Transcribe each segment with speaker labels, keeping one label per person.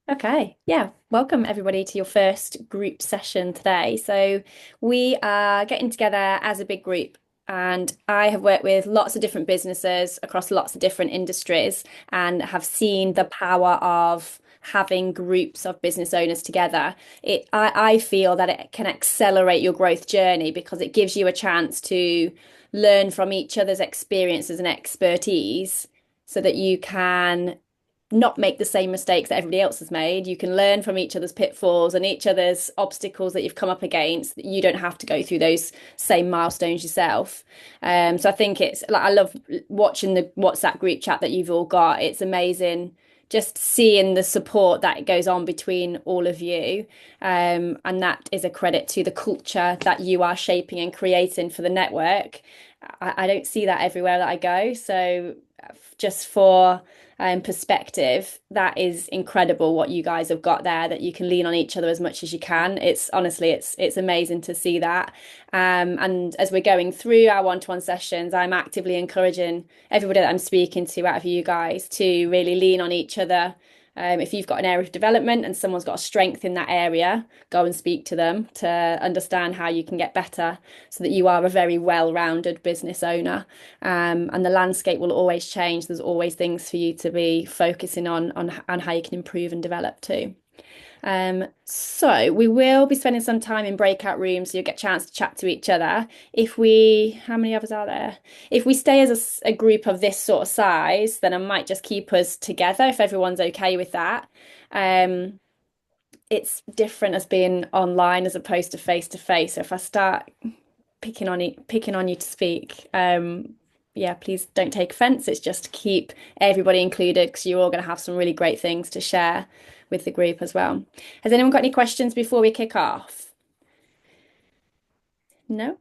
Speaker 1: Okay, yeah. Welcome everybody to your first group session today. So we are getting together as a big group, and I have worked with lots of different businesses across lots of different industries and have seen the power of having groups of business owners together. I feel that it can accelerate your growth journey because it gives you a chance to learn from each other's experiences and expertise so that you can not make the same mistakes that everybody else has made. You can learn from each other's pitfalls and each other's obstacles that you've come up against. You don't have to go through those same milestones yourself. So I think it's like I love watching the WhatsApp group chat that you've all got. It's amazing just seeing the support that goes on between all of you. And that is a credit to the culture that you are shaping and creating for the network. I don't see that everywhere that I go. So just for perspective, that is incredible what you guys have got there, that you can lean on each other as much as you can. It's honestly, it's amazing to see that. And as we're going through our one-to-one sessions, I'm actively encouraging everybody that I'm speaking to out of you guys to really lean on each other. If you've got an area of development and someone's got a strength in that area, go and speak to them to understand how you can get better so that you are a very well-rounded business owner. And the landscape will always change. There's always things for you to be focusing on how you can improve and develop too. So we will be spending some time in breakout rooms, so you'll get a chance to chat to each other. How many of us are there? If we stay as a group of this sort of size, then I might just keep us together if everyone's okay with that. Um, it's different as being online as opposed to face to face. So if I start picking on you to speak, yeah, please don't take offense. It's just to keep everybody included because you're all going to have some really great things to share with the group as well. Has anyone got any questions before we kick off? No?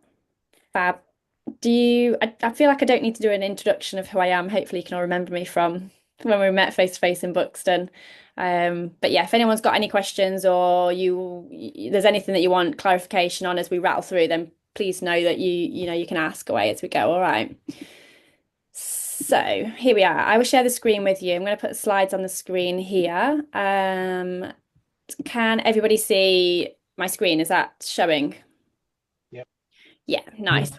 Speaker 1: Fab. I feel like I don't need to do an introduction of who I am. Hopefully you can all remember me from when we met face to face in Buxton. But yeah, if anyone's got any questions or there's anything that you want clarification on as we rattle through, then please know that you can ask away as we go. All right. So here we are. I will share the screen with you. I'm going to put the slides on the screen here. Can everybody see my screen? Is that showing?
Speaker 2: Yep.
Speaker 1: Yeah, nice.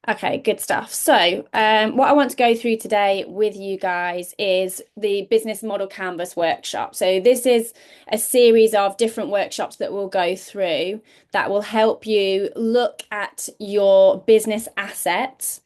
Speaker 1: Okay, good stuff. So, what I want to go through today with you guys is the business model canvas workshop. So, this is a series of different workshops that we'll go through that will help you look at your business assets.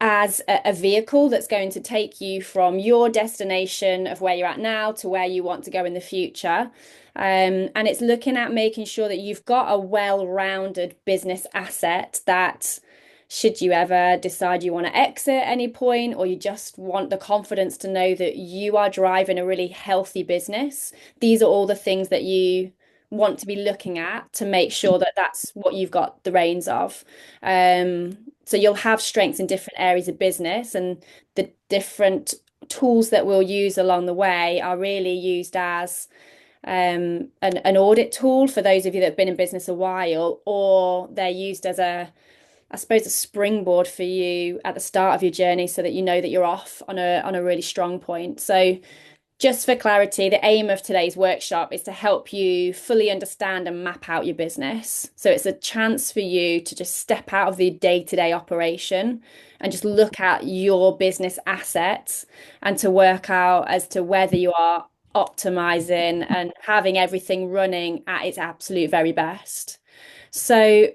Speaker 1: As a vehicle that's going to take you from your destination of where you're at now to where you want to go in the future. And it's looking at making sure that you've got a well-rounded business asset that should you ever decide you want to exit at any point, or you just want the confidence to know that you are driving a really healthy business, these are all the things that you want to be looking at to make sure that that's what you've got the reins of. So you'll have strengths in different areas of business, and the different tools that we'll use along the way are really used as an audit tool for those of you that have been in business a while, or they're used as I suppose, a springboard for you at the start of your journey so that you know that you're off on a really strong point. So just for clarity, the aim of today's workshop is to help you fully understand and map out your business. So it's a chance for you to just step out of the day-to-day operation and just look at your business assets and to work out as to whether you are optimizing and having everything running at its absolute very best. So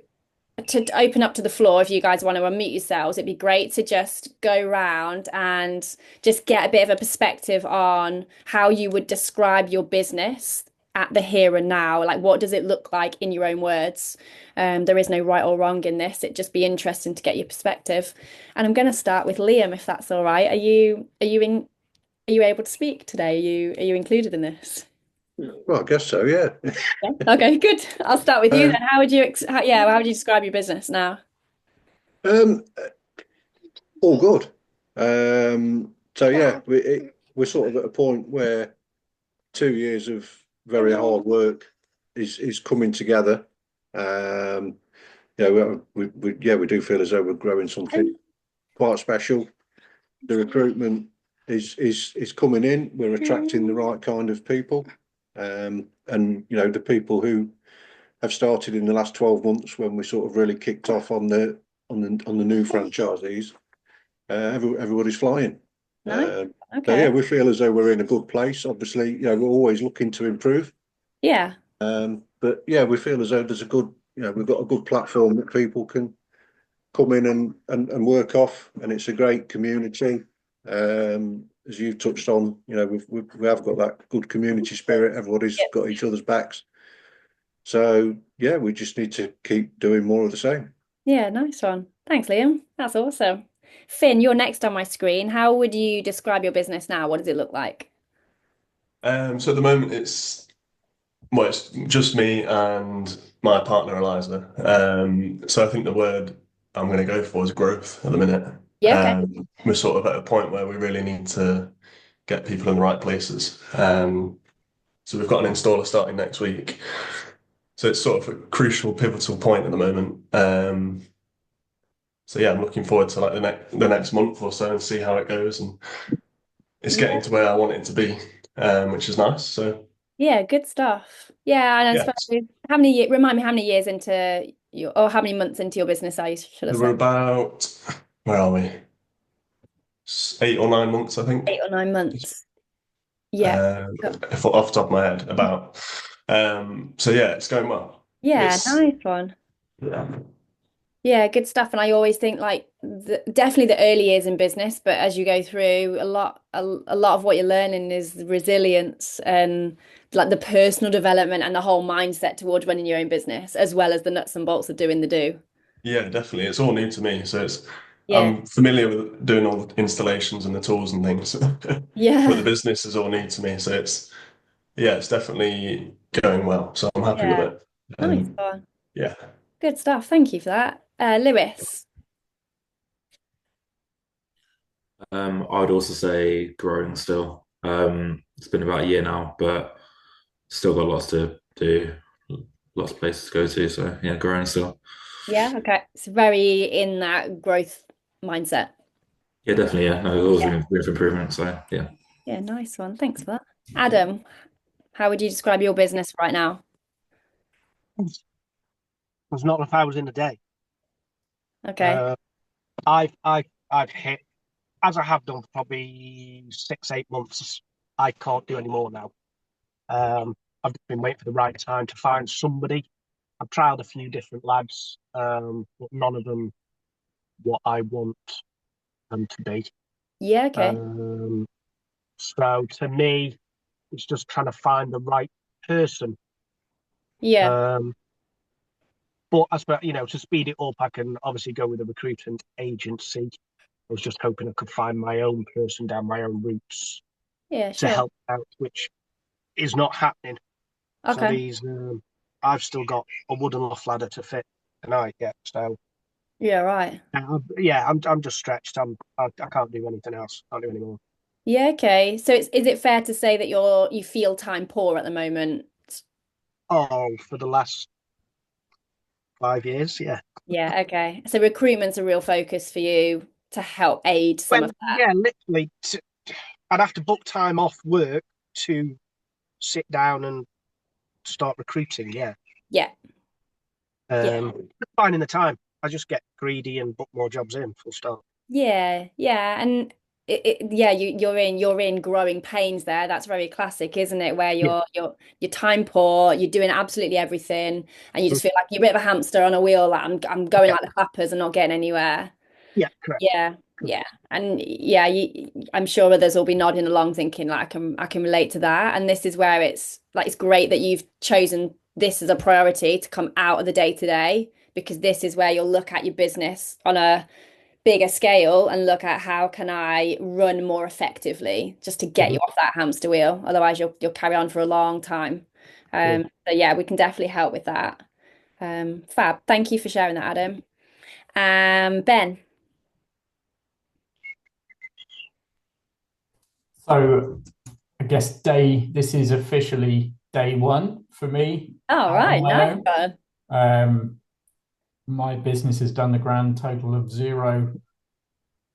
Speaker 1: to open up to the floor, if you guys want to unmute yourselves, it'd be great to just go round and just get a bit of a perspective on how you would describe your business at the here and now. Like, what does it look like in your own words? There is no right or wrong in this. It'd just be interesting to get your perspective. And I'm going to start with Liam, if that's all right. Are you able to speak today? Are you included in this?
Speaker 2: Well, I guess so, yeah.
Speaker 1: Yeah. Okay, good. I'll start with you then.
Speaker 2: Um,
Speaker 1: How would you describe your business now?
Speaker 2: um, all good. So yeah, we're sort of at a point where 2 years of very hard work is coming together. Um, we do feel as though we're growing something quite special. The recruitment is coming in. We're attracting the right kind of people, and the people who have started in the last 12 months when we sort of really kicked off on the new franchisees. Everybody's flying.
Speaker 1: Nice.
Speaker 2: So yeah,
Speaker 1: Okay.
Speaker 2: we feel as though we're in a good place. Obviously, we're always looking to improve.
Speaker 1: Yeah.
Speaker 2: But yeah, we feel as though there's a good, we've got a good platform that people can come in and work off, and it's a great community. As you've touched on, we have got that good community spirit. Everybody's
Speaker 1: Yeah.
Speaker 2: got each other's backs. So yeah, we just need to keep doing more of the same.
Speaker 1: Yeah, nice one. Thanks, Liam. That's awesome. Finn, you're next on my screen. How would you describe your business now? What does it look like?
Speaker 3: So at the moment it's just me and my partner Eliza. So I think the word I'm going to go for is growth at the minute.
Speaker 1: Yeah, okay.
Speaker 3: We're sort of at a point where we really need to get people in the right places. So we've got an installer starting next week. So it's sort of a crucial, pivotal point at the moment. So yeah, I'm looking forward to like the next month or so and see how it goes. And it's
Speaker 1: Yeah.
Speaker 3: getting to where I want it to be, which is nice. So
Speaker 1: Yeah, good stuff. Yeah, and I
Speaker 3: yeah,
Speaker 1: suppose how many remind me how many years into your or how many months into your business are you, should I
Speaker 3: there were
Speaker 1: say?
Speaker 3: about, where are we? 8 or 9 months, I think.
Speaker 1: 8 or 9 months. Yeah.
Speaker 3: If off the top of my head, about. So yeah, it's going well.
Speaker 1: Yeah,
Speaker 3: It's
Speaker 1: nice one.
Speaker 3: yeah,
Speaker 1: Yeah, good stuff. And I always think like definitely the early years in business, but as you go through a lot of what you're learning is the resilience and like the personal development and the whole mindset towards running your own business, as well as the nuts and bolts of doing the do.
Speaker 3: yeah, definitely. It's all new to me, so
Speaker 1: Yeah.
Speaker 3: I'm familiar with doing all the installations and the tools and things, but the
Speaker 1: Yeah.
Speaker 3: business is all new to me. So it's definitely going well. So I'm happy with
Speaker 1: Yeah.
Speaker 3: it.
Speaker 1: Nice
Speaker 3: Um,
Speaker 1: one.
Speaker 3: yeah.
Speaker 1: Good stuff. Thank you for that. Lewis.
Speaker 4: I would also say growing still. It's been about a year now, but still got lots to do, lots of places to go to. So yeah, growing still.
Speaker 1: Yeah, okay. It's very in that growth mindset.
Speaker 4: Yeah, definitely. Yeah, no, there's always
Speaker 1: Yeah.
Speaker 4: room for improvement. So yeah.
Speaker 1: Yeah, nice one. Thanks for that. Adam, how would you describe your business right now?
Speaker 5: Was not if I was in the day.
Speaker 1: Okay.
Speaker 5: Uh, I've hit, as I have done for probably 6, 8 months. I can't do any more now. I've just been waiting for the right time to find somebody. I've trialed a few different lads, but none of them what I want them to be.
Speaker 1: Yeah, okay.
Speaker 5: So to me, it's just trying to find the right person.
Speaker 1: Yeah.
Speaker 5: Um, but I suppose, to speed it up, I can obviously go with a recruitment agency. I was just hoping I could find my own person down my own routes
Speaker 1: Yeah,
Speaker 5: to
Speaker 1: sure.
Speaker 5: help out, which is not happening. So
Speaker 1: Okay.
Speaker 5: I've still got a wooden loft ladder to fit tonight yet. So
Speaker 1: Yeah, right.
Speaker 5: yeah, I'm just stretched. I can't do anything else. Can't do any more.
Speaker 1: Yeah, okay. So is it fair to say that you feel time poor at the moment?
Speaker 5: Oh, for the last 5 years, yeah.
Speaker 1: Yeah, okay. So recruitment's a real focus for you to help aid some of
Speaker 5: Well,
Speaker 1: that.
Speaker 5: yeah, literally, I'd have to book time off work to sit down and start recruiting. Yeah.
Speaker 1: Yeah. Yeah.
Speaker 5: Finding the time. I just get greedy and book more jobs in. Full stop.
Speaker 1: Yeah, yeah, and yeah, you're in growing pains there. That's very classic, isn't it? Where
Speaker 5: Yeah.
Speaker 1: you're time poor, you're doing absolutely everything, and you
Speaker 5: Mm.
Speaker 1: just feel like you're a bit of a hamster on a wheel. Like I'm going
Speaker 5: Yeah.
Speaker 1: like the clappers and not getting anywhere.
Speaker 5: Yeah. Correct.
Speaker 1: Yeah,
Speaker 5: Correct.
Speaker 1: yeah, and yeah, I'm sure others will be nodding along, thinking like I can relate to that. And this is where it's like it's great that you've chosen this as a priority to come out of the day to day because this is where you'll look at your business on a bigger scale and look at how can I run more effectively just to get you
Speaker 5: Mhm.
Speaker 1: off that hamster wheel. Otherwise, you'll carry on for a long time.
Speaker 5: Cool.
Speaker 1: So yeah, we can definitely help with that. Fab. Thank you for sharing that, Adam. Ben.
Speaker 6: So I guess this is officially day one for me
Speaker 1: All
Speaker 6: out on
Speaker 1: right,
Speaker 6: my
Speaker 1: nice
Speaker 6: own.
Speaker 1: one.
Speaker 6: My business has done the grand total of zero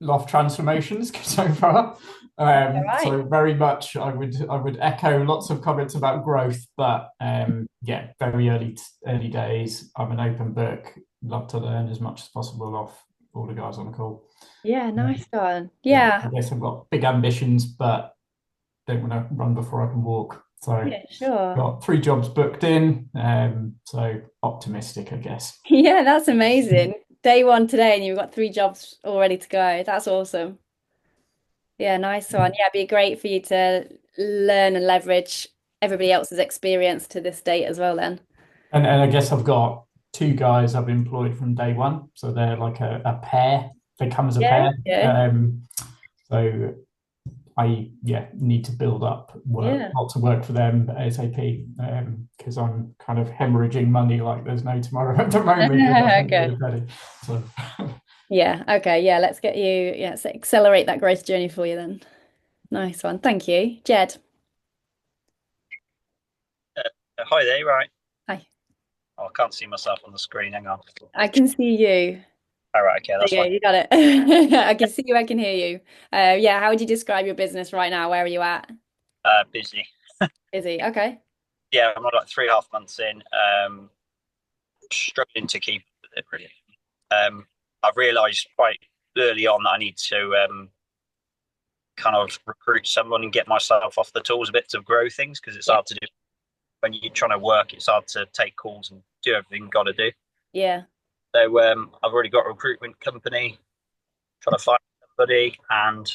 Speaker 6: loft transformations so far. So
Speaker 1: right.
Speaker 6: very much I would echo lots of comments about growth, but yeah, very early days. I'm an open book, love to learn as much as possible off all the guys on the call.
Speaker 1: Yeah, nice one.
Speaker 6: Yeah,
Speaker 1: Yeah.
Speaker 6: I guess I've got big ambitions, but don't want to run before I can walk. So
Speaker 1: Yeah, sure.
Speaker 6: got 3 jobs booked in, so optimistic, I guess.
Speaker 1: Yeah, that's amazing. Day one today, and you've got 3 jobs all ready to go. That's awesome. Yeah, nice one. Yeah, it'd be great for you to learn and leverage everybody else's experience to this date as well, then.
Speaker 6: And I guess I've got 2 guys I've employed from day one, so they're like a pair. They come as a
Speaker 1: Yeah,
Speaker 6: pair.
Speaker 1: good.
Speaker 6: So I need to build up work,
Speaker 1: Yeah.
Speaker 6: lots of work for them ASAP, because I'm kind of hemorrhaging money like there's no tomorrow at the moment because I haven't made
Speaker 1: Okay.
Speaker 6: a penny. So
Speaker 1: Yeah, okay. Yeah, let's get you, yeah, let's accelerate that growth journey for you then. Nice one. Thank you. Jed.
Speaker 7: Hi there, right?
Speaker 1: Hi.
Speaker 7: Oh, I can't see myself on the screen. Hang on.
Speaker 1: I can see you.
Speaker 7: All right, okay,
Speaker 1: There
Speaker 7: that's
Speaker 1: you go,
Speaker 7: fine.
Speaker 1: you got it. I can see you, I can hear you. Yeah, how would you describe your business right now? Where are you at?
Speaker 7: Busy.
Speaker 1: Busy. Okay.
Speaker 7: Yeah, I'm like 3.5 months in. Struggling to keep up with it, really. I've realised quite early on that I need to kind of recruit someone and get myself off the tools a bit to grow things because it's
Speaker 1: Yeah.
Speaker 7: hard to do when you're trying to work. It's hard to take calls and do everything you've got to do.
Speaker 1: Yeah.
Speaker 7: So I've already got a recruitment company trying to find somebody, and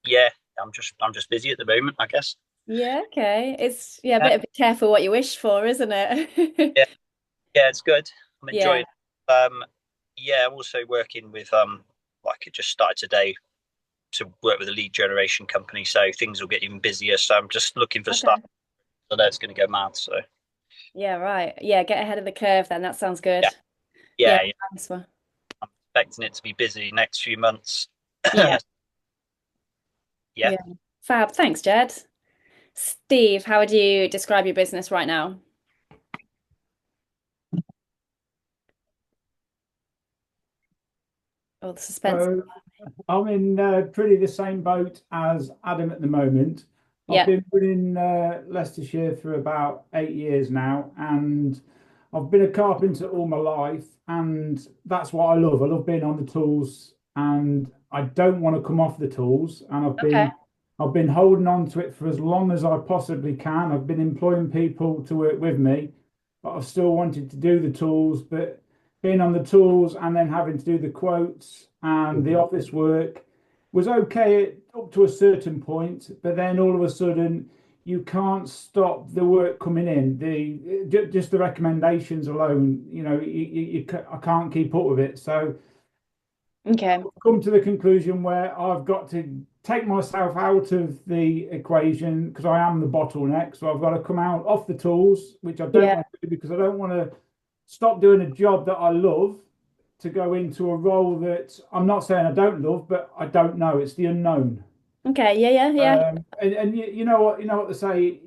Speaker 7: yeah, I'm just busy at the moment, I guess.
Speaker 1: Yeah, okay. It's yeah, a
Speaker 7: Yeah,
Speaker 1: bit of be careful what you wish for, isn't it?
Speaker 7: yeah, yeah, it's good. I'm enjoying
Speaker 1: Yeah.
Speaker 7: it. Yeah, I'm also working with like I just started today to work with a lead generation company, so things will get even busier. So I'm just looking for stuff.
Speaker 1: Okay.
Speaker 7: So that's going to go mad. So
Speaker 1: Yeah, right. Yeah, get ahead of the curve then. That sounds good.
Speaker 7: yeah,
Speaker 1: Yeah,
Speaker 7: yeah,
Speaker 1: nice one.
Speaker 7: I'm expecting it to be busy next few months.
Speaker 1: Yeah.
Speaker 7: Yeah.
Speaker 1: Yeah. Fab. Thanks, Jed. Steve, how would you describe your business right now? Oh, the suspense.
Speaker 8: So I'm in pretty the same boat as Adam at the moment. I've
Speaker 1: Yeah.
Speaker 8: been running Leicestershire for about 8 years now, and I've been a carpenter all my life, and that's what I love. I love being on the tools, and I don't want to come off the tools. And
Speaker 1: Okay.
Speaker 8: I've been holding on to it for as long as I possibly can. I've been employing people to work with me, but I've still wanted to do the tools, but being on the tools and then having to do the quotes and the office work was okay up to a certain point, but then all of a sudden you can't stop the work coming in. Just the recommendations alone, I can't keep up with it. So
Speaker 1: Okay.
Speaker 8: I've come to the conclusion where I've got to take myself out of the equation because I am the bottleneck. So I've got to come out off the tools, which I don't
Speaker 1: Yeah.
Speaker 8: want to do because I don't want to stop doing a job that I love to go into a role that I'm not saying I don't love, but I don't know. It's the unknown.
Speaker 1: Okay. Yeah, yeah, yeah.
Speaker 8: And you know what they say.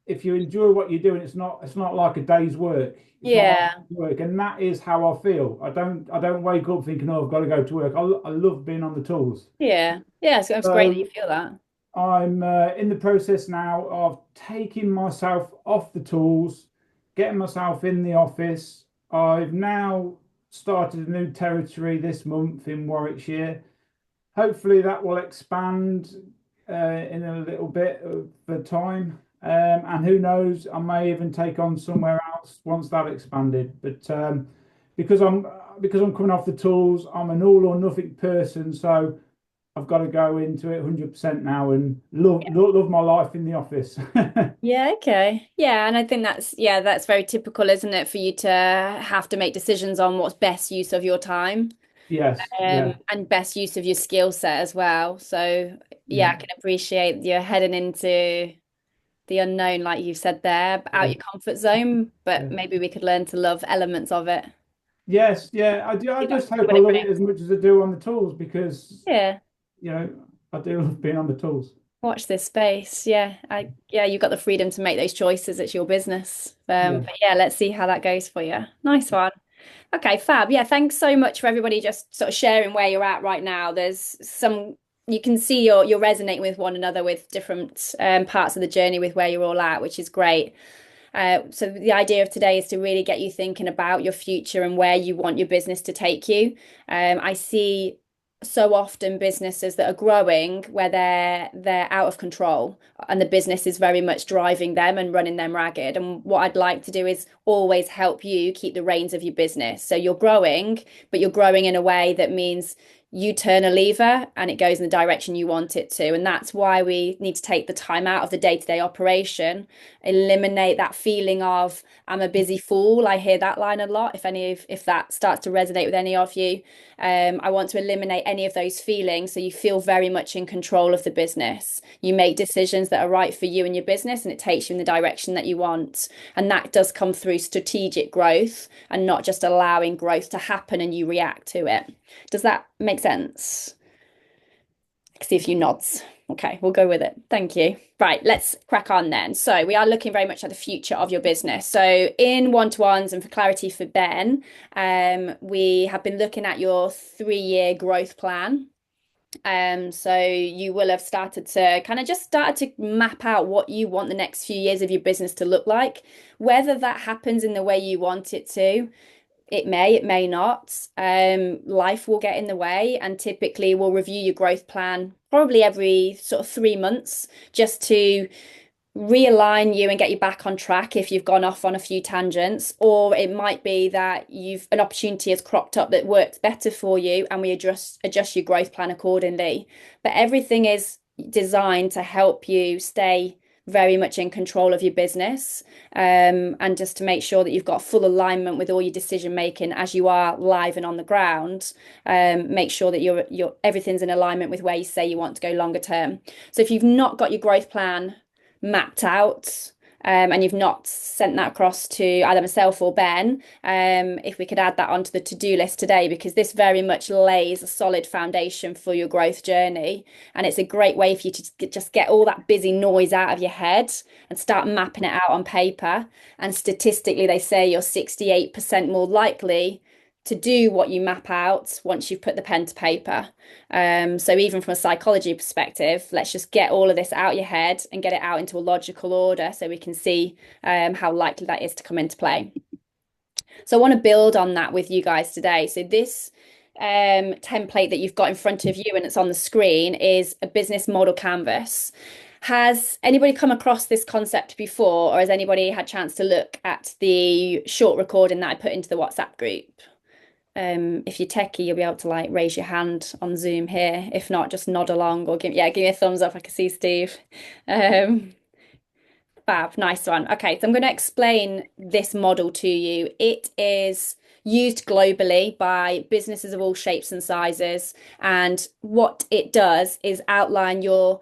Speaker 8: If you enjoy what you're doing, it's not like a day's work. It's not like
Speaker 1: Yeah.
Speaker 8: work, and that is how I feel. I don't wake up thinking, oh, I've got to go to work. I love being on the tools.
Speaker 1: Yeah. Yeah. So it's great that you
Speaker 8: So
Speaker 1: feel that.
Speaker 8: I'm in the process now of taking myself off the tools, getting myself in the office. I've now started a new territory this month in Warwickshire. Hopefully, that will expand in a little bit of the time. And who knows, I may even take on somewhere else once that expanded. But because I'm because I'm coming off the tools, I'm an all or nothing person. So I've got to go into it 100% now and love my life in the office.
Speaker 1: Yeah, okay. Yeah, and I think that's very typical, isn't it, for you to have to make decisions on what's best use of your time,
Speaker 8: Yes, yeah,
Speaker 1: and best use of your skill set as well. So yeah,
Speaker 8: yeah,
Speaker 1: I can appreciate you're heading into the unknown, like you've said there, out
Speaker 8: yeah,
Speaker 1: your comfort zone, but
Speaker 8: yeah.
Speaker 1: maybe we could learn to love elements of it.
Speaker 8: Yes, yeah. I do. I
Speaker 1: See
Speaker 8: just
Speaker 1: see
Speaker 8: hope
Speaker 1: what
Speaker 8: I
Speaker 1: it
Speaker 8: love it
Speaker 1: brings.
Speaker 8: as much as I do on the tools because
Speaker 1: Yeah.
Speaker 8: you know I do love being on the tools.
Speaker 1: Watch this space. Yeah, you've got the freedom to make those choices. It's your business.
Speaker 8: Yeah.
Speaker 1: But yeah, let's see how that goes for you. Nice one. Okay, fab. Yeah, thanks so much for everybody just sort of sharing where you're at right now. There's some you can see you're resonating with one another with different parts of the journey with where you're all at, which is great. So the idea of today is to really get you thinking about your future and where you want your business to take you. I see so often businesses that are growing where they're out of control and the business is very much driving them and running them ragged. And what I'd like to do is always help you keep the reins of your business. So you're growing, but you're growing in a way that means you turn a lever and it goes in the direction you want it to. And that's why we need to take the time out of the day-to-day operation, eliminate that feeling of I'm a busy fool. I hear that line a lot. If that starts to resonate with any of you, I want to eliminate any of those feelings so you feel very much in control of the business. You make decisions that are right for you and your business, and it takes you in the direction that you want. And that does come through strategic growth and not just allowing growth to happen and you react to it. Does that make sense? I can see a few nods. Okay, we'll go with it. Thank you. Right, let's crack on then. So we are looking very much at the future of your business. So in one-to-ones and for clarity for Ben, we have been looking at your 3-year growth plan. So you will have started to started to map out what you want the next few years of your business to look like. Whether that happens in the way you want it to, it may not. Life will get in the way, and typically we'll review your growth plan probably every sort of 3 months just to realign you and get you back on track if you've gone off on a few tangents, or it might be that an opportunity has cropped up that works better for you and we adjust your growth plan accordingly. But everything is designed to help you stay very much in control of your business, and just to make sure that you've got full alignment with all your decision making as you are live and on the ground. Make sure that you're everything's in alignment with where you say you want to go longer term. So if you've not got your growth plan mapped out, and you've not sent that across to either myself or Ben, if we could add that onto the to-do list today, because this very much lays a solid foundation for your growth journey. And it's a great way for you to just get all that busy noise out of your head and start mapping it out on paper. And statistically, they say you're 68% more likely to do what you map out once you've put the pen to paper. So even from a psychology perspective, let's just get all of this out your head and get it out into a logical order so we can see how likely that is to come into play. So I want to build on that with you guys today. So this template that you've got in front of you and it's on the screen is a business model canvas. Has anybody come across this concept before, or has anybody had a chance to look at the short recording that I put into the WhatsApp group? If you're techie, you'll be able to like raise your hand on Zoom here. If not, just nod along or give me a thumbs up. I can see Steve. Fab, nice one. Okay, so I'm going to explain this model to you. It is used globally by businesses of all shapes and sizes, and what it does is outline your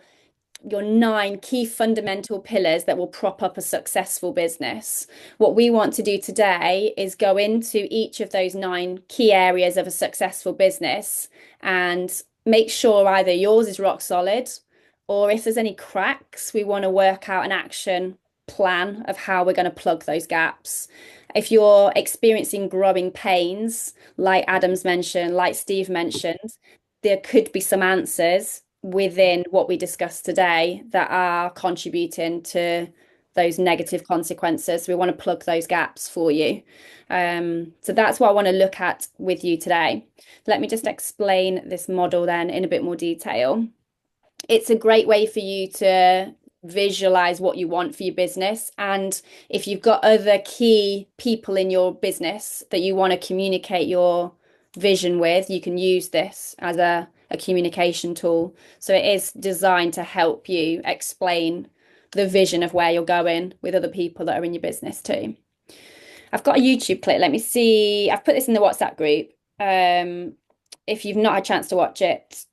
Speaker 1: 9 key fundamental pillars that will prop up a successful business. What we want to do today is go into each of those 9 key areas of a successful business and make sure either yours is rock solid, or if there's any cracks, we want to work out an action plan of how we're going to plug those gaps. If you're experiencing growing pains, like Adam's mentioned, like Steve mentioned, there could be some answers within what we discussed today that are contributing to those negative consequences. We want to plug those gaps for you. So that's what I want to look at with you today. Let me just explain this model then in a bit more detail. It's a great way for you to visualize what you want for your business. And if you've got other key people in your business that you want to communicate your vision with, you can use this as a communication tool. So it is designed to help you explain the vision of where you're going with other people that are in your business too. I've got a YouTube clip. Let me see. I've put this in the WhatsApp group. If you've not had a chance to watch it,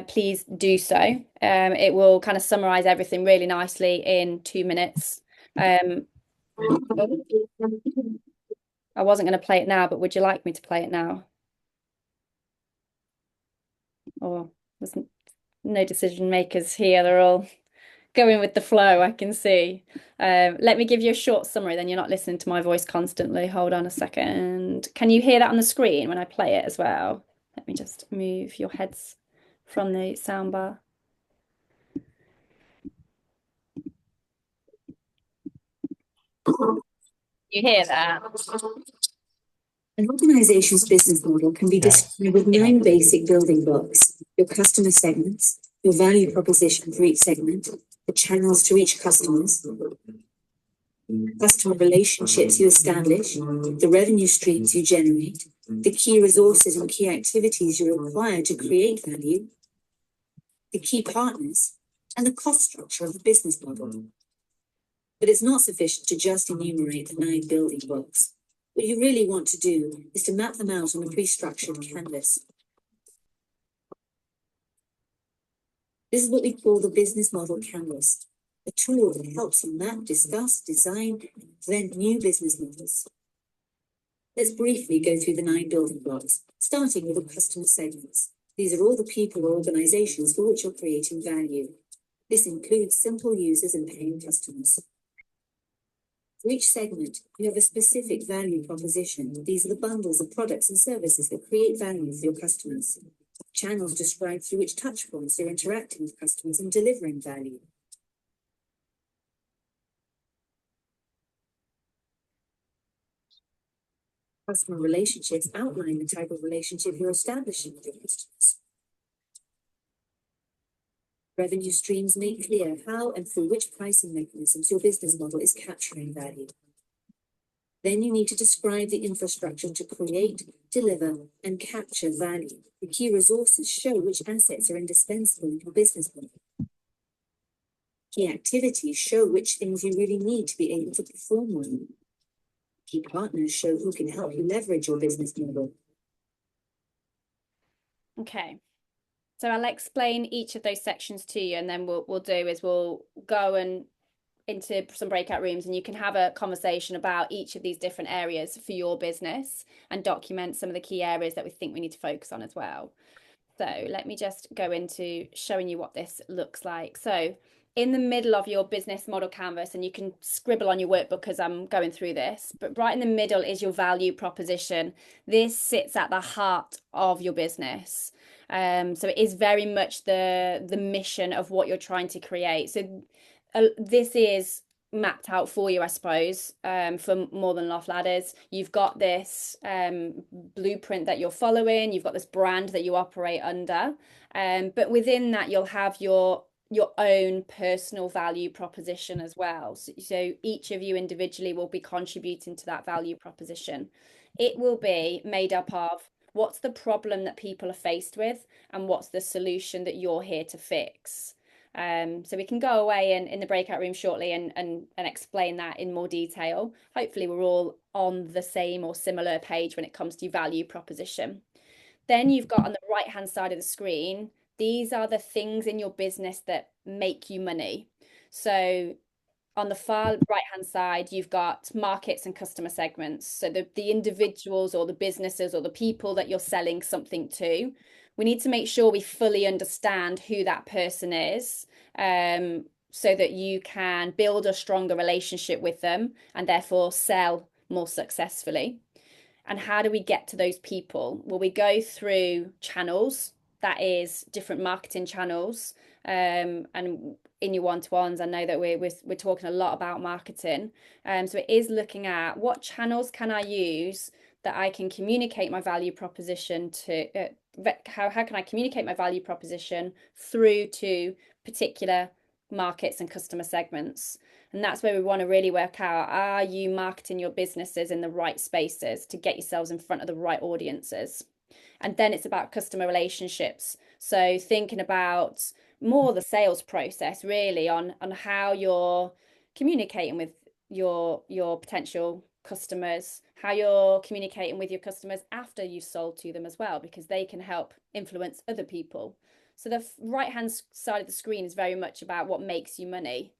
Speaker 1: please do so. It will kind of summarize everything really nicely in 2 minutes. I wasn't going to play it now, but would you like me to play it now? Or there's no decision makers here. They're all going with the flow, I can see. Let me give you a short summary, then you're not listening to my voice constantly. Hold on a second. Can you hear that on the screen when I play it as well? Let me just move your heads from the soundbar. You hear that?
Speaker 9: An organization's business model can be described with 9 basic building blocks: your customer segments, your value proposition for each segment, the channels to reach customers, customer relationships you establish, the revenue streams you generate, the key resources and key activities you require to create value, the key partners, and the cost structure of the business model. But it's not sufficient to just enumerate the 9 building blocks. What you really want to do is to map them out on a pre-structured canvas. This is what we call the business model canvas, a tool that helps you map, discuss, design, and invent new business models. Let's briefly go through the 9 building blocks, starting with the customer segments. These are all the people or organizations for which you're creating value. This includes simple users and paying customers. For each segment, you have a specific value proposition. These are the bundles of products and services that create value for your customers. Channels describe through which touchpoints you're interacting with customers and delivering value. Customer relationships outline the type of relationship you're establishing with your customers. Revenue streams make clear how and through which pricing mechanisms your business model is capturing value. Then you need to describe the infrastructure to create, deliver, and capture value. The key resources show which assets are indispensable in your business model. Key activities show which things you really need to be able to perform well. Key partners show who can help you leverage your business model.
Speaker 1: Okay. So I'll explain each of those sections to you, and then we'll go and into some breakout rooms, and you can have a conversation about each of these different areas for your business and document some of the key areas that we think we need to focus on as well. So let me just go into showing you what this looks like. So in the middle of your business model canvas, and you can scribble on your workbook as I'm going through this, but right in the middle is your value proposition. This sits at the heart of your business. So it is very much the mission of what you're trying to create. So this is mapped out for you, I suppose, for More Than Loft Ladders. You've got this blueprint that you're following. You've got this brand that you operate under. But within that, you'll have your own personal value proposition as well. So each of you individually will be contributing to that value proposition. It will be made up of what's the problem that people are faced with and what's the solution that you're here to fix. So we can go away in the breakout room shortly and explain that in more detail. Hopefully we're all on the same or similar page when it comes to value proposition. Then you've got on the right hand side of the screen, these are the things in your business that make you money. So on the far right hand side, you've got markets and customer segments. So the individuals or the businesses or the people that you're selling something to. We need to make sure we fully understand who that person is, so that you can build a stronger relationship with them and therefore sell more successfully. And how do we get to those people? Well, we go through channels, that is different marketing channels. And in your one-to-ones, I know that we're talking a lot about marketing. So it is looking at what channels can I use that I can communicate my value proposition to, how can I communicate my value proposition through to particular markets and customer segments. And that's where we want to really work out, are you marketing your businesses in the right spaces to get yourselves in front of the right audiences? And then it's about customer relationships. So thinking about more the sales process really on how you're communicating with your potential customers, how you're communicating with your customers after you've sold to them as well, because they can help influence other people. So the right hand side of the screen is very much about what makes you money.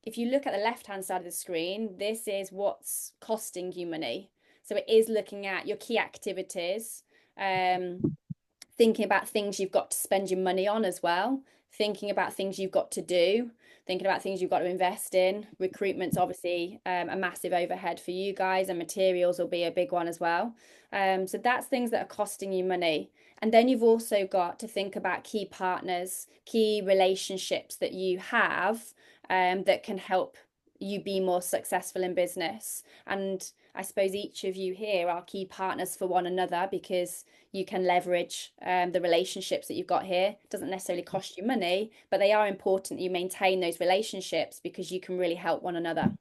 Speaker 1: If you look at the left hand side of the screen, this is what's costing you money. So it is looking at your key activities, thinking about things you've got to spend your money on as well, thinking about things you've got to do, thinking about things you've got to invest in. Recruitment's obviously a massive overhead for you guys, and materials will be a big one as well. So that's things that are costing you money. And then you've also got to think about key partners, key relationships that you have that can help you be more successful in business. And I suppose each of you here are key partners for one another, because you can leverage the relationships that you've got here. It doesn't necessarily cost you money, but they are important that you maintain those relationships, because you can really help one another.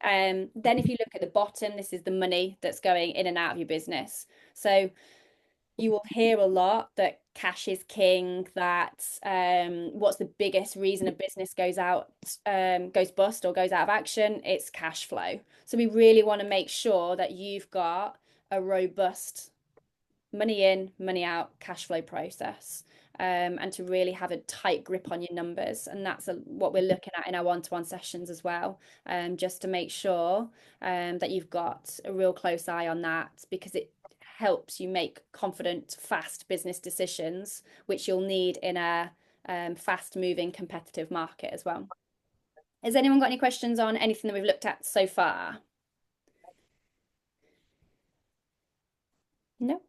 Speaker 1: Then if you look at the bottom, this is the money that's going in and out of your business. So you will hear a lot that cash is king, that what's the biggest reason a business goes bust or goes out of action? It's cash flow. So we really want to make sure that you've got a robust money in, money out cash flow process, and to really have a tight grip on your numbers. And that's what we're looking at in our one-to-one sessions as well, just to make sure that you've got a real close eye on that, because it helps you make confident, fast business decisions, which you'll need in a fast-moving, competitive market as well. Has anyone got any questions on anything that we've looked at so far? No?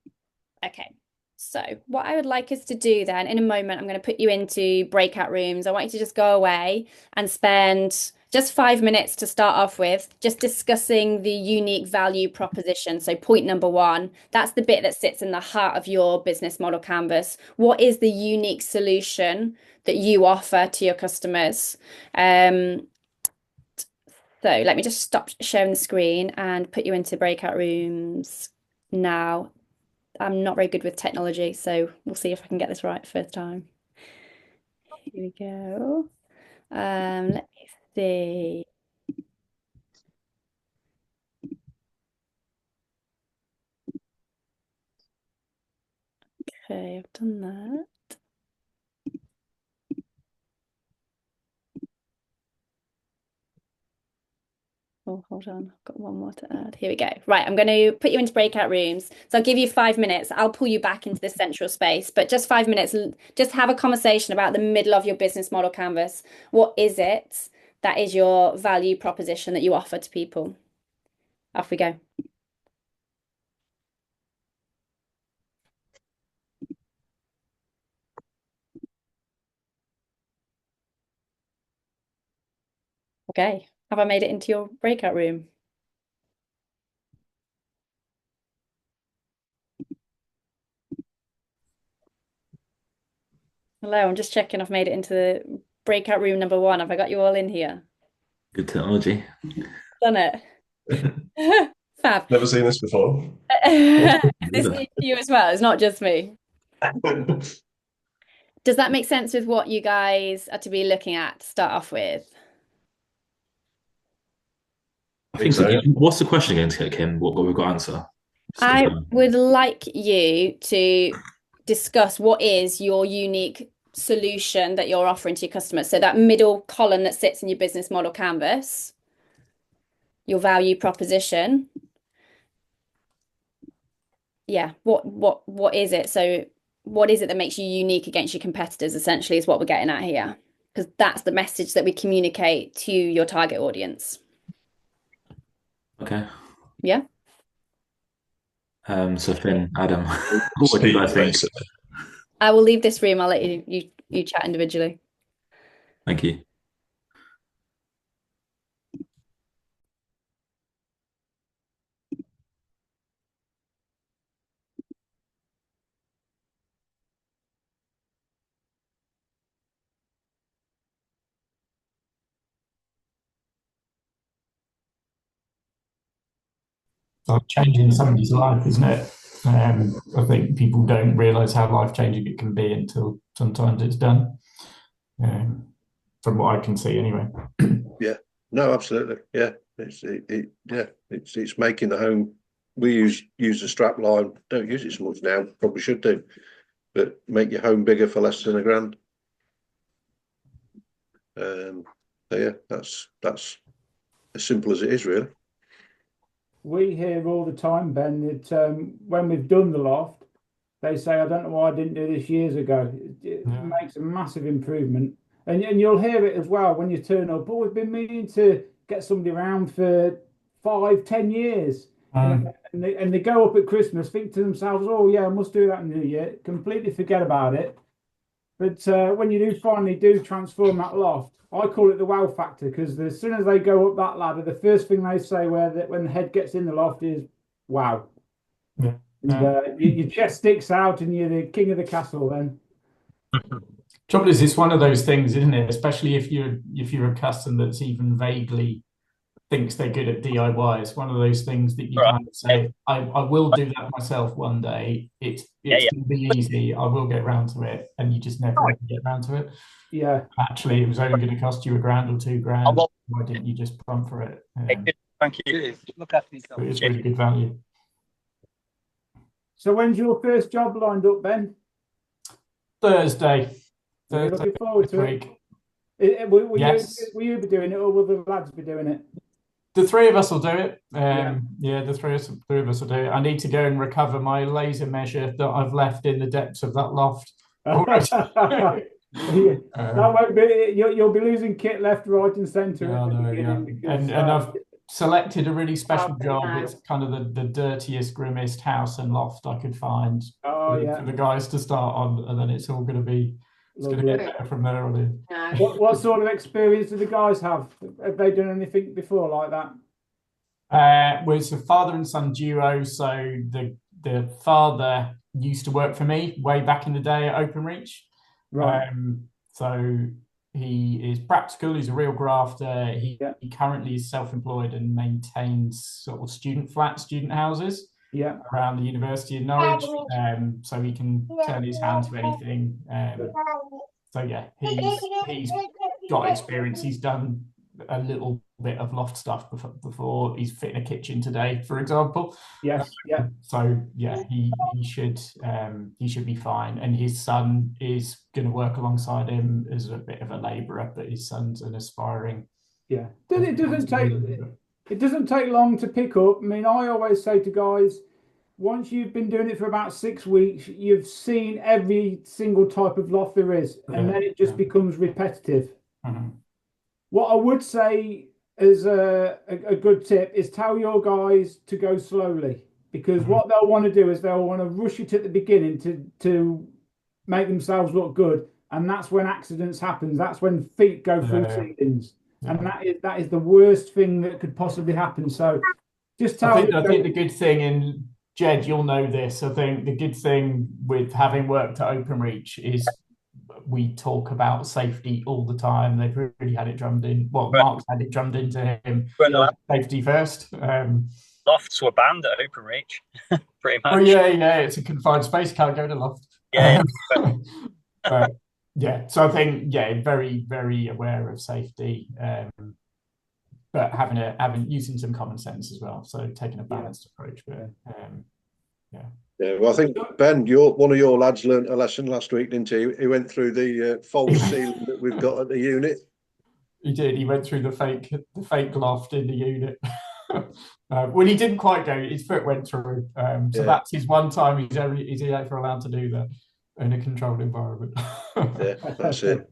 Speaker 1: Okay. So what I would like us to do then, in a moment, I'm going to put you into breakout rooms. I want you to just go away and spend just 5 minutes to start off with, just discussing the unique value proposition. So point number one, that's the bit that sits in the heart of your business model canvas. What is the unique solution that you offer to your customers? So let me just stop sharing the screen and put you into breakout rooms now. I'm not very good with technology, so we'll see if I can get this right first time. Here we go. Let me see. Okay, I've done that. Oh, hold on, I've got one more to add. Here we go. Right, I'm going to put you into breakout rooms. So I'll give you 5 minutes. I'll pull you back into the central space, but just 5 minutes. Just have a conversation about the middle of your business model canvas. What is it that is your value proposition that you offer to people? Off we go. Okay, have I made it into your breakout room? Hello, I'm just checking I've made it into the breakout room number one. Have I got you all in here?
Speaker 4: Good technology.
Speaker 1: Done it. Fab.
Speaker 3: Never seen this before.
Speaker 1: Is this new to you as well? It's not just me. Does that make sense with what you guys are to be looking at to start off with?
Speaker 4: I think so. What's the question again, Kim? What we've got to answer?
Speaker 1: I would like you to discuss what is your unique solution that you're offering to your customers. So that middle column that sits in your business model canvas, your value proposition. Yeah, what is it? So what is it that makes you unique against your competitors, essentially, is what we're getting at here. Because that's the message that we communicate to your target audience.
Speaker 4: Okay.
Speaker 1: Yeah.
Speaker 4: So Finn, Adam, what do you guys think?
Speaker 1: I will leave this room. I'll let you chat individually.
Speaker 4: Thank you.
Speaker 6: Like changing somebody's life, isn't it? I think people don't realise how life-changing it can be until sometimes it's done. From what I can see, anyway.
Speaker 2: Yeah, no, absolutely. Yeah, it's making the home. We use the strap line. Don't use it so much now. Probably should do, but make your home bigger for less than £1,000. So yeah, that's as simple as it is, really.
Speaker 8: We hear all the time, Ben, that when we've done the loft, they say, I don't know why I didn't do this years ago. It makes a massive improvement. And you'll hear it as well when you turn up. Oh, we've been meaning to get somebody around for 5, 10 years. And they go up at Christmas, think to themselves, oh, yeah, I must do that in the new year, completely forget about it. But when you do finally transform that loft, I call it the wow factor, because as soon as they go up that ladder, the first thing they say when the head gets in the loft is, wow.
Speaker 6: Yeah.
Speaker 8: And your chest sticks out and you're the king of the castle then.
Speaker 6: Trouble is, it's one of those things, isn't it? Especially if you're a customer that's even vaguely thinks they're good at DIY. It's one of those things that you kind of say, I will do that myself one day. It's going to be easy. I will get around to it, and you just never get around to it.
Speaker 8: Yeah.
Speaker 6: Actually, it was only going to cost you £1,000 or £2,000. Why didn't you just plump for it?
Speaker 7: Thank you.
Speaker 5: Look after yourself.
Speaker 6: It's really good value.
Speaker 8: So when's your first job lined up, Ben?
Speaker 6: Thursday.
Speaker 8: Looking forward to
Speaker 6: week.
Speaker 8: Will you be doing it, or will the lads be doing it?
Speaker 6: The three of us will do it. The three of us will do it. I need to go and recover my laser measure that I've left in the depths of that loft.
Speaker 8: That won't be. You'll be losing kit left, right, and centre.
Speaker 6: And I've selected a really special job. It's kind of the dirtiest, grimmest house and loft I could find for the guys to start on, and then it's all going to be. It's going to get better from there on in.
Speaker 8: What sort of experience do the guys have? Have they done anything before like that?
Speaker 6: Well, it's a father and son duo. So the father used to work for me way back in the day at Openreach.
Speaker 8: Right.
Speaker 6: So he is practical. He's a real grafter. He currently is self-employed and maintains sort of student houses around the University of Norwich. So he can turn his hand to anything. So yeah, he's got experience. He's done a little bit of loft stuff before. He's fitting a kitchen today, for example.
Speaker 8: Yes.
Speaker 6: So yeah, he should be fine. And his son is going to work alongside him as a bit of a labourer, but his son's an aspiring.
Speaker 8: Yeah, it doesn't take long to pick up. I mean, I always say to guys, once you've been doing it for about 6 weeks, you've seen every single type of loft there is, and then it just becomes repetitive. What I would say as a good tip is tell your guys to go slowly, because what they'll want to do is they'll want to rush it at the beginning to make themselves look good, and that's when accidents happen. That's when feet go through ceilings, and that is the worst thing that could possibly happen. So just tell.
Speaker 6: I think the good thing, and Jed, you'll know this, I think the good thing with having worked at Openreach is we talk about safety all the time. They've really had it drummed in. Well, Mark's had it drummed into him. Safety first.
Speaker 7: Lofts were banned at Openreach, pretty much.
Speaker 6: Oh yeah, it's a confined space. Can't go to loft.
Speaker 7: Yeah.
Speaker 6: But, yeah. So I think very very aware of safety, but using some common sense as well. So taking a balanced approach. But
Speaker 2: well, I think Ben, one of your lads learnt a lesson last week, didn't he? He went through the false ceiling that we've got at the unit.
Speaker 6: He did. He went through the fake loft in the unit. Well, he didn't quite go. His foot went through. So that's his one time he's ever allowed to do that in a controlled environment.
Speaker 2: Yeah, that's it.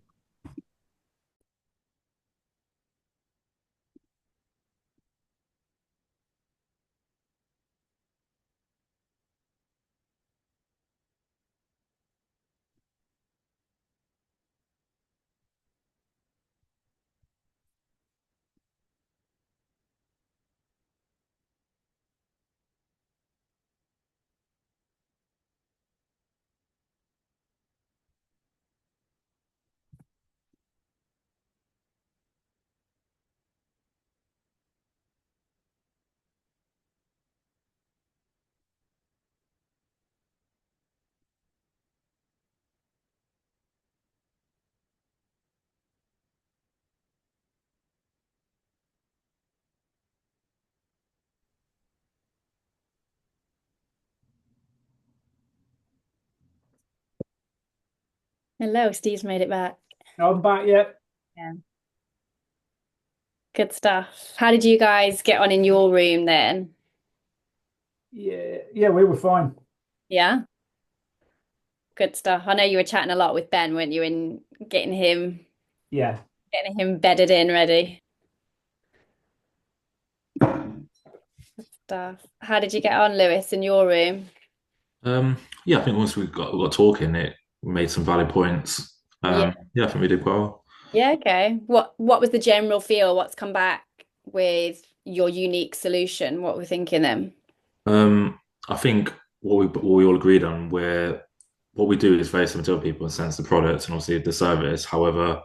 Speaker 1: Hello, Steve's made it back.
Speaker 8: I'm back yet.
Speaker 1: Yeah. Good stuff. How did you guys get on in your room then?
Speaker 8: Yeah, we were fine.
Speaker 1: Yeah. Good stuff. I know you were chatting a lot with Ben, weren't you, in
Speaker 8: Yeah.
Speaker 1: getting him bedded in ready. Stuff. How did you get on, Lewis, in your room?
Speaker 4: Yeah, I think once we got talking, it made some valid points.
Speaker 1: Yeah.
Speaker 4: Yeah, I think we did quite well.
Speaker 1: Yeah, okay. What was the general feel? What's come back with your unique solution? What we're thinking then?
Speaker 4: I think what we all agreed on, where what we do is very similar to other people in the sense of the product and obviously the service. However,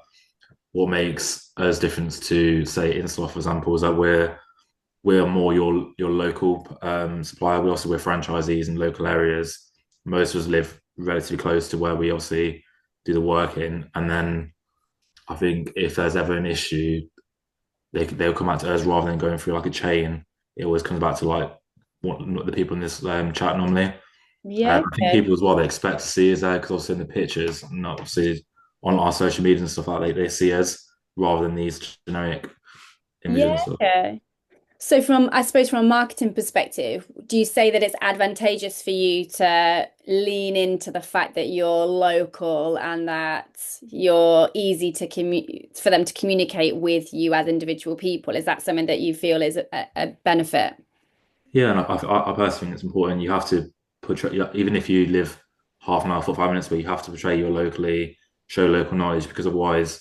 Speaker 4: what makes us different to say install, for example, is that we're more your local supplier. We're franchisees in local areas. Most of us live relatively close to where we obviously do the work in, and then I think if there's ever an issue, they'll come back to us rather than going through like a chain. It always comes back to like what the people in this chat normally.
Speaker 1: Yeah,
Speaker 4: I think
Speaker 1: okay.
Speaker 4: people as well they expect to see us there because also in the pictures and obviously on our social media and stuff like that, they see us rather than these generic images
Speaker 1: Yeah,
Speaker 4: and stuff.
Speaker 1: okay. So I suppose from a marketing perspective, do you say that it's advantageous for you to lean into the fact that you're local and that you're easy to for them to communicate with you as individual people? Is that something that you feel is a benefit?
Speaker 4: Yeah, and I personally think it's important. You have to portray, even if you live half an hour, 45 minutes away, you have to portray you locally, show local knowledge, because otherwise,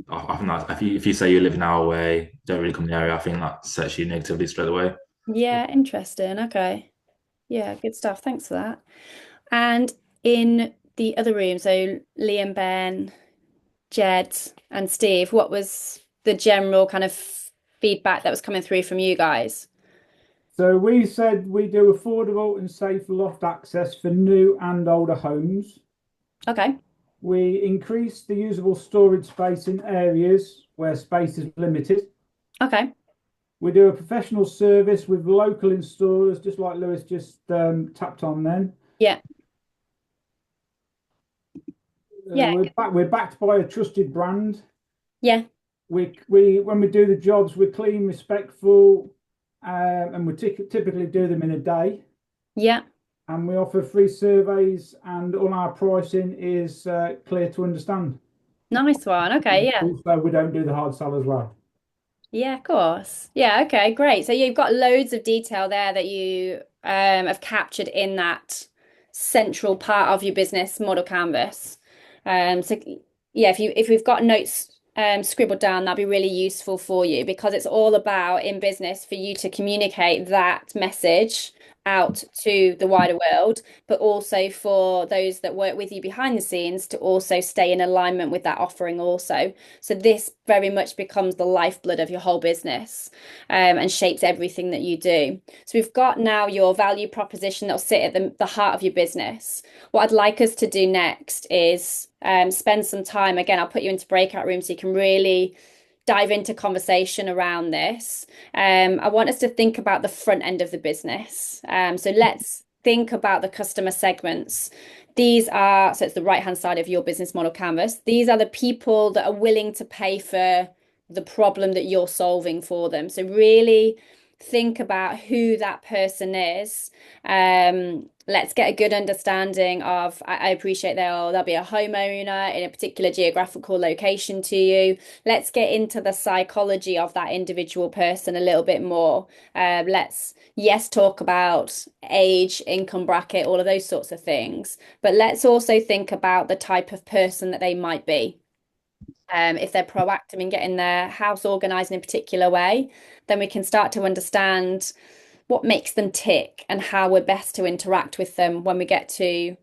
Speaker 4: I think that if you say you live an hour away, don't really come in the area, I think that sets you negatively straight away.
Speaker 1: Yeah, interesting. Okay. Yeah, good stuff. Thanks for that. And in the other room, so Liam, Ben, Jed, and Steve, what was the general kind of feedback that was coming through from you guys?
Speaker 8: So we said we do affordable and safe loft access for new and older homes.
Speaker 1: Okay.
Speaker 8: We increase the usable storage space in areas where space is limited.
Speaker 1: Okay.
Speaker 8: We do a professional service with local installers, just like Lewis just tapped on then.
Speaker 1: Yeah. Yeah.
Speaker 8: We're backed by a trusted brand.
Speaker 1: Yeah.
Speaker 8: We when we do the jobs, we're clean, respectful, and we typically do them in a day.
Speaker 1: Yeah.
Speaker 8: And we offer free surveys, and all our pricing is clear to understand.
Speaker 1: Nice one. Okay. Yeah.
Speaker 8: Also, we don't do the hard sell as well.
Speaker 1: Yeah, of course. Yeah, okay, great. So you've got loads of detail there that you have captured in that central part of your business model canvas. So yeah, if we've got notes scribbled down, that'd be really useful for you because it's all about in business for you to communicate that message out to the wider world, but also for those that work with you behind the scenes to also stay in alignment with that offering also. So this very much becomes the lifeblood of your whole business, and shapes everything that you do. So we've got now your value proposition that'll sit at the heart of your business. What I'd like us to do next is spend some time. Again, I'll put you into breakout rooms so you can really dive into conversation around this. I want us to think about the front end of the business. So let's think about the customer segments. So it's the right-hand side of your business model canvas. These are the people that are willing to pay for the problem that you're solving for them. So really think about who that person is. Let's get a good understanding of, I appreciate there'll be a homeowner in a particular geographical location to you. Let's get into the psychology of that individual person a little bit more. Let's talk about age, income bracket, all of those sorts of things. But let's also think about the type of person that they might be. If they're proactive in getting their house organized in a particular way, then we can start to understand what makes them tick and how we're best to interact with them when we get to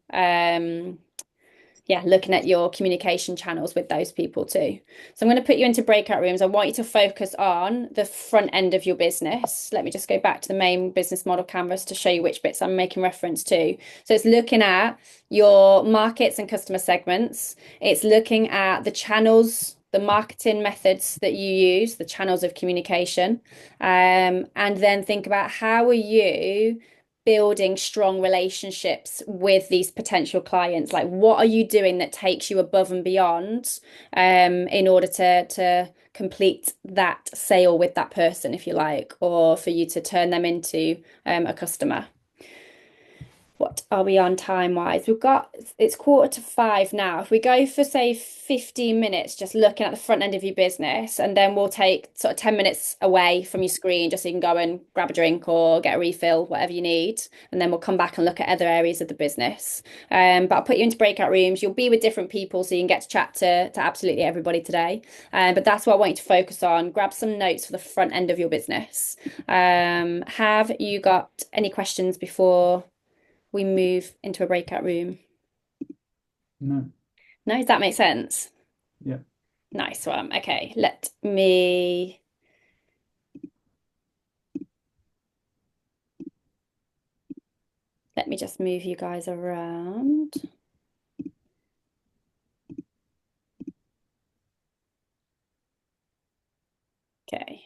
Speaker 1: looking at your communication channels with those people too. So I'm going to put you into breakout rooms. I want you to focus on the front end of your business. Let me just go back to the main business model canvas to show you which bits I'm making reference to. So it's looking at your markets and customer segments. It's looking at the channels, the marketing methods that you use, the channels of communication, and then think about how are you building strong relationships with these potential clients. Like, what are you doing that takes you above and beyond in order to complete that sale with that person, if you like, or for you to turn them into a customer. What are we on time wise? It's 4:45 now. If we go for say 15 minutes, just looking at the front end of your business, and then we'll take sort of 10 minutes away from your screen just so you can go and grab a drink or get a refill, whatever you need. And then we'll come back and look at other areas of the business. But I'll put you into breakout rooms. You'll be with different people so you can get to chat to absolutely everybody today. But that's what I want you to focus on. Grab some notes for the front end of your business. Have you got any questions before we move into a breakout room?
Speaker 8: No.
Speaker 1: No, does that make sense?
Speaker 8: Yeah.
Speaker 1: Nice one. Okay, let me just move you guys around. Okay.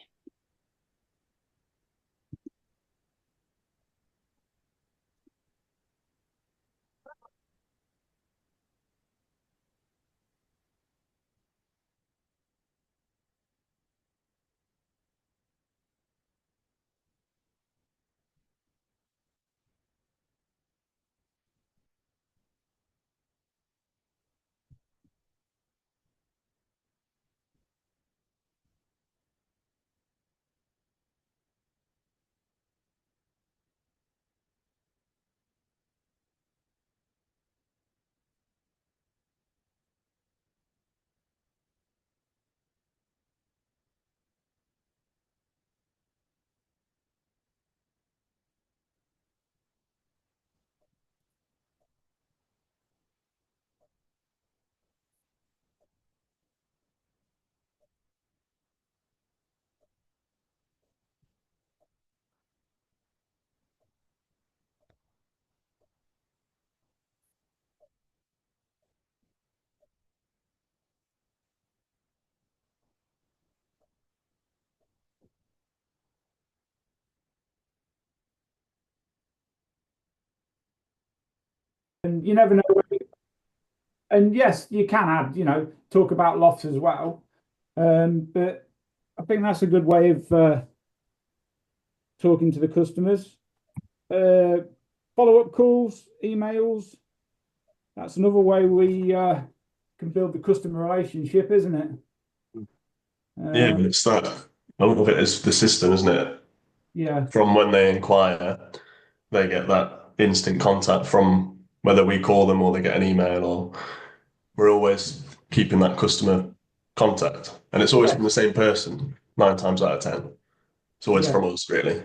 Speaker 8: And you never know. And yes, you can add, talk about lofts as well. But I think that's a good way of talking to the customers. Follow-up calls, emails. That's another way we can build the customer relationship, isn't it?
Speaker 3: Yeah, but it's that. A lot of it is the system, isn't it?
Speaker 8: Yeah.
Speaker 3: From when they inquire, they get that instant contact from whether we call them or they get an email, or we're always keeping that customer contact. And it's always from the same person, 9 times out of 10. It's always from us, really.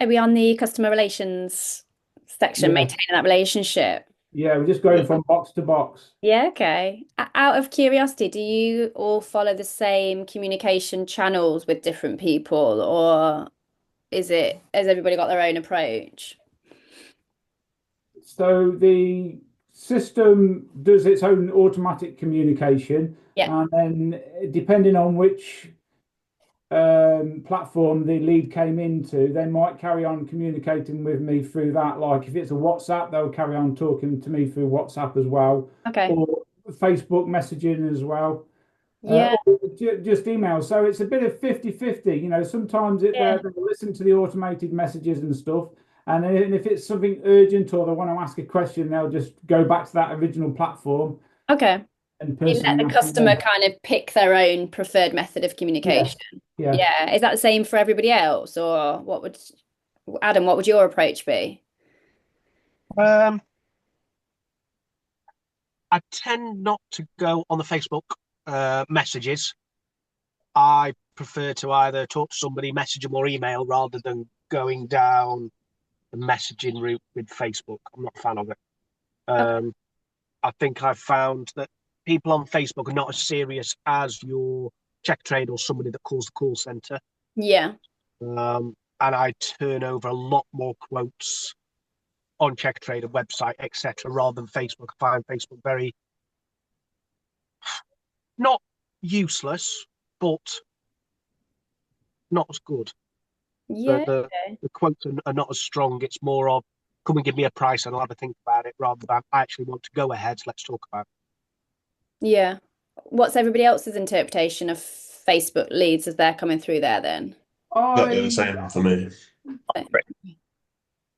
Speaker 1: Are we on the customer relations section, maintaining that relationship?
Speaker 8: Yeah, we're just going from box to box.
Speaker 1: Yeah, okay. Out of curiosity, do you all follow the same communication channels with different people, or has everybody got their own approach?
Speaker 8: So the system does its own automatic communication, and then depending on which platform the lead came into, they might carry on communicating with me through that. Like if it's a WhatsApp, they'll carry on talking to me through WhatsApp as well.
Speaker 1: Okay.
Speaker 8: Or Facebook messaging as well.
Speaker 1: Yeah.
Speaker 8: Just email. So it's a bit of 50-50. Sometimes they'll listen to the automated messages and stuff. And if it's something urgent or they want to ask a question, they'll just go back to that original platform.
Speaker 1: Okay.
Speaker 8: And
Speaker 1: you let the customer kind of pick their own preferred method of communication. Yeah. Is that the same for everybody else, or Adam, what would your approach be?
Speaker 5: I tend not to go on the Facebook messages. I prefer to either talk to somebody, message them, or email rather than going down the messaging route with Facebook. I'm not a fan of it. I think I've found that people on Facebook are not as serious as your check trade or somebody that calls the call center.
Speaker 1: Yeah.
Speaker 5: And I turn over a lot more quotes on check trade, a website, etc., rather than Facebook. I find Facebook very not useless, but not as good.
Speaker 1: Yeah.
Speaker 5: The quotes are not as strong. It's more of, come and give me a price and I'll have a think about it, rather than I actually want to go ahead. Let's talk about it.
Speaker 1: Yeah. What's everybody else's interpretation of Facebook leads as they're coming through there then?
Speaker 3: Exactly the same for me.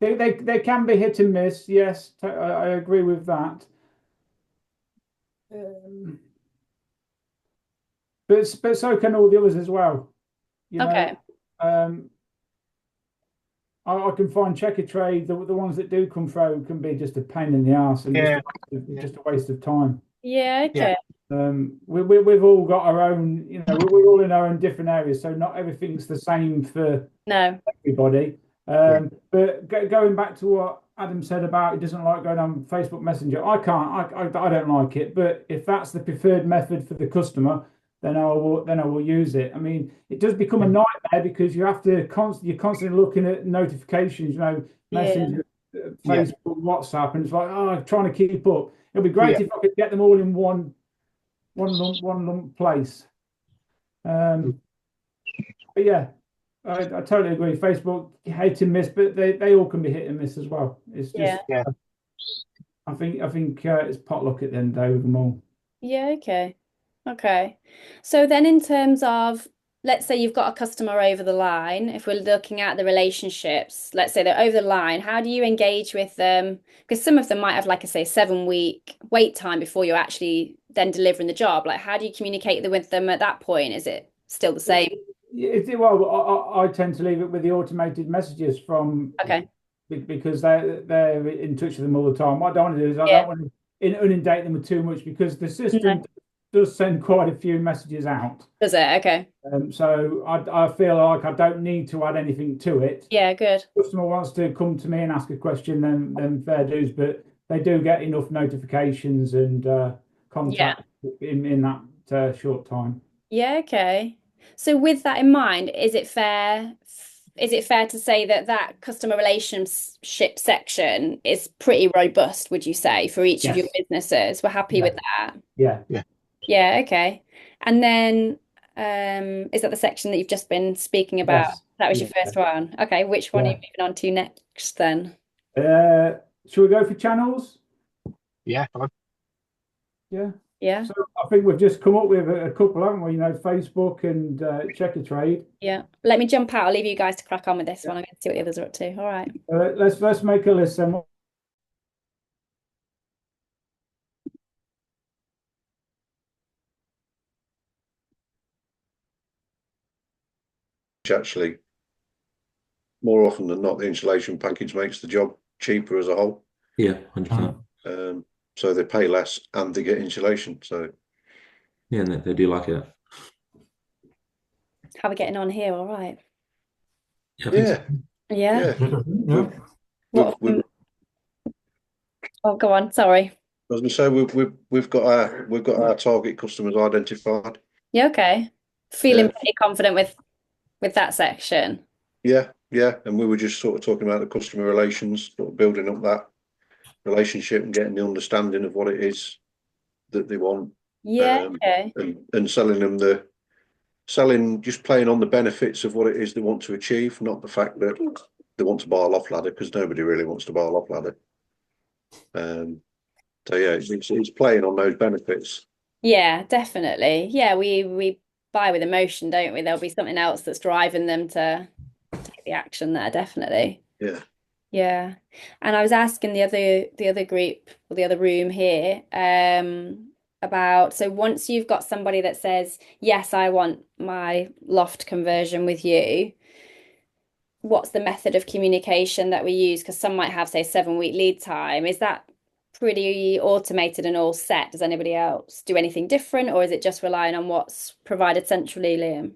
Speaker 8: They can be hit and miss. Yes, I agree with that. But so can all the others as well. You know,
Speaker 1: Okay.
Speaker 8: I can find checker trade. The ones that do come through can be just a pain in the ass and just a waste of time.
Speaker 1: Yeah, okay.
Speaker 8: We've all got our own, you know, we're all in our own different areas, so not everything's the same for everybody. But going back to what Adam said about he doesn't like going on Facebook Messenger, I don't like it. But if that's the preferred method for the customer, then I will use it. I mean, it does become a nightmare because you have to you're constantly looking at notifications, you know, Messenger, Facebook, WhatsApp, and it's like, trying to keep up. It'd be great if I could get them all in one lump place. But yeah, I totally agree. Facebook hit and miss, but they all can be hit and miss as well. It's just I think it's potluck at the end of the day with them all.
Speaker 1: Yeah, okay. Okay. So then in terms of, let's say you've got a customer over the line, if we're looking at the relationships, let's say they're over the line, how do you engage with them? Because some of them might have, like I say, 7-week wait time before you're actually then delivering the job. Like, how do you communicate with them at that point? Is it still the same?
Speaker 8: Well, I tend to leave it with the automated messages from because they're in touch with them all the time. What I don't want to do is I don't want to inundate them with too much because the system does send quite a few messages out.
Speaker 1: Does it? Okay.
Speaker 8: So I feel like I don't need to add anything to it.
Speaker 1: Yeah, good.
Speaker 8: If the customer wants to come to me and ask a question, then fair dues, but they do get enough notifications and contact in that short time.
Speaker 1: Yeah, okay. So with that in mind, is it fair to say that customer relationship section is pretty robust, would you say, for each of your businesses? We're happy with that. Yeah, okay. And then is that the section that you've just been speaking about?
Speaker 8: Yes.
Speaker 1: That was your first one. Okay, which one are you moving on to next then?
Speaker 8: Should we go for channels?
Speaker 5: Yeah.
Speaker 1: Yeah.
Speaker 8: So I think we've just come up with a couple, haven't we? You know, Facebook and checker trade.
Speaker 1: Yeah. Let me jump out. I'll leave you guys to crack on with this one. I'm going to see what the others are up to. All right.
Speaker 8: Let's make a list then.
Speaker 2: Actually, more often than not, the insulation package makes the job cheaper as a whole.
Speaker 4: Yeah, 100%.
Speaker 2: So they pay less and they get insulation. So
Speaker 4: yeah, and they do like it.
Speaker 1: How are we getting on here? All right.
Speaker 2: Yeah.
Speaker 1: Oh, go on. Sorry.
Speaker 2: I was going to say we've got our target customers identified.
Speaker 1: Yeah. Okay. Feeling pretty confident with that section.
Speaker 2: Yeah, and we were just sort of talking about the customer relations, sort of building up that relationship and getting the understanding of what it is that they want.
Speaker 1: Yeah, okay.
Speaker 2: And selling, just playing on the benefits of what it is they want to achieve, not the fact that they want to buy a loft ladder, because nobody really wants to buy a loft ladder. So yeah, it's playing on those benefits.
Speaker 1: Yeah, definitely. Yeah, we buy with emotion, don't we? There'll be something else that's driving them to take the action there, definitely.
Speaker 2: Yeah.
Speaker 1: Yeah. And I was asking the other group or the other room here, about, so once you've got somebody that says, yes, I want my loft conversion with you, what's the method of communication that we use? Because some might have, say, 7-week lead time. Is that pretty automated and all set? Does anybody else do anything different, or is it just relying on what's provided centrally, Liam?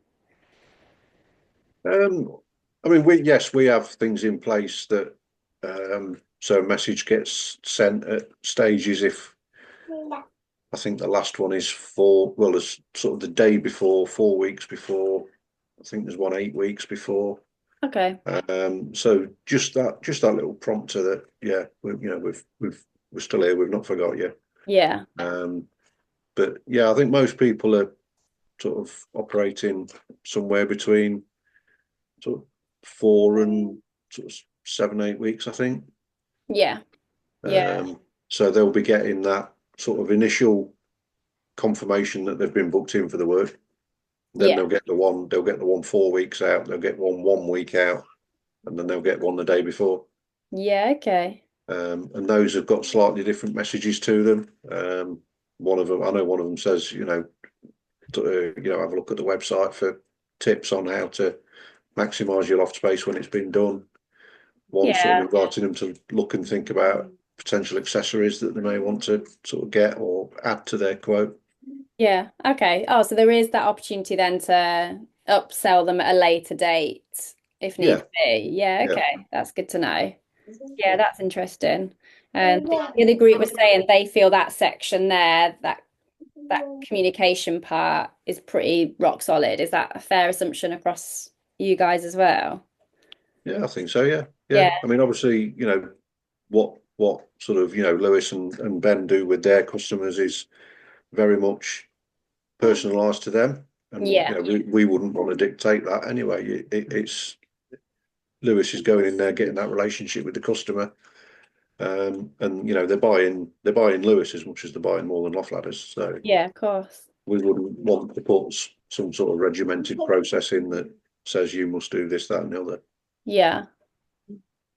Speaker 2: I mean, we have things in place that so a message gets sent at stages. If I think the last one is there's sort of the day before, 4 weeks before. I think there's one 8 weeks before.
Speaker 1: Okay.
Speaker 2: So just that little prompter that we're still here. We've not forgot you.
Speaker 1: Yeah.
Speaker 2: But yeah, I think most people are sort of operating somewhere between sort of 4 and sort of 7-8 weeks, I think.
Speaker 1: Yeah. Yeah.
Speaker 2: So they'll be getting that sort of initial confirmation that they've been booked in for the work. Then they'll get the one 4 weeks out, they'll get one week out, and then they'll get one the day before.
Speaker 1: Yeah, okay.
Speaker 2: And those have got slightly different messages to them. One of them, I know one of them says, have a look at the website for tips on how to maximise your loft space when it's been done. One sort of inviting them to look and think about potential accessories that they may want to sort of get or add to their quote.
Speaker 1: Yeah, okay. Oh, so there is that opportunity then to upsell them at a later date if need be. Yeah, okay. That's good to know. Yeah, that's interesting. And the other group was saying they feel that section there, that communication part is pretty rock solid. Is that a fair assumption across you guys as well?
Speaker 2: Yeah, I think so. Yeah.
Speaker 1: Yeah.
Speaker 2: I mean, obviously, what sort of Lewis and Ben do with their customers is very much personalised to them, and we wouldn't want to dictate that anyway. It's Lewis is going in there, getting that relationship with the customer, and they're buying Lewis as much as they're buying More Than Loft Ladders. So
Speaker 1: yeah, of course.
Speaker 2: We wouldn't want to put some sort of regimented process in that says you must do this, that, and the other.
Speaker 1: Yeah.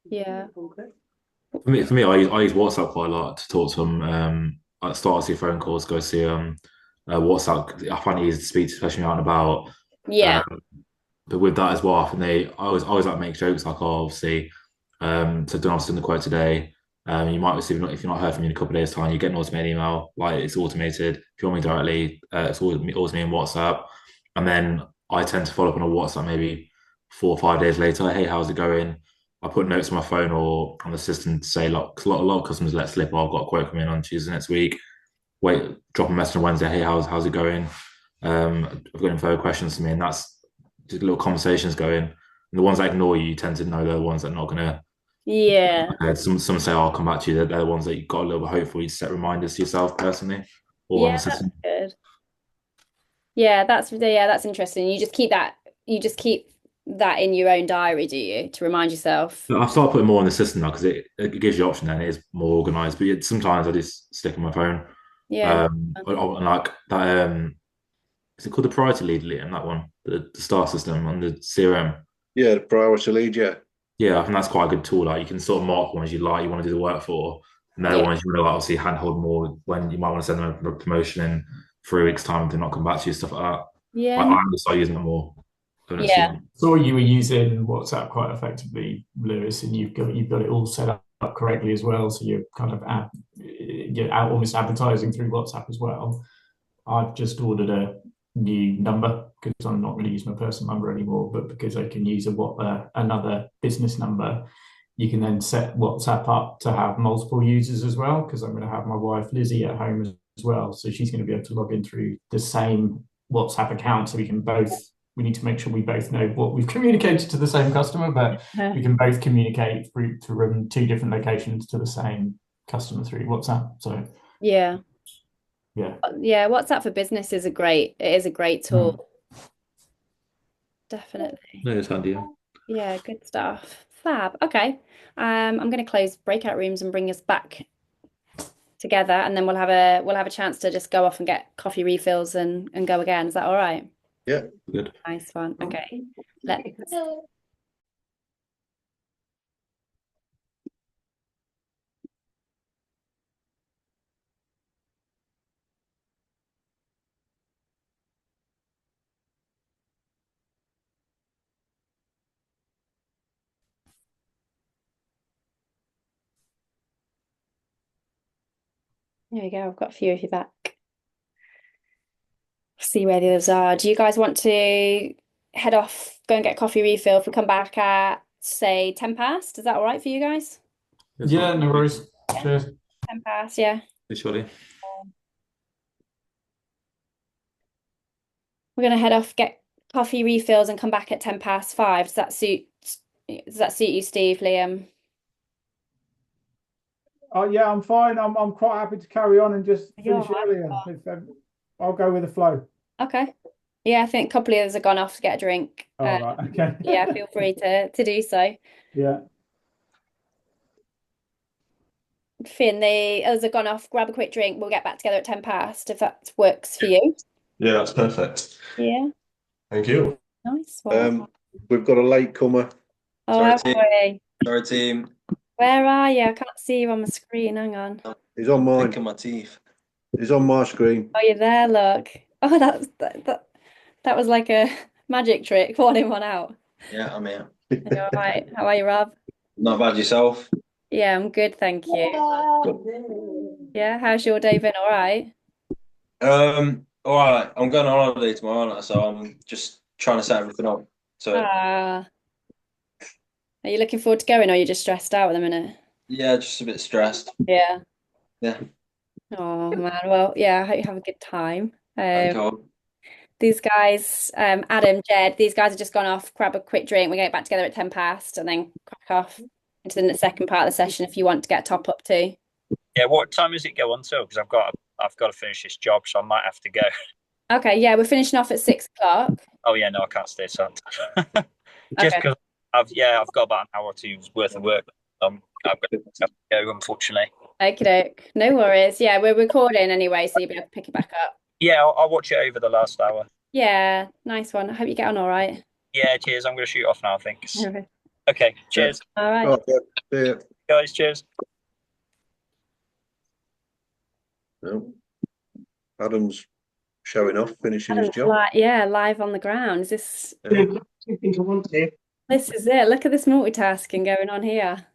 Speaker 1: Yeah.
Speaker 4: For me, I use WhatsApp quite a lot to talk to them. I start to see phone calls, go see WhatsApp. I find it easy to speak, especially out and about.
Speaker 1: Yeah.
Speaker 4: But with that as well, I think I always like to make jokes like, oh, obviously, so don't ask in the quote today. You might receive, if you're not heard from me in a couple of days' time, you get an automated email. Like it's automated. If you want me directly, it's always me in WhatsApp. And then I tend to follow up on a WhatsApp maybe 4 or 5 days later. Hey, how's it going? I put notes on my phone or on the system to say, like, 'cause a lot of customers let slip. Oh, I've got a quote coming in on Tuesday next week. Wait, drop a message on Wednesday. Hey, how's it going? I've got any further questions to me, and that's just little conversations going. And the ones that ignore you tend to know they're the ones that are not gonna.
Speaker 1: Yeah.
Speaker 4: Some say, "Oh, I'll come back to you." They're the ones that you've got a little bit hopeful. You set reminders to yourself personally, or on the
Speaker 1: Yeah, that's
Speaker 4: system.
Speaker 1: good. Yeah, that's interesting. You just keep that in your own diary, do you, to remind yourself?
Speaker 4: I've started putting more on the system now because it gives you option and it is more organized. But sometimes I just stick on my phone.
Speaker 1: Yeah.
Speaker 4: Like that. Is it called the priority lead, Liam? That one, the star system on the CRM.
Speaker 2: Yeah, the priority lead.
Speaker 4: Yeah, I think that's quite a good tool. Like you can sort of mark ones you like, you want to do the work for, and they're the
Speaker 1: Yeah.
Speaker 4: ones you want to like, obviously handhold more when you might want to send them a promotion in 3 weeks' time and they not come back to you, stuff like that.
Speaker 1: Yeah.
Speaker 4: I'm gonna start using it more.
Speaker 1: Yeah.
Speaker 6: Saw you were using WhatsApp quite effectively, Lewis, and you've got it all set up correctly as well. So you're kind of you're out almost advertising through WhatsApp as well. I've just ordered a new number because I'm not going to use my personal number anymore, but because I can use another business number, you can then set WhatsApp up to have multiple users as well. Because I'm going to have my wife Lizzie at home as well, so she's going to be able to log in through the same WhatsApp account. So we need to make sure we both know what we've communicated to the same customer, but we can both communicate to run 2 different locations to the same customer through WhatsApp. So
Speaker 1: Yeah.
Speaker 6: Yeah.
Speaker 1: Yeah, WhatsApp for Business is a great tool. Definitely.
Speaker 4: No, it's handy.
Speaker 1: Yeah, good stuff. Fab. Okay. I'm going to close breakout rooms and bring us back together, and then we'll have a chance to just go off and get coffee refills and go again. Is that all right?
Speaker 2: Yeah.
Speaker 4: Good.
Speaker 1: Nice one. Okay. Let's There we go. I've got a few of you back. See where the others are. Do you guys want to head off, go and get a coffee refill if we come back at, say, 10 past? Is that all right for you guys?
Speaker 6: Yeah, no worries. Cheers.
Speaker 1: 10 past, yeah.
Speaker 4: Surely.
Speaker 1: We're going to head off, get coffee refills and come back at 10 past 5. Does that suit you, Steve, Liam?
Speaker 8: Oh yeah, I'm fine. I'm quite happy to carry on and just
Speaker 1: You're
Speaker 8: finish earlier. I'll go with the flow.
Speaker 1: Okay. Yeah, I think a couple of others have gone off to get a drink.
Speaker 8: All right, okay.
Speaker 1: Yeah, feel free to do so.
Speaker 8: Yeah.
Speaker 1: Finn, the others have gone off, grab a quick drink. We'll get back together at 10 past if that works for you.
Speaker 3: Yeah, that's perfect.
Speaker 1: Yeah.
Speaker 3: Thank you.
Speaker 1: Nice one.
Speaker 2: We've got a late comer.
Speaker 1: Oh, have we?
Speaker 10: Sorry, team.
Speaker 1: Where are you? I can't see you on my screen. Hang on.
Speaker 2: He's on mine.
Speaker 10: Picking my teeth.
Speaker 2: He's on my screen.
Speaker 1: Oh, you're there, look. Oh, that was like a magic trick, one in, one out.
Speaker 10: Yeah, I'm here.
Speaker 1: Are you all right? How are you, Rob?
Speaker 10: Not bad yourself.
Speaker 1: Yeah, I'm good, thank you. Yeah, how's your day been? All right.
Speaker 10: All right. I'm going on holiday tomorrow, aren't I? So I'm just trying to set everything up. So
Speaker 1: Are you looking forward to going, or are you just stressed out at the minute?
Speaker 10: yeah, just a bit stressed.
Speaker 1: Yeah.
Speaker 10: Yeah.
Speaker 1: Oh man. Well, yeah, I hope you have a good time.
Speaker 10: Thank God.
Speaker 1: These guys, Adam, Jed, these guys have just gone off, grab a quick drink. We're going to get back together at 10 past and then crack off into the second part of the session if you want to get a top up too.
Speaker 7: Yeah, what time does it go on till? Because I've got to finish this job, so I might have to go.
Speaker 1: Okay, yeah, we're finishing off at 6 o'clock.
Speaker 7: Oh yeah, no, I can't stay. So just
Speaker 1: Okay.
Speaker 7: because I've got about an hour or two's worth of work. I'm going to have to go, unfortunately.
Speaker 1: Okay, no worries. Yeah, we're recording anyway, so you'll be able to pick it back up.
Speaker 7: Yeah, I'll watch it over the last hour.
Speaker 1: Yeah, nice one. I hope you get on all right.
Speaker 7: Yeah, cheers. I'm going to shoot off now, I think.
Speaker 1: All right.
Speaker 7: Okay, cheers.
Speaker 1: All right.
Speaker 2: Oh, yeah. See ya.
Speaker 7: Guys, cheers.
Speaker 2: No. Adam's showing off, finishing his job.
Speaker 1: Yeah, live on the ground. Is this
Speaker 2: Yeah.
Speaker 5: I think I want to.
Speaker 1: this is it. Look at this multitasking going on here.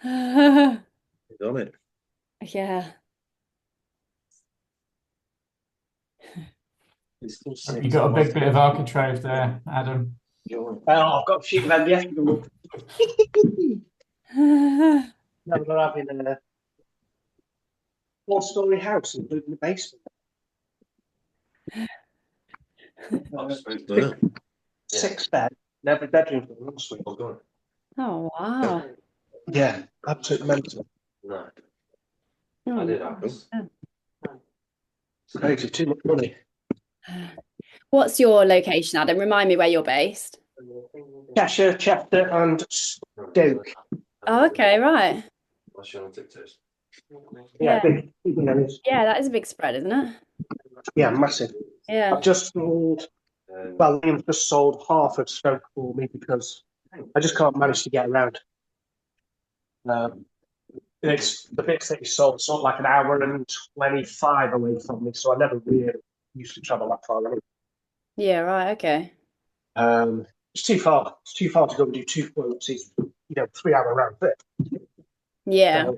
Speaker 2: He's on it.
Speaker 1: Yeah.
Speaker 6: You got a big bit of architrave there, Adam.
Speaker 5: Oh, I've got a sheet of MDF to go up. Now we're having a 4-story house, including the basement.
Speaker 2: Yeah.
Speaker 5: 6 bed, and every bedroom's got an ensuite.
Speaker 1: Oh wow.
Speaker 5: Yeah, absolutely mental.
Speaker 10: No,
Speaker 1: Oh,
Speaker 10: I did ask.
Speaker 5: It's crazy, too much money.
Speaker 1: What's your location, Adam? Remind me where you're based.
Speaker 5: Cheshire, Chester, and Stoke.
Speaker 1: Oh, okay, right.
Speaker 10: What's your TikTok?
Speaker 5: Yeah,
Speaker 1: Yeah.
Speaker 5: big areas.
Speaker 1: Yeah, that is a big spread, isn't it?
Speaker 5: Yeah, massive.
Speaker 1: Yeah.
Speaker 5: I've just sold, well, Liam's just sold half of Stoke for me because I just can't manage to get around. It's the bits that he sold, sort of like an hour and 25 away from me, so I never really used to travel that far away.
Speaker 1: Yeah, right, okay.
Speaker 5: It's too far. It's too far to go and do 2 quotes. It's 3-hour round trip.
Speaker 1: Yeah.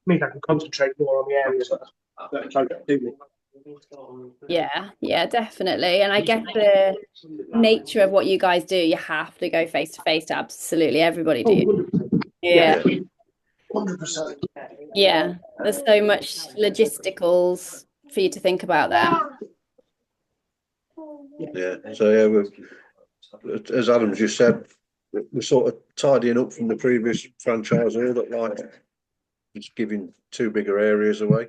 Speaker 5: Means I can concentrate more on the areas that are close to me.
Speaker 1: Yeah, definitely. And I guess the nature of what you guys do, you have to go face to face to absolutely everybody, do you?
Speaker 5: 100%.
Speaker 1: Yeah.
Speaker 5: 100%.
Speaker 1: Yeah. There's so much logisticals for you to think about there.
Speaker 2: Yeah. So yeah, as Adam just said, we're sort of tidying up from the previous franchisor that like just giving 2 bigger areas away.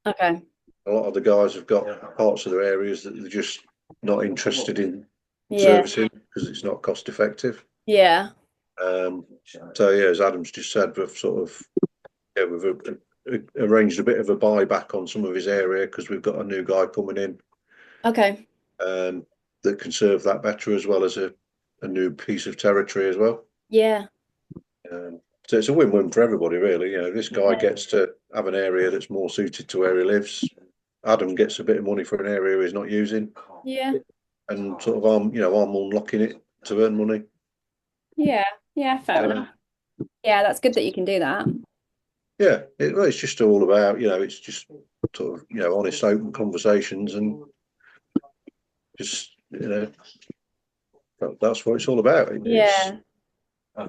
Speaker 1: Okay.
Speaker 2: A lot of the guys have got parts of their areas that they're just not interested in
Speaker 1: Yeah.
Speaker 2: servicing because it's not cost effective.
Speaker 1: Yeah.
Speaker 2: So yeah, as Adam's just said, we've arranged a bit of a buyback on some of his area because we've got a new guy coming in
Speaker 1: Okay.
Speaker 2: that can serve that better, as well as a new piece of territory as well.
Speaker 1: Yeah.
Speaker 2: So it's a win-win for everybody, really. This guy gets to have an area that's more suited to where he lives. Adam gets a bit of money for an area he's not using,
Speaker 1: Yeah.
Speaker 2: and sort of I'm unlocking it to earn money.
Speaker 1: Yeah, fair enough. Yeah, that's good that you can do that.
Speaker 2: Yeah, it's just all about, it's just sort of, honest, open conversations, and just, that's what it's all about.
Speaker 1: Yeah.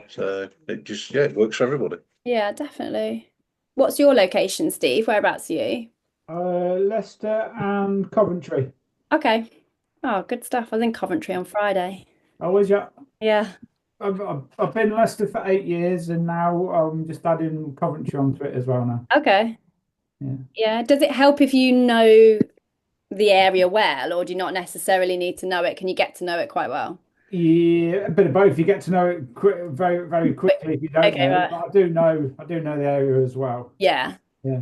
Speaker 2: So it works for everybody.
Speaker 1: Yeah, definitely. What's your location, Steve? Whereabouts are you?
Speaker 8: Leicester and Coventry.
Speaker 1: Okay. Oh, good stuff. I was in Coventry on Friday.
Speaker 8: Oh, was you?
Speaker 1: Yeah.
Speaker 8: I've been Leicester for 8 years, and now I'm just adding Coventry onto it as well now.
Speaker 1: Okay.
Speaker 8: Yeah.
Speaker 1: Yeah. Does it help if you know the area well, or do you not necessarily need to know it? Can you get to know it quite well?
Speaker 8: Yeah, a bit of both. You get to know it very, very quickly if you don't
Speaker 1: Okay,
Speaker 8: know.
Speaker 1: right.
Speaker 8: But I do know the area as well.
Speaker 1: Yeah.
Speaker 8: Yeah.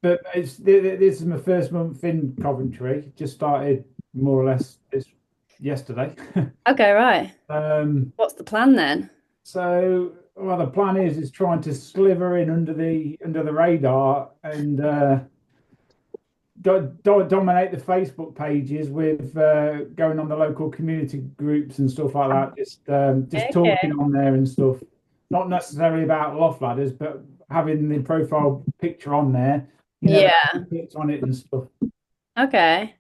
Speaker 8: But this is my first month in Coventry. Just started more or less yesterday.
Speaker 1: Okay, right. What's the plan then?
Speaker 8: So well, the plan is trying to sliver in under the radar and dominate the Facebook pages with going on the local community groups and stuff like that. Just
Speaker 1: Okay.
Speaker 8: talking on there and stuff. Not necessarily about loft ladders, but having the profile picture on there. You never
Speaker 1: Yeah.
Speaker 8: clicked on it and stuff.
Speaker 1: Okay.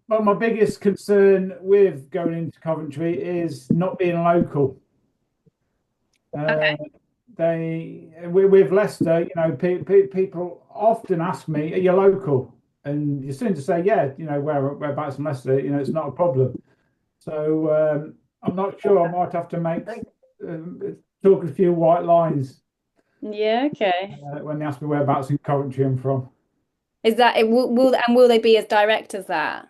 Speaker 8: But my biggest concern with going into Coventry is not being local.
Speaker 1: Okay.
Speaker 8: With Leicester, you know, people often ask me, "Are you local?" And you're soon to say, "Yeah, you know, whereabouts in Leicester, you know, it's not a problem." So I'm not sure. I might have to talk a few white lines
Speaker 1: Yeah. Okay.
Speaker 8: when they ask me whereabouts in Coventry I'm from.
Speaker 1: Is that it? Will they be as direct as that?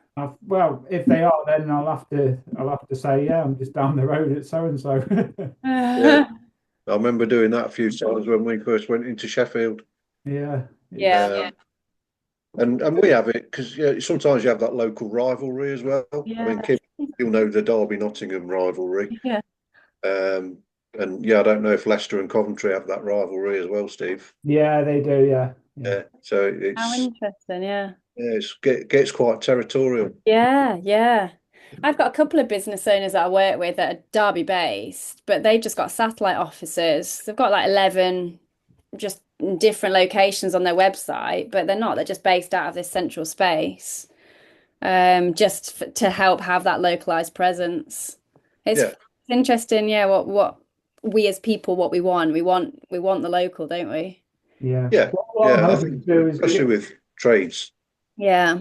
Speaker 8: Well, if they are, then I'll have to say, yeah, I'm just down the road at so and so.
Speaker 2: Yeah. I remember doing that a few times when we first went into Sheffield.
Speaker 8: Yeah.
Speaker 1: Yeah.
Speaker 2: And we have it because sometimes you have that local rivalry as well.
Speaker 1: Yeah.
Speaker 2: I mean, you'll know the Derby Nottingham rivalry.
Speaker 1: Yeah.
Speaker 2: And yeah, I don't know if Leicester and Coventry have that rivalry as well, Steve.
Speaker 8: Yeah, they do. Yeah.
Speaker 2: Yeah. So it's
Speaker 1: How interesting. Yeah.
Speaker 2: gets quite territorial.
Speaker 1: Yeah. Yeah. I've got a couple of business owners that I work with that are Derby based, but they've just got satellite offices. They've got like 11 just different locations on their website, but they're not. They're just based out of this central space, to help have that localized presence. It's interesting, yeah. What we as people, what we want the local, don't we?
Speaker 8: Yeah.
Speaker 2: Yeah.
Speaker 8: What I'm
Speaker 2: I
Speaker 8: hoping
Speaker 2: think
Speaker 8: to do is
Speaker 2: especially with trades.
Speaker 1: Yeah.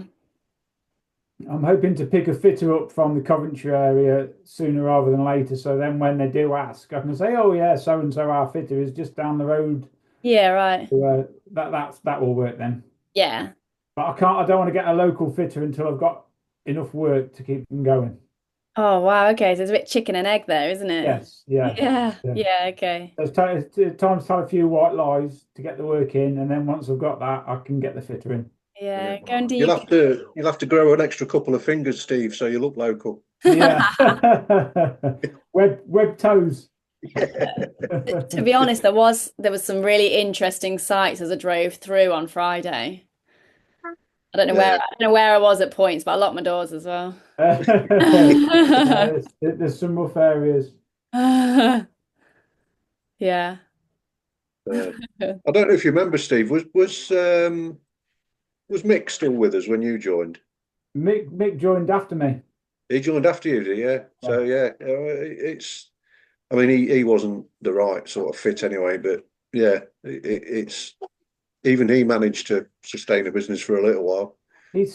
Speaker 8: I'm hoping to pick a fitter up from the Coventry area sooner rather than later. So then when they do ask, I can say, "Oh yeah, so and so our fitter is just down the road."
Speaker 1: Yeah, right.
Speaker 8: So, that will work then.
Speaker 1: Yeah.
Speaker 8: But I don't want to get a local fitter until I've got enough work to keep them going.
Speaker 1: Oh wow, okay. So it's a bit chicken and egg there, isn't it?
Speaker 8: Yes, yeah.
Speaker 1: Yeah, okay.
Speaker 8: There's time to tell a few white lies to get the work in, and then once I've got that, I can get the fitter in.
Speaker 1: Yeah, go and do
Speaker 2: You'll have to grow an extra couple of fingers, Steve, so you look local.
Speaker 8: Yeah. web toes.
Speaker 1: To be honest, there was some really interesting sights as I drove through on Friday. I don't know where I was at points, but I locked my doors as well.
Speaker 8: There's some rough areas.
Speaker 1: Yeah.
Speaker 2: I don't know if you remember, Steve. Was Mick still with us when you joined?
Speaker 8: Mick joined after me.
Speaker 2: He joined after you, did he? Yeah. So yeah, it's. I mean, he wasn't the right sort of fit anyway, but yeah, it's even he managed to sustain a business for a little while.
Speaker 8: He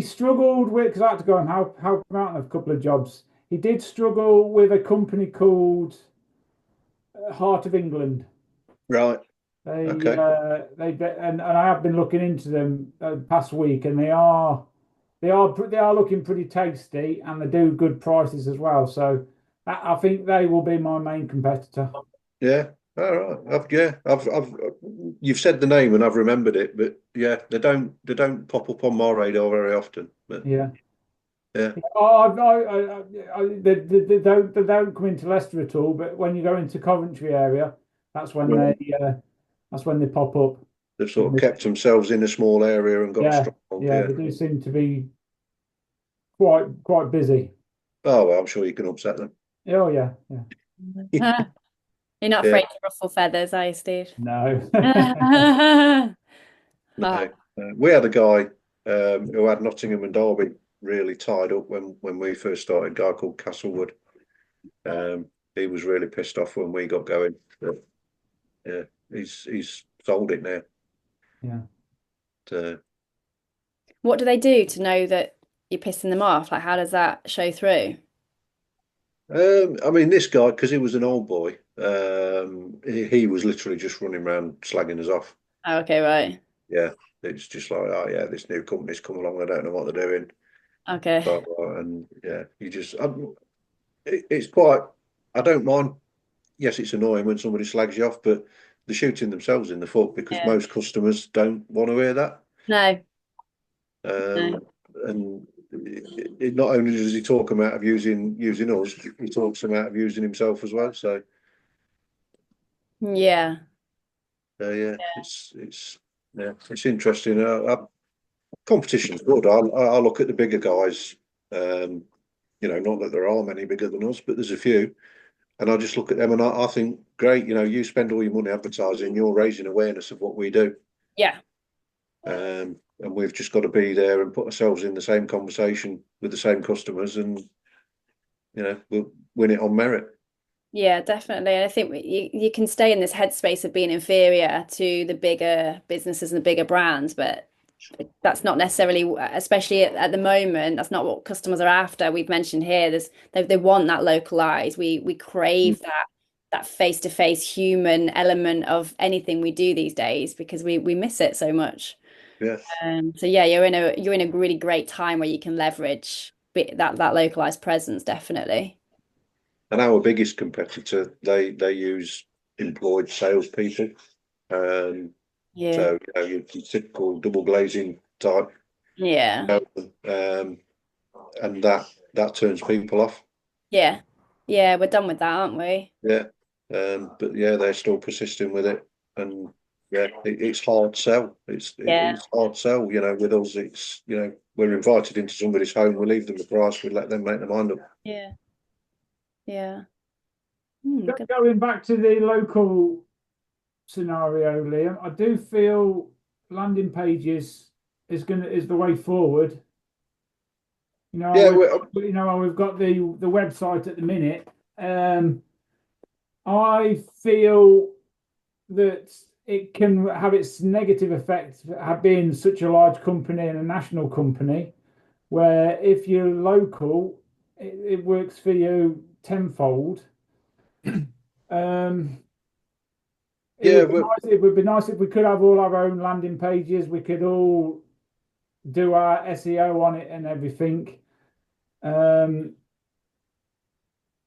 Speaker 8: struggled with, because I had to go and help him out on a couple of jobs. He did struggle with a company called Heart of England.
Speaker 2: Right.
Speaker 8: And I have been looking into them past week, and they are looking pretty tasty, and they do good prices as well. So I think they will be my main competitor.
Speaker 2: Yeah. All right. You've said the name and I've remembered it, but yeah, they don't pop up on my radar very often. But
Speaker 8: yeah.
Speaker 2: Yeah.
Speaker 8: They don't come into Leicester at all, but when you go into Coventry area, that's when they pop up.
Speaker 2: They've sort of kept themselves in a small area and got strong.
Speaker 8: Yeah, they do seem to be quite busy.
Speaker 2: Oh well, I'm sure you can upset them.
Speaker 8: Oh yeah.
Speaker 1: You're not afraid to ruffle feathers, are you, Steve?
Speaker 8: No.
Speaker 2: No. We had a guy who had Nottingham and Derby really tied up when we first started, a guy called Castlewood. He was really pissed off when we got going. But, yeah, he's sold it now.
Speaker 8: Yeah.
Speaker 1: What do they do to know that you're pissing them off? Like, how does that show through?
Speaker 2: I mean, this guy, because he was an old boy, he was literally just running around slagging us off.
Speaker 1: Oh, okay, right.
Speaker 2: Yeah, it's just like, oh yeah, this new company's come along, I don't know what they're doing.
Speaker 1: Okay.
Speaker 2: And yeah, it's quite, I don't mind. Yes, it's annoying when somebody slags you off, but they're shooting themselves in the foot because most customers don't want to hear that.
Speaker 1: No.
Speaker 2: And not only does he talk him out of using us, he talks him out of using himself as well. So
Speaker 1: Yeah.
Speaker 2: Yeah, it's interesting. Competition's good. I look at the bigger guys. Not that there are many bigger than us, but there's a few, and I just look at them and I think, great. You spend all your money advertising, you're raising awareness of what we do.
Speaker 1: Yeah.
Speaker 2: And we've just got to be there and put ourselves in the same conversation with the same customers, and we'll win it on merit.
Speaker 1: Yeah, definitely. And I think you can stay in this headspace of being inferior to the bigger businesses and the bigger brands, but that's not necessarily, especially at the moment, that's not what customers are after. We've mentioned here, they want that localized. We crave that face-to-face human element of anything we do these days because we miss it so much.
Speaker 2: Yeah.
Speaker 1: So yeah, you're in a really great time where you can leverage that localized presence, definitely.
Speaker 2: And our biggest competitor, they use employed salespeople.
Speaker 1: Yeah.
Speaker 2: So your typical double glazing type.
Speaker 1: Yeah.
Speaker 2: And that turns people off.
Speaker 1: Yeah. Yeah, we're done with that, aren't we?
Speaker 2: Yeah. But yeah, they're still persisting with it. And yeah, it's hard sell. It's hard sell. With us, it's we're invited into somebody's home, we leave them the price, we let them make their mind up.
Speaker 1: Yeah. Yeah.
Speaker 8: Going back to the local scenario, Liam, I do feel landing pages is the way forward.
Speaker 2: Yeah,
Speaker 8: we've got the website at the minute. I feel that it can have its negative effect being such a large company and a national company, where if you're local, it works for you tenfold. It would be nice if we could have all our own landing pages. We could all do our SEO on it and everything. I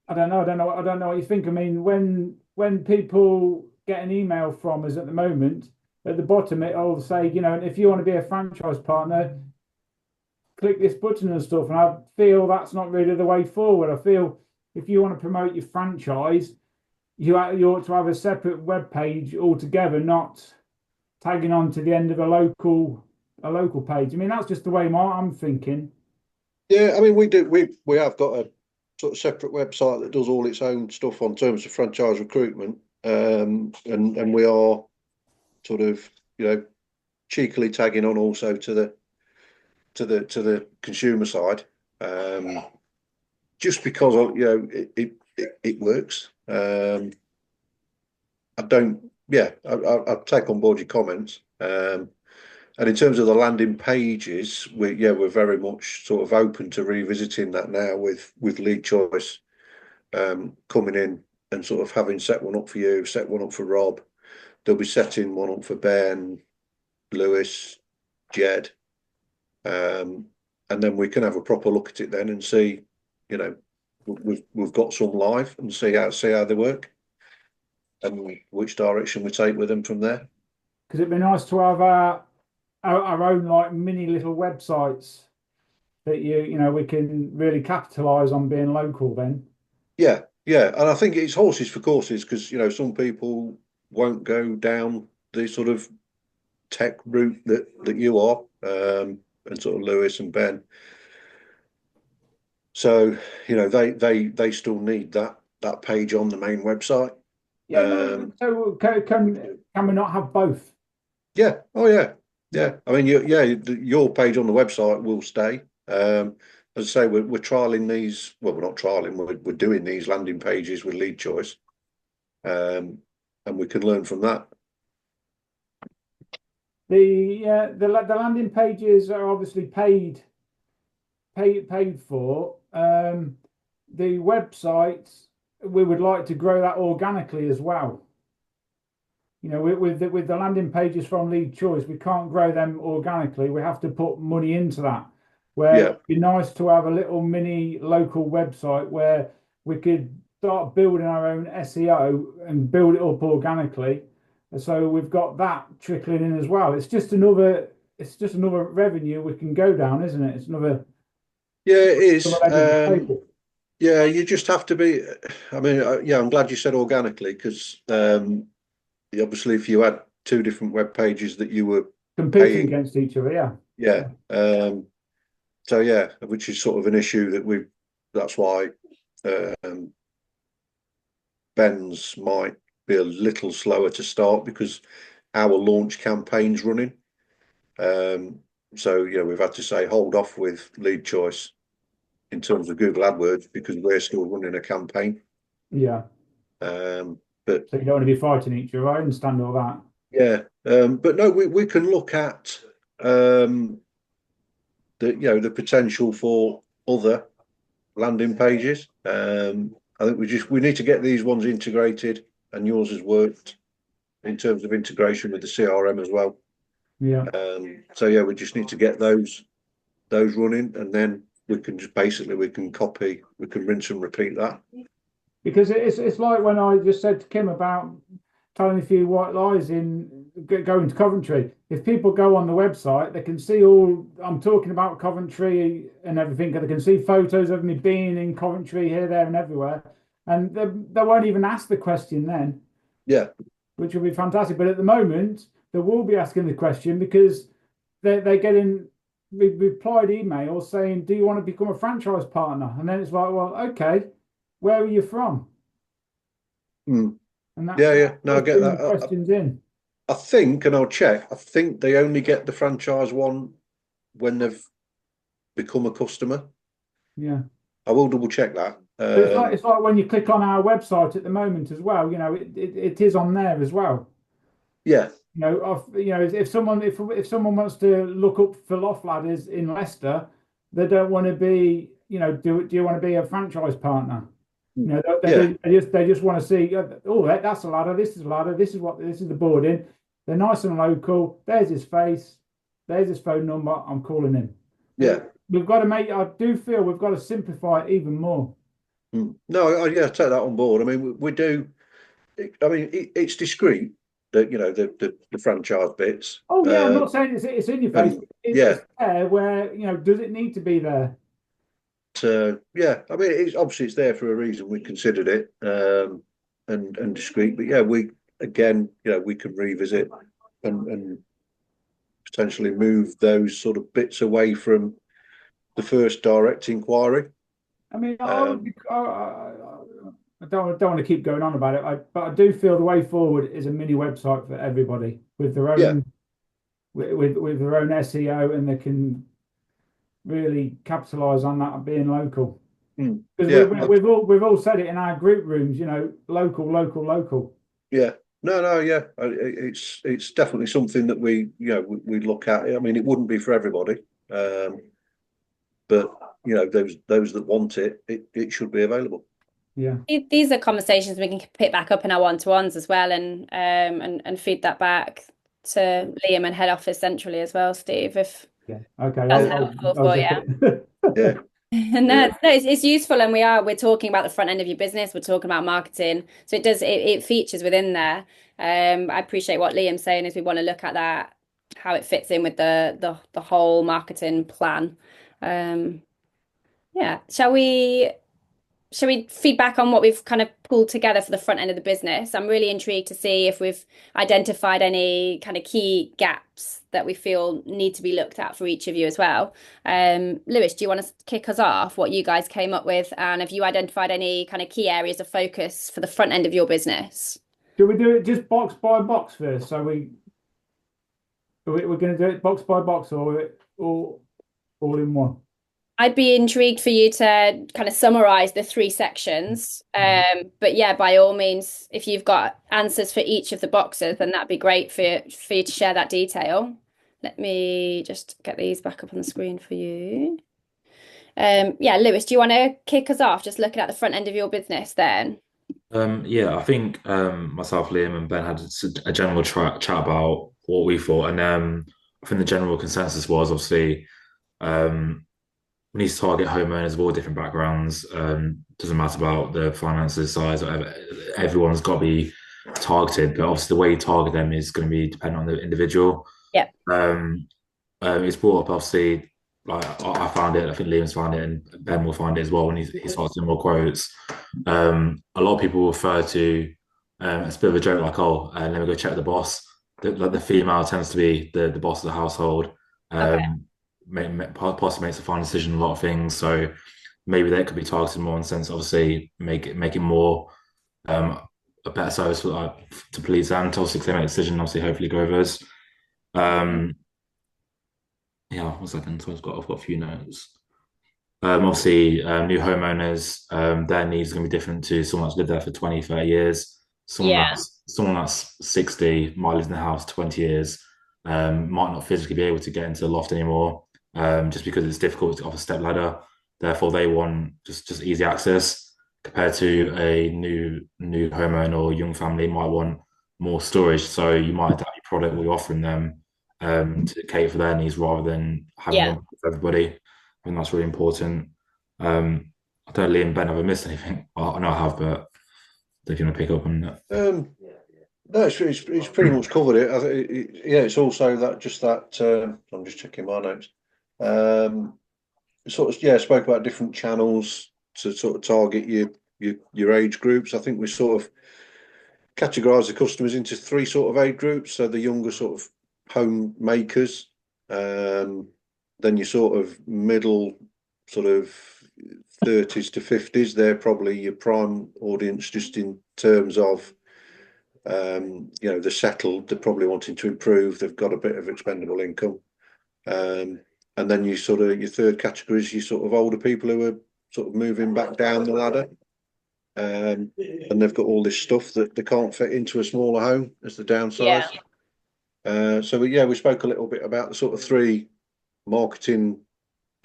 Speaker 8: don't know what you think. I mean, when people get an email from us at the moment, at the bottom it'll say, if you want to be a franchise partner, click this button and stuff. And I feel that's not really the way forward. I feel if you want to promote your franchise, you ought to have a separate web page altogether, not tagging on to the end of a local page. I mean, that's just the way I'm thinking.
Speaker 2: Yeah, I mean, we have got a sort of separate website that does all its own stuff on terms of franchise recruitment, and we are sort of cheekily tagging on also to the consumer side, just because it works. I take on board your comments. And in terms of the landing pages, we're very much sort of open to revisiting that now with lead choice coming in and sort of having set one up for you, set one up for Rob. They'll be setting one up for Ben, Lewis, Jed, and then we can have a proper look at it then and see, we've got some live and see how they work and which direction we take with them from there.
Speaker 8: Because it'd be nice to have our own like mini little websites that we can really capitalize on being local then.
Speaker 2: Yeah, and I think it's horses for courses because some people won't go down the sort of tech route that you are, and sort of Lewis and Ben. So they still need that page on the main website.
Speaker 8: Yeah. So can we not have both?
Speaker 2: Yeah. Oh yeah. Yeah. I mean, your page on the website will stay. As I say, we're trialing these. Well, we're not trialing. We're doing these landing pages with lead choice, and we can learn from that.
Speaker 8: The landing pages are obviously paid for. The website, we would like to grow that organically as well. With the landing pages from lead choice, we can't grow them organically. We have to put money into that. It'd be nice to have a little mini local website where we could start building our own SEO and build it up organically. So we've got that trickling in as well. It's just another revenue we can go down, isn't it? It's another.
Speaker 2: Yeah, it is. Yeah, you just have to be. I mean, I'm glad you said organically because obviously if you had two different web pages that you were
Speaker 8: Competing
Speaker 2: paying,
Speaker 8: against each other, yeah.
Speaker 2: yeah. So yeah, which is sort of an issue that that's why Ben's might be a little slower to start because our launch campaign's running. So yeah, we've had to say hold off with lead choice in terms of Google AdWords because we're still running a campaign.
Speaker 8: Yeah.
Speaker 2: But
Speaker 8: so you don't want to be fighting each other. I understand all that.
Speaker 2: Yeah, but no, we can look at the potential for other landing pages. I think we need to get these ones integrated, and yours has worked in terms of integration with the CRM as well.
Speaker 8: Yeah.
Speaker 2: So yeah, we just need to get those running, and then we can just basically we can rinse and repeat that.
Speaker 8: Because it's like when I just said to Kim about telling a few white lies in going to Coventry. If people go on the website, they can see all I'm talking about Coventry and everything. They can see photos of me being in Coventry here, there, and everywhere, and they won't even ask the question then.
Speaker 2: Yeah,
Speaker 8: which will be fantastic. But at the moment, they will be asking the question because they're getting replied emails saying, "Do you want to become a franchise partner?" And then it's like, well, okay, where are you from?
Speaker 2: And yeah. No, I get that.
Speaker 8: Questions in.
Speaker 2: I think, and I'll check. I think they only get the franchise one when they've become a customer.
Speaker 8: Yeah,
Speaker 2: I will double check that.
Speaker 8: It's like when you click on our website at the moment as well. It is on there as well.
Speaker 2: Yeah.
Speaker 8: If someone wants to look up for loft ladders in Leicester, they don't want to be. Do you want to be a franchise partner? They just want to see. Oh, that's a ladder. This is a ladder. This is the boarding. They're nice and local. There's his face. There's his phone number. I'm calling him.
Speaker 2: Yeah,
Speaker 8: we've got to make. I do feel we've got to simplify it even more.
Speaker 2: No, yeah, take that on board. I mean, we do. I mean, it's discreet that the franchise bits.
Speaker 8: Oh yeah, I'm not saying it's in your face. It's there where does it need to be there?
Speaker 2: Yeah, I mean, it's there for a reason. We considered it and discreet, but yeah, we can revisit and potentially move those sort of bits away from the first direct inquiry.
Speaker 8: I mean, I don't want to keep going on about it, but I do feel the way forward is a mini website for everybody with their own with their own SEO, and they can really capitalize on that being local. Because we've all said it in our group rooms, local.
Speaker 2: Yeah. No, yeah. It's definitely something that we look at. I mean, it wouldn't be for everybody, but those that want it should be available.
Speaker 8: Yeah.
Speaker 1: These are conversations we can pick back up in our one-to-ones as well, and feed that back to Liam and head office centrally as well, Steve. If
Speaker 8: okay,
Speaker 1: that's helpful for you.
Speaker 2: Yeah.
Speaker 1: No, it's useful, and we're talking about the front end of your business. We're talking about marketing, so it features within there. I appreciate what Liam's saying is we want to look at that, how it fits in with the whole marketing plan. Yeah, shall we feed back on what we've kind of pulled together for the front end of the business? I'm really intrigued to see if we've identified any kind of key gaps that we feel need to be looked at for each of you as well. Lewis, do you want to kick us off what you guys came up with? And have you identified any kind of key areas of focus for the front end of your business?
Speaker 8: Do we do it just box by box first? So we're going to do it box by box or all in one?
Speaker 1: I'd be intrigued for you to kind of summarize the three sections. But yeah, by all means, if you've got answers for each of the boxes, then that'd be great for you to share that detail. Let me just get these back up on the screen for you. Yeah, Lewis, do you want to kick us off just looking at the front end of your business then?
Speaker 4: Yeah, I think myself, Liam, and Ben had a general chat about what we thought, and I think the general consensus was obviously we need to target homeowners of all different backgrounds. Doesn't matter about the finances, size, whatever. Everyone's got to be targeted, but obviously the way you target them is going to be dependent on the individual.
Speaker 1: Yeah.
Speaker 4: It's brought up obviously. Like I found it, I think Liam's found it, and Ben will find it as well when he starts doing more quotes. A lot of people refer to It's a bit of a joke, like, oh, let me go check the boss. The female tends to be the boss of the household.
Speaker 1: Okay.
Speaker 4: Possibly makes a final decision on a lot of things. So maybe that could be targeted more in the sense, obviously, make it more a better service for to please them. To obviously, if they make a decision, obviously, hopefully go with us. Yeah, 1 second. So I've got a few notes. Obviously, new homeowners, their needs are going to be different to someone that's lived there for 20, 30 years.
Speaker 1: Yeah.
Speaker 4: Someone that's 60 might live in the house 20 years, might not physically be able to get into the loft anymore, just because it's difficult to offer step ladder. Therefore, they want just easy access compared to a new homeowner or young family might want more storage. So you might adapt your product what you're offering them to cater for their needs rather than having
Speaker 1: Yeah.
Speaker 4: one for everybody. I think that's really important. I don't know, Liam, Ben, have I missed anything? Well, I know I have, but if you want to pick up on that.
Speaker 2: No, it's pretty much covered it. Yeah, it's also that. I'm just checking my notes. Sort of, yeah, spoke about different channels to sort of target your age groups. I think we sort of categorise the customers into three sort of age groups. So the younger sort of homemakers, then your sort of middle sort of 30s to 50s. They're probably your prime audience, just in terms of they're settled, they're probably wanting to improve, they've got a bit of expendable income. And then you sort of, your third category is your sort of older people who are sort of moving back down the ladder. And they've got all this stuff that they can't fit into a smaller home as the downside. So we spoke a little bit about the sort of three marketing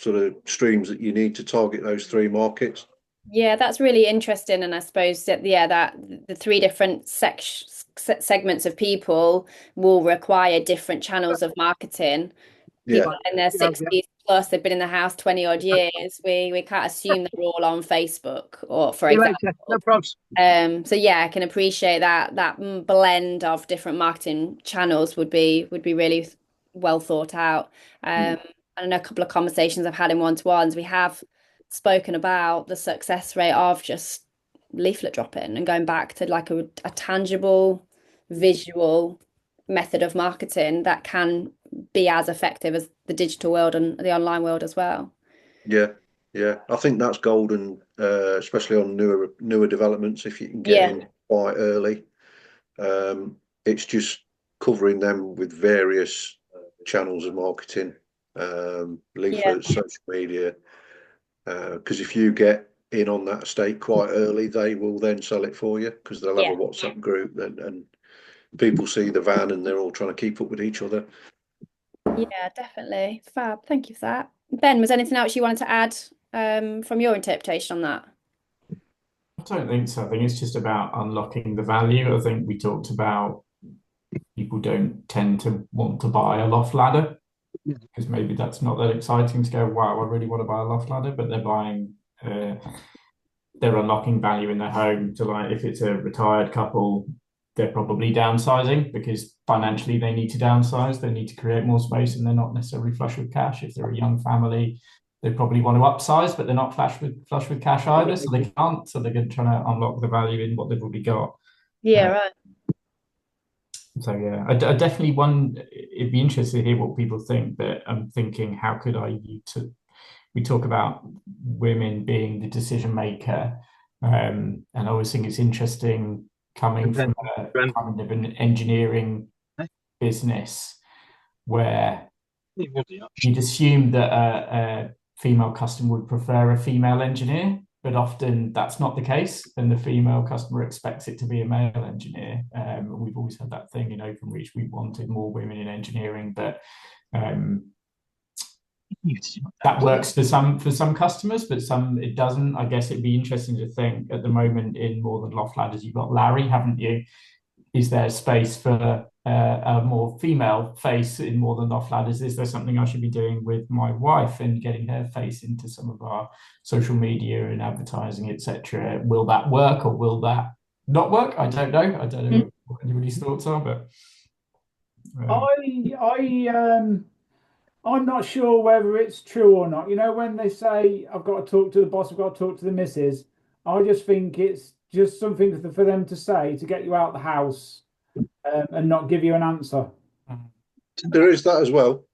Speaker 2: sort of streams that you need to target those three markets.
Speaker 1: Yeah, that's really interesting. And I suppose that, that the three different segments of people will require different channels of marketing. People in their 60s plus, they've been in the house 20 odd years. We can't assume they're all on Facebook, or for example.
Speaker 5: No problems.
Speaker 1: So yeah, I can appreciate that blend of different marketing channels would be really well thought out. I know a couple of conversations I've had in one-to-ones, we have spoken about the success rate of just leaflet dropping and going back to like a tangible visual method of marketing that can be as effective as the digital world and the online world as well.
Speaker 2: Yeah, I think that's golden, especially on newer developments. If you can get in quite early, it's just covering them with various channels of marketing, leaflets, social media. Because if you get in on that estate quite early, they will then sell it for you, because they'll have a WhatsApp group and people see the van and they're all trying to keep up with each other.
Speaker 1: Yeah, definitely. Fab. Thank you for that. Ben, was anything else you wanted to add from your interpretation on that?
Speaker 6: I don't think so. I think it's just about unlocking the value. I think we talked about people don't tend to want to buy a loft ladder because maybe that's not that exciting to go, wow, I really want to buy a loft ladder, but they're unlocking value in their home. So like if it's a retired couple, they're probably downsizing because financially they need to downsize. They need to create more space and they're not necessarily flush with cash. If they're a young family, they probably want to upsize, but they're not flush with cash either. So they can't. So they're going to try to unlock the value in what they've already got.
Speaker 1: Yeah, right.
Speaker 6: So yeah, I definitely it'd be interesting to hear what people think, but I'm thinking, how could we talk about women being the decision maker. And I always think it's interesting coming from a kind of an engineering business where you'd assume that a female customer would prefer a female engineer, but often that's not the case, and the female customer expects it to be a male engineer. We've always had that thing in Openreach. We wanted more women in engineering, but that works for some customers, but some it doesn't. I guess it'd be interesting to think at the moment in More Than Loft Ladders, you've got Larry, haven't you? Is there space for a more female face in More Than Loft Ladders? Is there something I should be doing with my wife and getting her face into some of our social media and advertising, etc.? Will that work or will that not work? I don't know. I don't know what anybody's thoughts are, but
Speaker 8: I'm not sure whether it's true or not. You know, when they say I've got to talk to the boss, I've got to talk to the missus, I just think it's just something for them to say to get you out the house, and not give you an answer.
Speaker 2: There is that as well.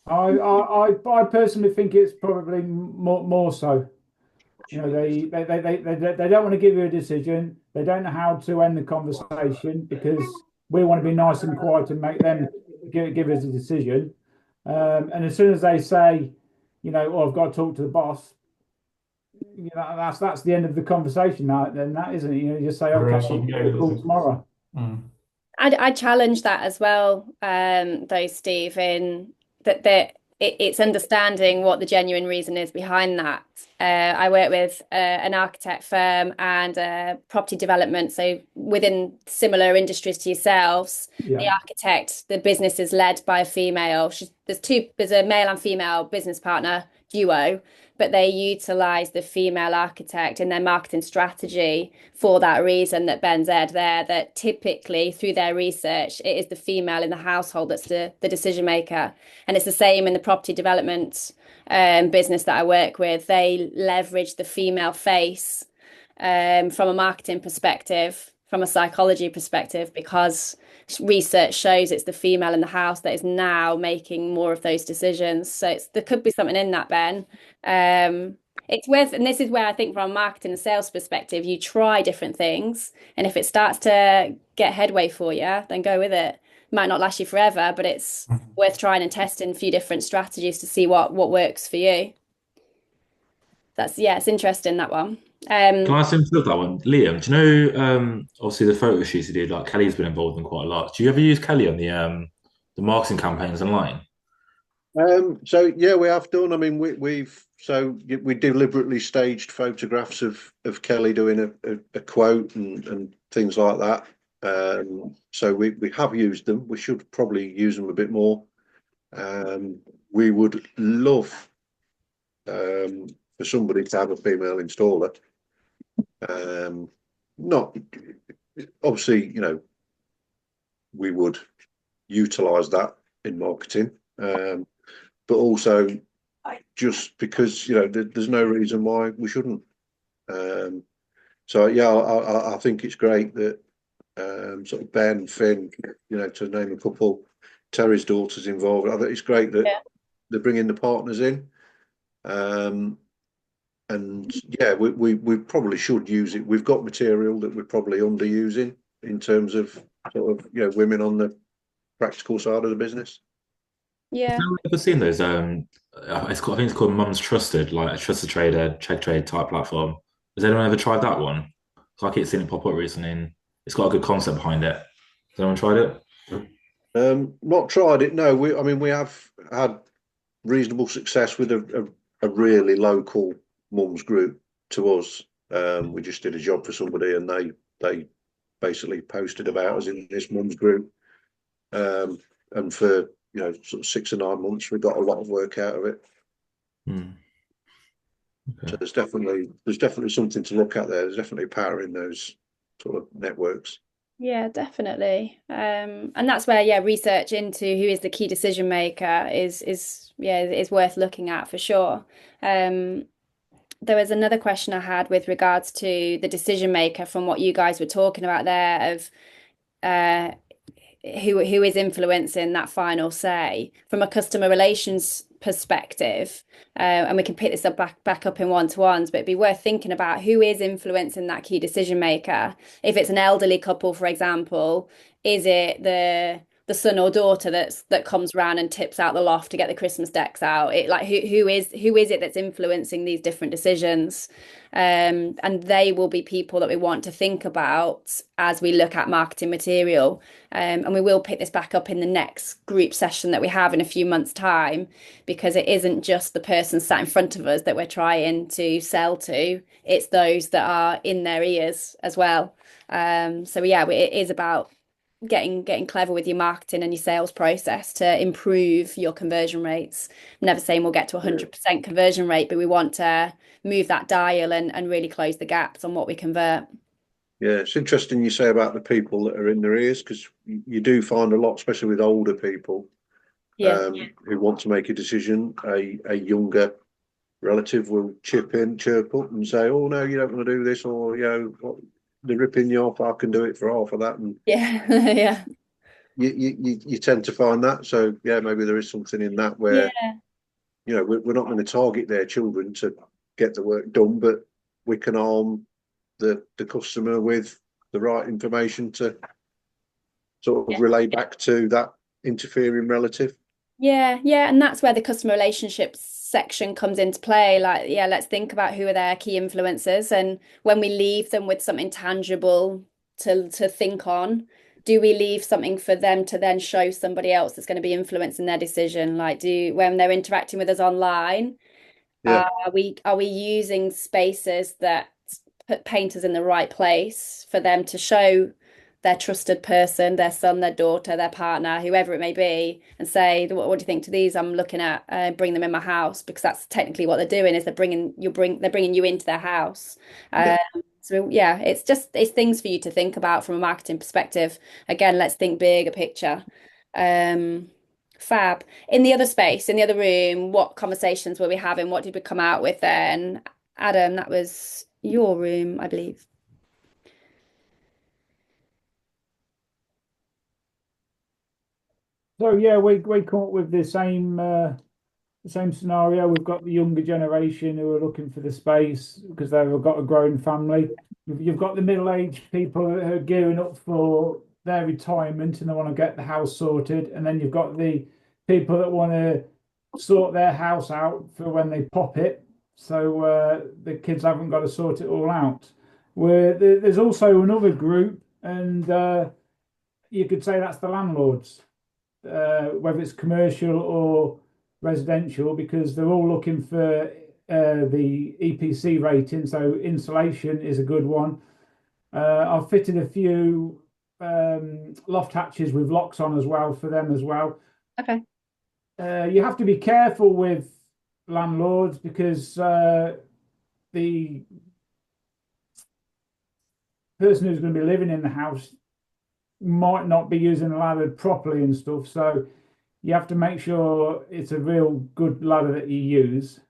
Speaker 8: I personally think it's probably more so. You know, they don't want to give you a decision. They don't know how to end the conversation because we want to be nice and quiet and make them give us a decision. And as soon as they say, you know, oh, I've got to talk to the boss, you know, that's the end of the conversation. Now, then that isn't it? You know, you just say,
Speaker 6: Or
Speaker 8: okay,
Speaker 6: else you can go
Speaker 8: I'll call tomorrow.
Speaker 1: I challenge that as well, though, Steve, in that it's understanding what the genuine reason is behind that. I work with an architect firm and property development, so within similar industries to yourselves. The architect, the business is led by a female. There's a male and female business partner duo, but they utilize the female architect in their marketing strategy for that reason that Ben said there, that typically through their research, it is the female in the household that's the decision maker. And it's the same in the property development business that I work with. They leverage the female face from a marketing perspective, from a psychology perspective, because research shows it's the female in the house that is now making more of those decisions. So there could be something in that, Ben. It's worth, and this is where I think from a marketing and sales perspective, you try different things, and if it starts to get headway for you, then go with it. Might not last you forever, but it's worth trying and testing a few different strategies to see what works for you. It's interesting, that one.
Speaker 4: Can I simply with that one, Liam? Do you know? Obviously, the photo shoots you did, like Kelly's been involved in quite a lot. Do you ever use Kelly on the marketing campaigns online?
Speaker 2: So yeah, we have done. I mean, we deliberately staged photographs of Kelly doing a quote and things like that. So we have used them. We should probably use them a bit more. We would love for somebody to have a female installer. Not obviously, you know, we would utilize that in marketing, but also just because, you know, there's no reason why we shouldn't. So yeah, I think it's great that sort of Ben, Finn, you know, to name a couple, Terry's daughter's involved. I think it's great that they're bringing the partners in. And yeah, we probably should use it. We've got material that we're probably underusing in terms of sort of, you know, women on the practical side of the business.
Speaker 1: Yeah.
Speaker 4: Have you ever seen those? I think it's called Mum's Trusted, like a trusted trader, check trade type platform. Has anyone ever tried that one? So I keep seeing it pop up recently, and it's got a good concept behind it. Has anyone tried it?
Speaker 2: Not tried it. No, we have had reasonable success with a really local mums group to us. We just did a job for somebody, and they basically posted about us in this mums group. And for, you know, sort of 6 or 9 months, we got a lot of work out of it.
Speaker 4: Okay.
Speaker 2: So there's definitely something to look at there. There's definitely power in those sort of networks.
Speaker 1: Yeah, definitely. And that's where, research into who is the key decision maker is worth looking at for sure. There was another question I had with regards to the decision maker from what you guys were talking about there of who is influencing that final say from a customer relations perspective. And we can pick this up back up in one-to-ones, but it'd be worth thinking about who is influencing that key decision maker. If it's an elderly couple, for example, is it the son or daughter that comes around and tips out the loft to get the Christmas decks out? Who is it that's influencing these different decisions? And they will be people that we want to think about as we look at marketing material. And we will pick this back up in the next group session that we have in a few months' time, because it isn't just the person sat in front of us that we're trying to sell to, it's those that are in their ears as well. It is about getting clever with your marketing and your sales process to improve your conversion rates. I'm never saying we'll get to 100% conversion rate, but we want to move that dial and really close the gaps on what we convert.
Speaker 2: Yeah, it's interesting you say about the people that are in their ears, because you do find a lot, especially with older people, who want to make a decision. A younger relative will chirp up and say, "Oh no, you don't want to do this," or, you know, they're ripping you off. I can do it for half of that, and
Speaker 1: Yeah, yeah,
Speaker 2: you tend to find that. So yeah, maybe there is something in that where
Speaker 1: yeah,
Speaker 2: we're not going to target their children to get the work done, but we can arm the customer with the right information to sort of
Speaker 1: yeah.
Speaker 2: relay back to that interfering relative.
Speaker 1: Yeah, yeah, and that's where the customer relationships section comes into play. Like, yeah, let's think about who are their key influencers, and when we leave them with something tangible to think on, do we leave something for them to then show somebody else that's going to be influencing their decision? Like, do when they're interacting with us online,
Speaker 2: Yeah,
Speaker 1: are we using spaces that put painters in the right place for them to show their trusted person, their son, their daughter, their partner, whoever it may be, and say, what do you think to these? I'm looking at bring them in my house, because that's technically what they're doing is they're bringing you into their house.
Speaker 2: yeah,
Speaker 1: So yeah, it's things for you to think about from a marketing perspective. Again, let's think bigger picture. Um, Fab. In the other space, in the other room, what conversations were we having? What did we come out with then? Adam, that was your room, I believe.
Speaker 8: So yeah, we come up with the same scenario. We've got the younger generation who are looking for the space because they've got a growing family. You've got the middle-aged people who are gearing up for their retirement and they want to get the house sorted, and then you've got the people that want to sort their house out for when they pop it, so the kids haven't got to sort it all out. There's also another group, and you could say that's the landlords, whether it's commercial or residential, because they're all looking for the EPC rating. So insulation is a good one. I've fitted a few loft hatches with locks on as well for them as well.
Speaker 1: Okay.
Speaker 8: You have to be careful with landlords because the person who's going to be living in the house might not be using the ladder properly and stuff. So you have to make sure it's a real good ladder that you use.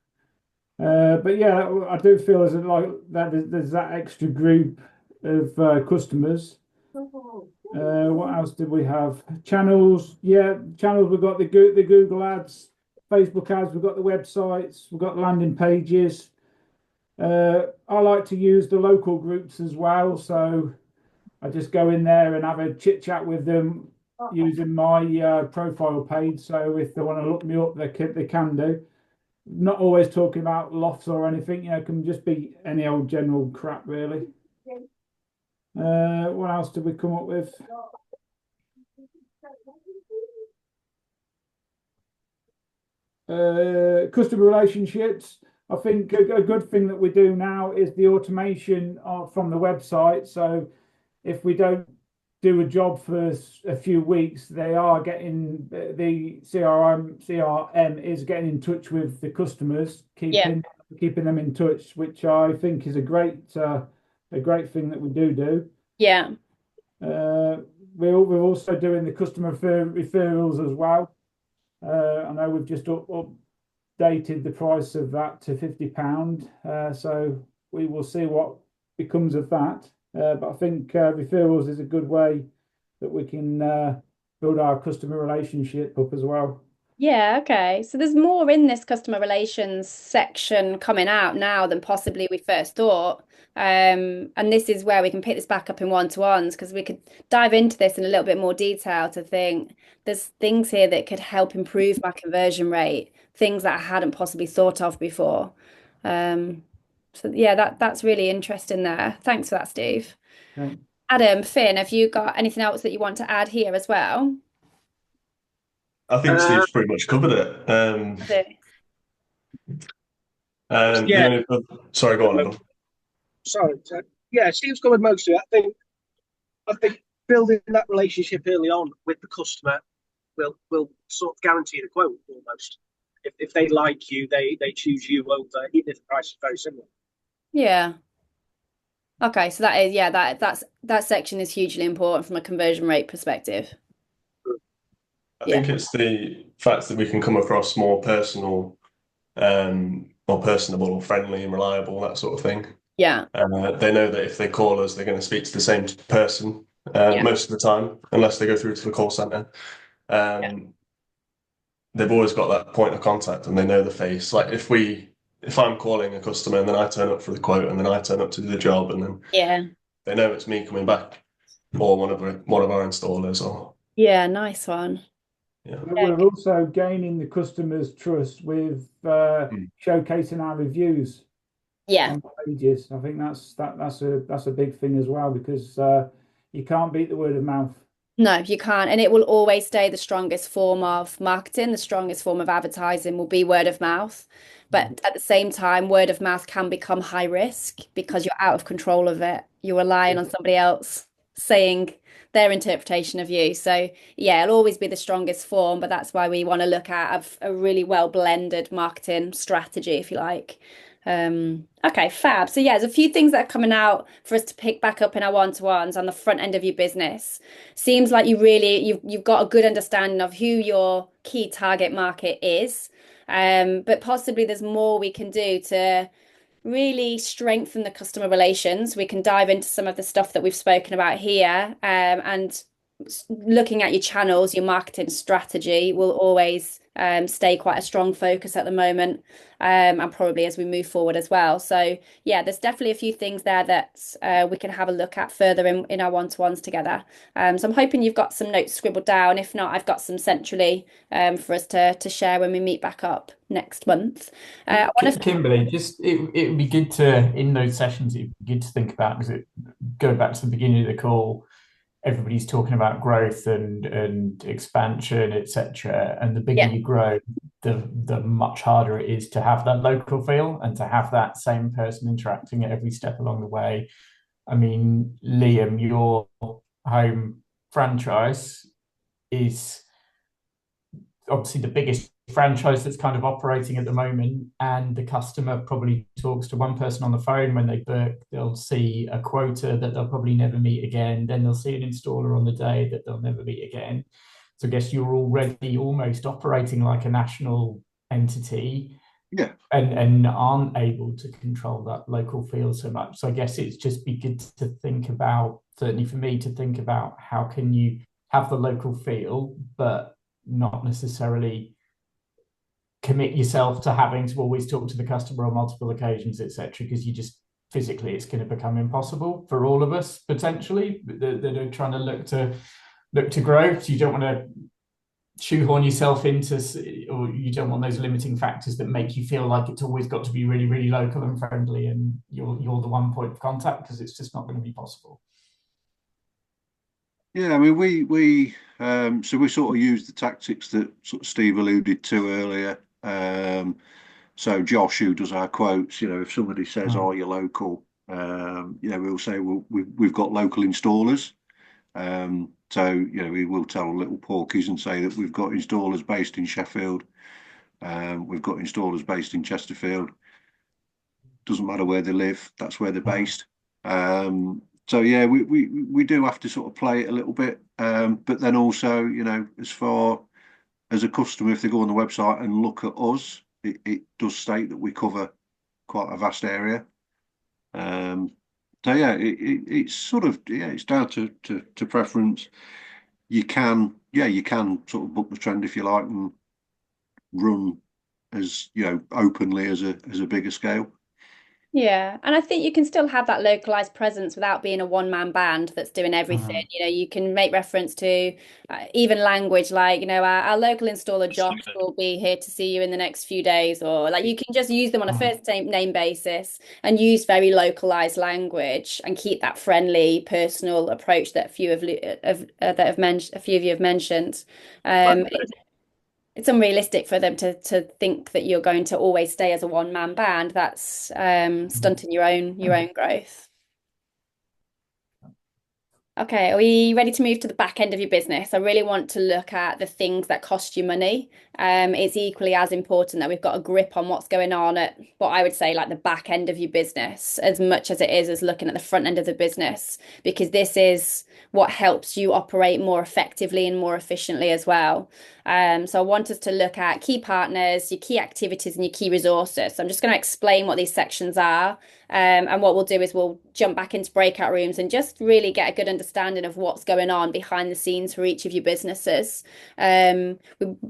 Speaker 8: But yeah, I do feel as like that there's that extra group of customers. What else did we have? Channels, yeah, channels. We've got the Google ads, Facebook ads. We've got the websites. We've got landing pages. I like to use the local groups as well, so I just go in there and have a chit chat with them using my profile page. So if they want to look me up, they can do. Not always talking about lofts or anything, it can just be any old general crap, really. What else did we come up with? Customer relationships. I think a good thing that we do now is the automation from the website. So if we don't do a job for a few weeks, they are getting the CRM is getting in touch with the customers, keeping them in touch, which I think is a great thing that we do.
Speaker 1: Yeah.
Speaker 8: We're also doing the customer referrals as well. I know we've just updated the price of that to £50, so we will see what becomes of that. But I think referrals is a good way that we can build our customer relationship up as well.
Speaker 1: Yeah, okay. So there's more in this customer relations section coming out now than possibly we first thought. And this is where we can pick this back up in one-to-ones, because we could dive into this in a little bit more detail to think there's things here that could help improve my conversion rate, things that I hadn't possibly thought of before. So yeah, that's really interesting there. Thanks for that, Steve.
Speaker 8: Okay.
Speaker 1: Adam, Finn, have you got anything else that you want to add here as well?
Speaker 3: I think Steve's pretty much covered it.
Speaker 5: Yeah.
Speaker 3: Sorry, go on.
Speaker 5: Sorry. Yeah, Steve's covered most of it. I think building that relationship early on with the customer will sort of guarantee the quote almost. If they like you, they choose you over, even if the price is very similar.
Speaker 1: Yeah. Okay, so that section is hugely important from a conversion rate perspective.
Speaker 3: I think it's the fact that we can come across more personal, more personable, friendly and reliable, that sort of thing.
Speaker 1: Yeah.
Speaker 3: They know that if they call us, they're going to speak to the same person
Speaker 1: Yeah.
Speaker 3: most of the time, unless they go through to the call center. They've always got that point of contact and they know the face. Like if I'm calling a customer and then I turn up for the quote and then I turn up to do the job and then
Speaker 1: Yeah.
Speaker 3: they know it's me coming back or one of our installers or
Speaker 1: Yeah, nice one.
Speaker 3: yeah.
Speaker 8: We're also gaining the customer's trust with showcasing our reviews
Speaker 1: Yeah.
Speaker 8: on pages. I think that's a big thing as well, because you can't beat the word of mouth.
Speaker 1: No, you can't. And it will always stay the strongest form of marketing. The strongest form of advertising will be word of mouth. But at the same time, word of mouth can become high risk because you're out of control of it. You're relying on somebody else saying their interpretation of you. So, yeah, it'll always be the strongest form. But that's why we want to look at a really well blended marketing strategy, if you like. Okay, fab. So, yeah, there's a few things that are coming out for us to pick back up in our one-to-ones on the front end of your business. Seems like you've got a good understanding of who your key target market is. But possibly there's more we can do to really strengthen the customer relations. We can dive into some of the stuff that we've spoken about here, and looking at your channels, your marketing strategy will always stay quite a strong focus at the moment, and probably as we move forward as well. So yeah, there's definitely a few things there that we can have a look at further in our one-to-ones together. So I'm hoping you've got some notes scribbled down. If not, I've got some centrally for us to share when we meet back up next month.
Speaker 6: Kimberly, just it would be good to, in those sessions, it'd be good to think about, because going back to the beginning of the call, everybody's talking about growth and expansion, etc. And the bigger you grow, the much harder it is to have that local feel and to have that same person interacting at every step along the way. I mean, Liam, your home franchise is obviously the biggest franchise that's kind of operating at the moment, and the customer probably talks to one person on the phone when they book. They'll see a quota that they'll probably never meet again, then they'll see an installer on the day that they'll never meet again. So I guess you're already almost operating like a national entity, and aren't able to control that local feel so much. So I guess it's just be good to think about, certainly for me, to think about how can you have the local feel but not necessarily commit yourself to having to always talk to the customer on multiple occasions, etc., because you just physically it's going to become impossible for all of us potentially that are trying to look to grow. So you don't want to shoehorn yourself into, or you don't want those limiting factors that make you feel like it's always got to be really, really local and friendly and you're the one point of contact, because it's just not going to be possible.
Speaker 2: Yeah, I mean, we so we sort of use the tactics that sort of Steve alluded to earlier. So Josh, who does our quotes, if somebody says, "Are you local?" We'll say, "Well, we've got local installers." So we will tell little porkies and say that we've got installers based in Sheffield, we've got installers based in Chesterfield. Doesn't matter where they live, that's where they're based. So yeah, we do have to sort of play it a little bit, but then also, as far as a customer, if they go on the website and look at us, it does state that we cover quite a vast area. So yeah, it's sort of, it's down to preference. You can sort of book the trend if you like and run as openly as a bigger scale.
Speaker 1: Yeah, and I think you can still have that localized presence without being a one-man band that's doing everything. You can make reference to even language like, our local installer Josh will be here to see you in the next few days, or like you can just use them on a first name basis and use very localized language and keep that friendly, personal approach that a few of you have mentioned. It's unrealistic for them to think that you're going to always stay as a one-man band. That's stunting your own growth. Okay, are we ready to move to the back end of your business? I really want to look at the things that cost you money. It's equally as important that we've got a grip on what's going on at what I would say like the back end of your business, as much as it is as looking at the front end of the business, because this is what helps you operate more effectively and more efficiently as well. So I want us to look at key partners, your key activities, and your key resources. So I'm just going to explain what these sections are. And what we'll do is we'll jump back into breakout rooms and just really get a good understanding of what's going on behind the scenes for each of your businesses. We're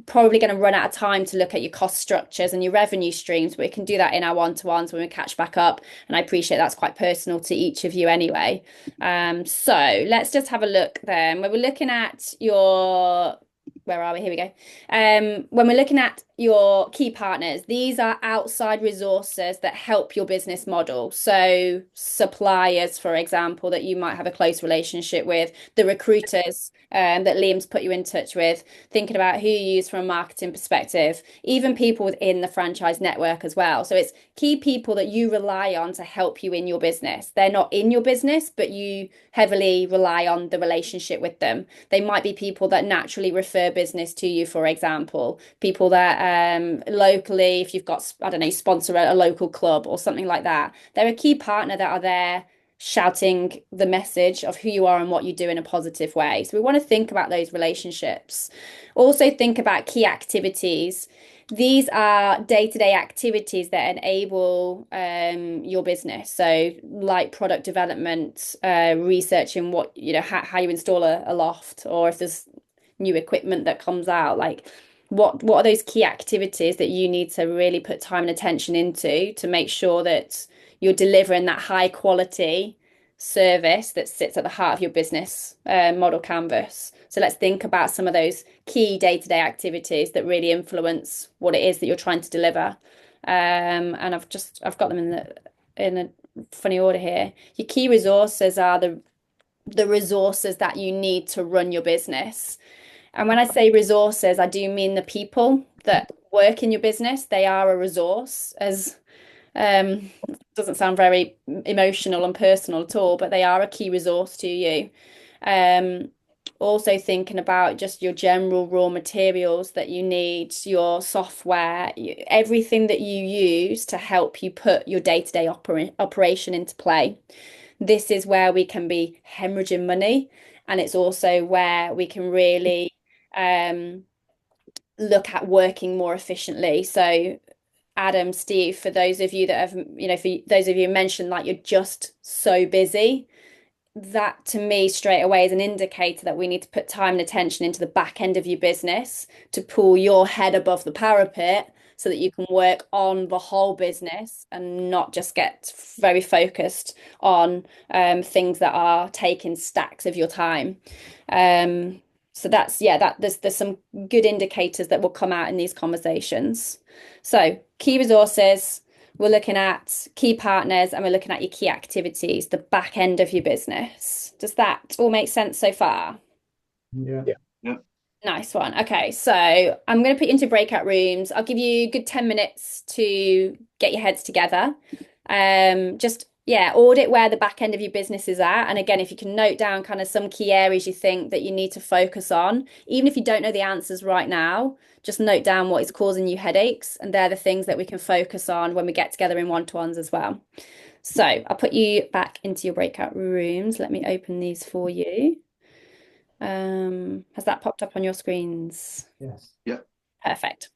Speaker 1: probably going to run out of time to look at your cost structures and your revenue streams, but we can do that in our one-to-ones when we catch back up. And I appreciate that's quite personal to each of you anyway. So let's just have a look then. When we're looking at your where are we? Here we go. When we're looking at your key partners, these are outside resources that help your business model. So suppliers, for example, that you might have a close relationship with, the recruiters that Liam's put you in touch with, thinking about who you use from a marketing perspective, even people within the franchise network as well. So it's key people that you rely on to help you in your business. They're not in your business, but you heavily rely on the relationship with them. They might be people that naturally refer business to you, for example, people that locally, if you've got, I don't know, sponsor a local club or something like that, they're a key partner that are there shouting the message of who you are and what you do in a positive way. So we want to think about those relationships. Also think about key activities. These are day-to-day activities that enable your business. So like product development, researching what, how you install a loft, or if there's new equipment that comes out, like what are those key activities that you need to really put time and attention into to make sure that you're delivering that high quality service that sits at the heart of your business model canvas. So let's think about some of those key day-to-day activities that really influence what it is that you're trying to deliver. And I've got them in a funny order here. Your key resources are the resources that you need to run your business. And when I say resources, I do mean the people that work in your business. They are a resource, as doesn't sound very emotional and personal at all, but they are a key resource to you. Also thinking about just your general raw materials that you need, your software, everything that you use to help you put your day-to-day operation into play. This is where we can be hemorrhaging money, and it's also where we can really look at working more efficiently. So Adam, Steve, for those of you that have, for those of you who mentioned like you're just so busy, that to me straight away is an indicator that we need to put time and attention into the back end of your business to pull your head above the parapet so that you can work on the whole business and not just get very focused on things that are taking stacks of your time. So there's some good indicators that will come out in these conversations. So key resources, we're looking at key partners, and we're looking at your key activities, the back end of your business. Does that all make sense so far?
Speaker 8: Yeah.
Speaker 2: Yeah.
Speaker 1: Nice one. Okay, so I'm going to put you into breakout rooms. I'll give you a good 10 minutes to get your heads together. Audit where the back end of your business is at. And again, if you can note down kind of some key areas you think that you need to focus on, even if you don't know the answers right now, just note down what is causing you headaches. And they're the things that we can focus on when we get together in one-to-ones as well. So I'll put you back into your breakout rooms. Let me open these for you. Has that popped up on your screens?
Speaker 8: Yes.
Speaker 2: Yeah.
Speaker 1: Perfect.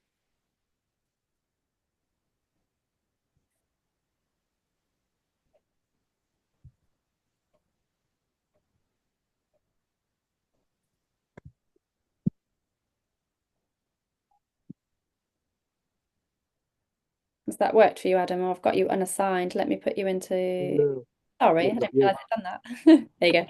Speaker 1: Has that worked for you, Adam? Or I've got you unassigned. Let me put you into. Sorry, I didn't realize I'd done that. There you go.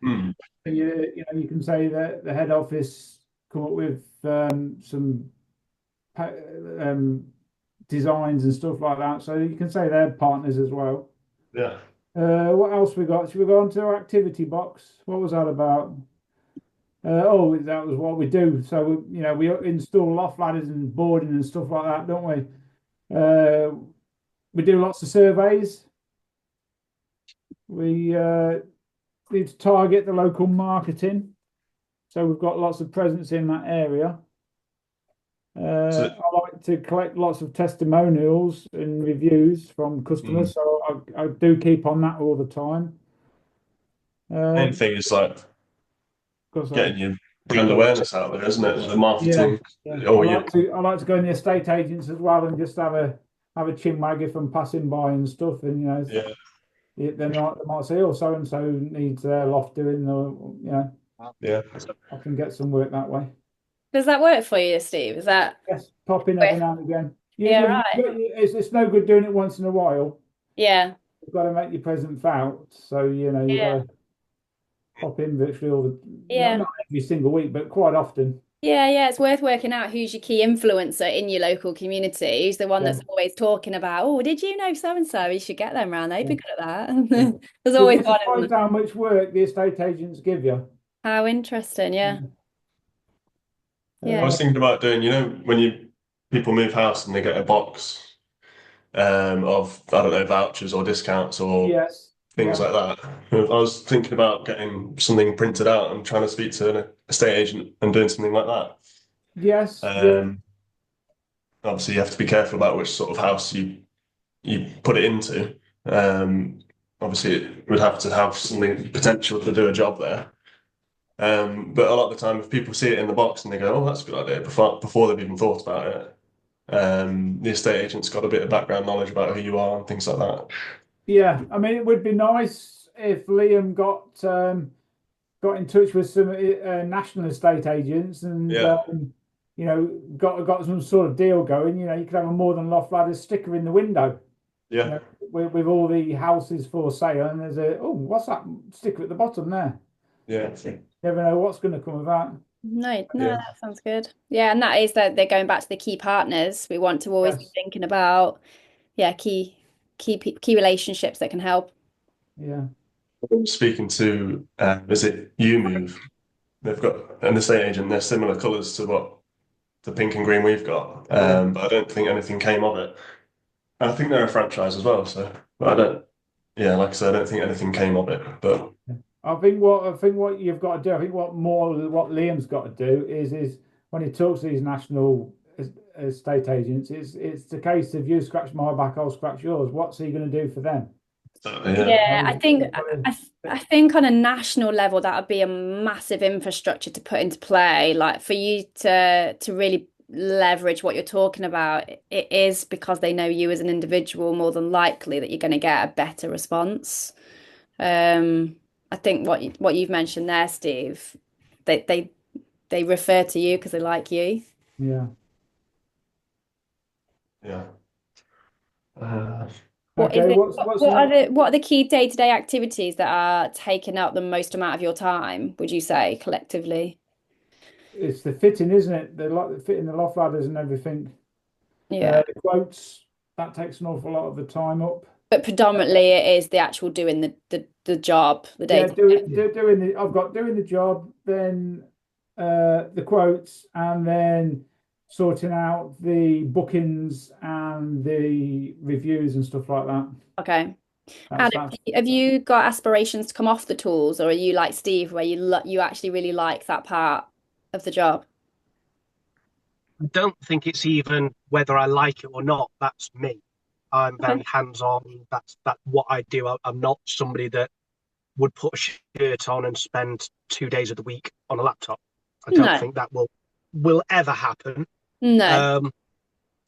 Speaker 8: You can say that the head office come up with some designs and stuff like that. So you can say they're partners as well.
Speaker 3: Yeah.
Speaker 8: What else we got? Should we go on to our activity box? What was that about? That was what we do. So we install loft ladders and boarding and stuff like that, don't we? We do lots of surveys. We need to target the local marketing. So we've got lots of presence in that area. I like to collect lots of testimonials and reviews from customers, so I do keep on that all the time.
Speaker 3: Main thing is like getting your brand awareness out there, isn't it? The marketing.
Speaker 8: Yeah. I like to go in the estate agents as well and just have a chin wag if I'm passing by and stuff, and they might say, "Oh, so and so needs their loft doing," I can get some work that way.
Speaker 1: Does that work for you, Steve? Is that
Speaker 8: yes? Pop in every now and again.
Speaker 1: Right.
Speaker 8: It's no good doing it once in a while.
Speaker 1: Yeah.
Speaker 8: You've got to make your presence felt. So you've got to pop in virtually all not every single week, but quite often.
Speaker 1: Yeah, it's worth working out who's your key influencer in your local community. Who's the one that's always talking about, oh, did you know so and so? You should get them round. They'd be good at that. There's always one.
Speaker 8: Write down which work the estate agents give you.
Speaker 1: How interesting, yeah.
Speaker 3: I was thinking about doing, when people move house and they get a box of, I don't know, vouchers or discounts or things like that. I was thinking about getting something printed out and trying to speak to an estate agent and doing something like that.
Speaker 8: Yes.
Speaker 3: Obviously, you have to be careful about which sort of house you put it into. Obviously, it would have to have something potential to do a job there. But a lot of the time, if people see it in the box and they go, "Oh, that's a good idea," before they've even thought about it, the estate agent's got a bit of background knowledge about who you are and things like that.
Speaker 8: Yeah, I mean, it would be nice if Liam got in touch with some national estate agents and got some sort of deal going. You could have a More Than Loft Ladders sticker in the window.
Speaker 3: Yeah.
Speaker 8: With all the houses for sale, and there's what's that sticker at the bottom there?
Speaker 3: Yeah.
Speaker 8: Never know what's going to come of that.
Speaker 1: No, that sounds good. Yeah, and that is that they're going back to the key partners. We want to always be thinking about, key relationships that can help.
Speaker 8: Yeah.
Speaker 3: Speaking to, is it YouMove? They've got an estate agent. They're similar colours to what the pink and green we've got, but I don't think anything came of it. And I think they're a franchise as well. So, but I don't. Yeah, like I said, I don't think anything came of it. But
Speaker 8: I think what you've got to do, I think what Liam's got to do is when he talks to these national estate agents, it's the case of you scratch my back, I'll scratch yours. What's he going to do for them?
Speaker 1: I think on a national level that would be a massive infrastructure to put into play. Like for you to really leverage what you're talking about, it is because they know you as an individual more than likely that you're going to get a better response. I think what you've mentioned there, Steve, they refer to you because they like you.
Speaker 8: Yeah.
Speaker 3: Yeah.
Speaker 1: What are the key day-to-day activities that are taking up the most amount of your time, would you say, collectively?
Speaker 8: It's the fitting, isn't it? The fitting the loft ladders and everything.
Speaker 1: Yeah.
Speaker 8: The quotes, that takes an awful lot of the time up.
Speaker 1: But predominantly it is the actual doing the job, the day.
Speaker 8: I've got doing the job, then the quotes, and then sorting out the bookings and the reviews and stuff like that.
Speaker 1: Okay. Have you got aspirations to come off the tools, or are you like Steve, where you actually really like that part of the job?
Speaker 5: I don't think it's even whether I like it or not. That's me. I'm very hands-on. That's what I do. I'm not somebody that would put a shirt on and spend 2 days of the week on a laptop. I don't think that will ever happen.
Speaker 1: No.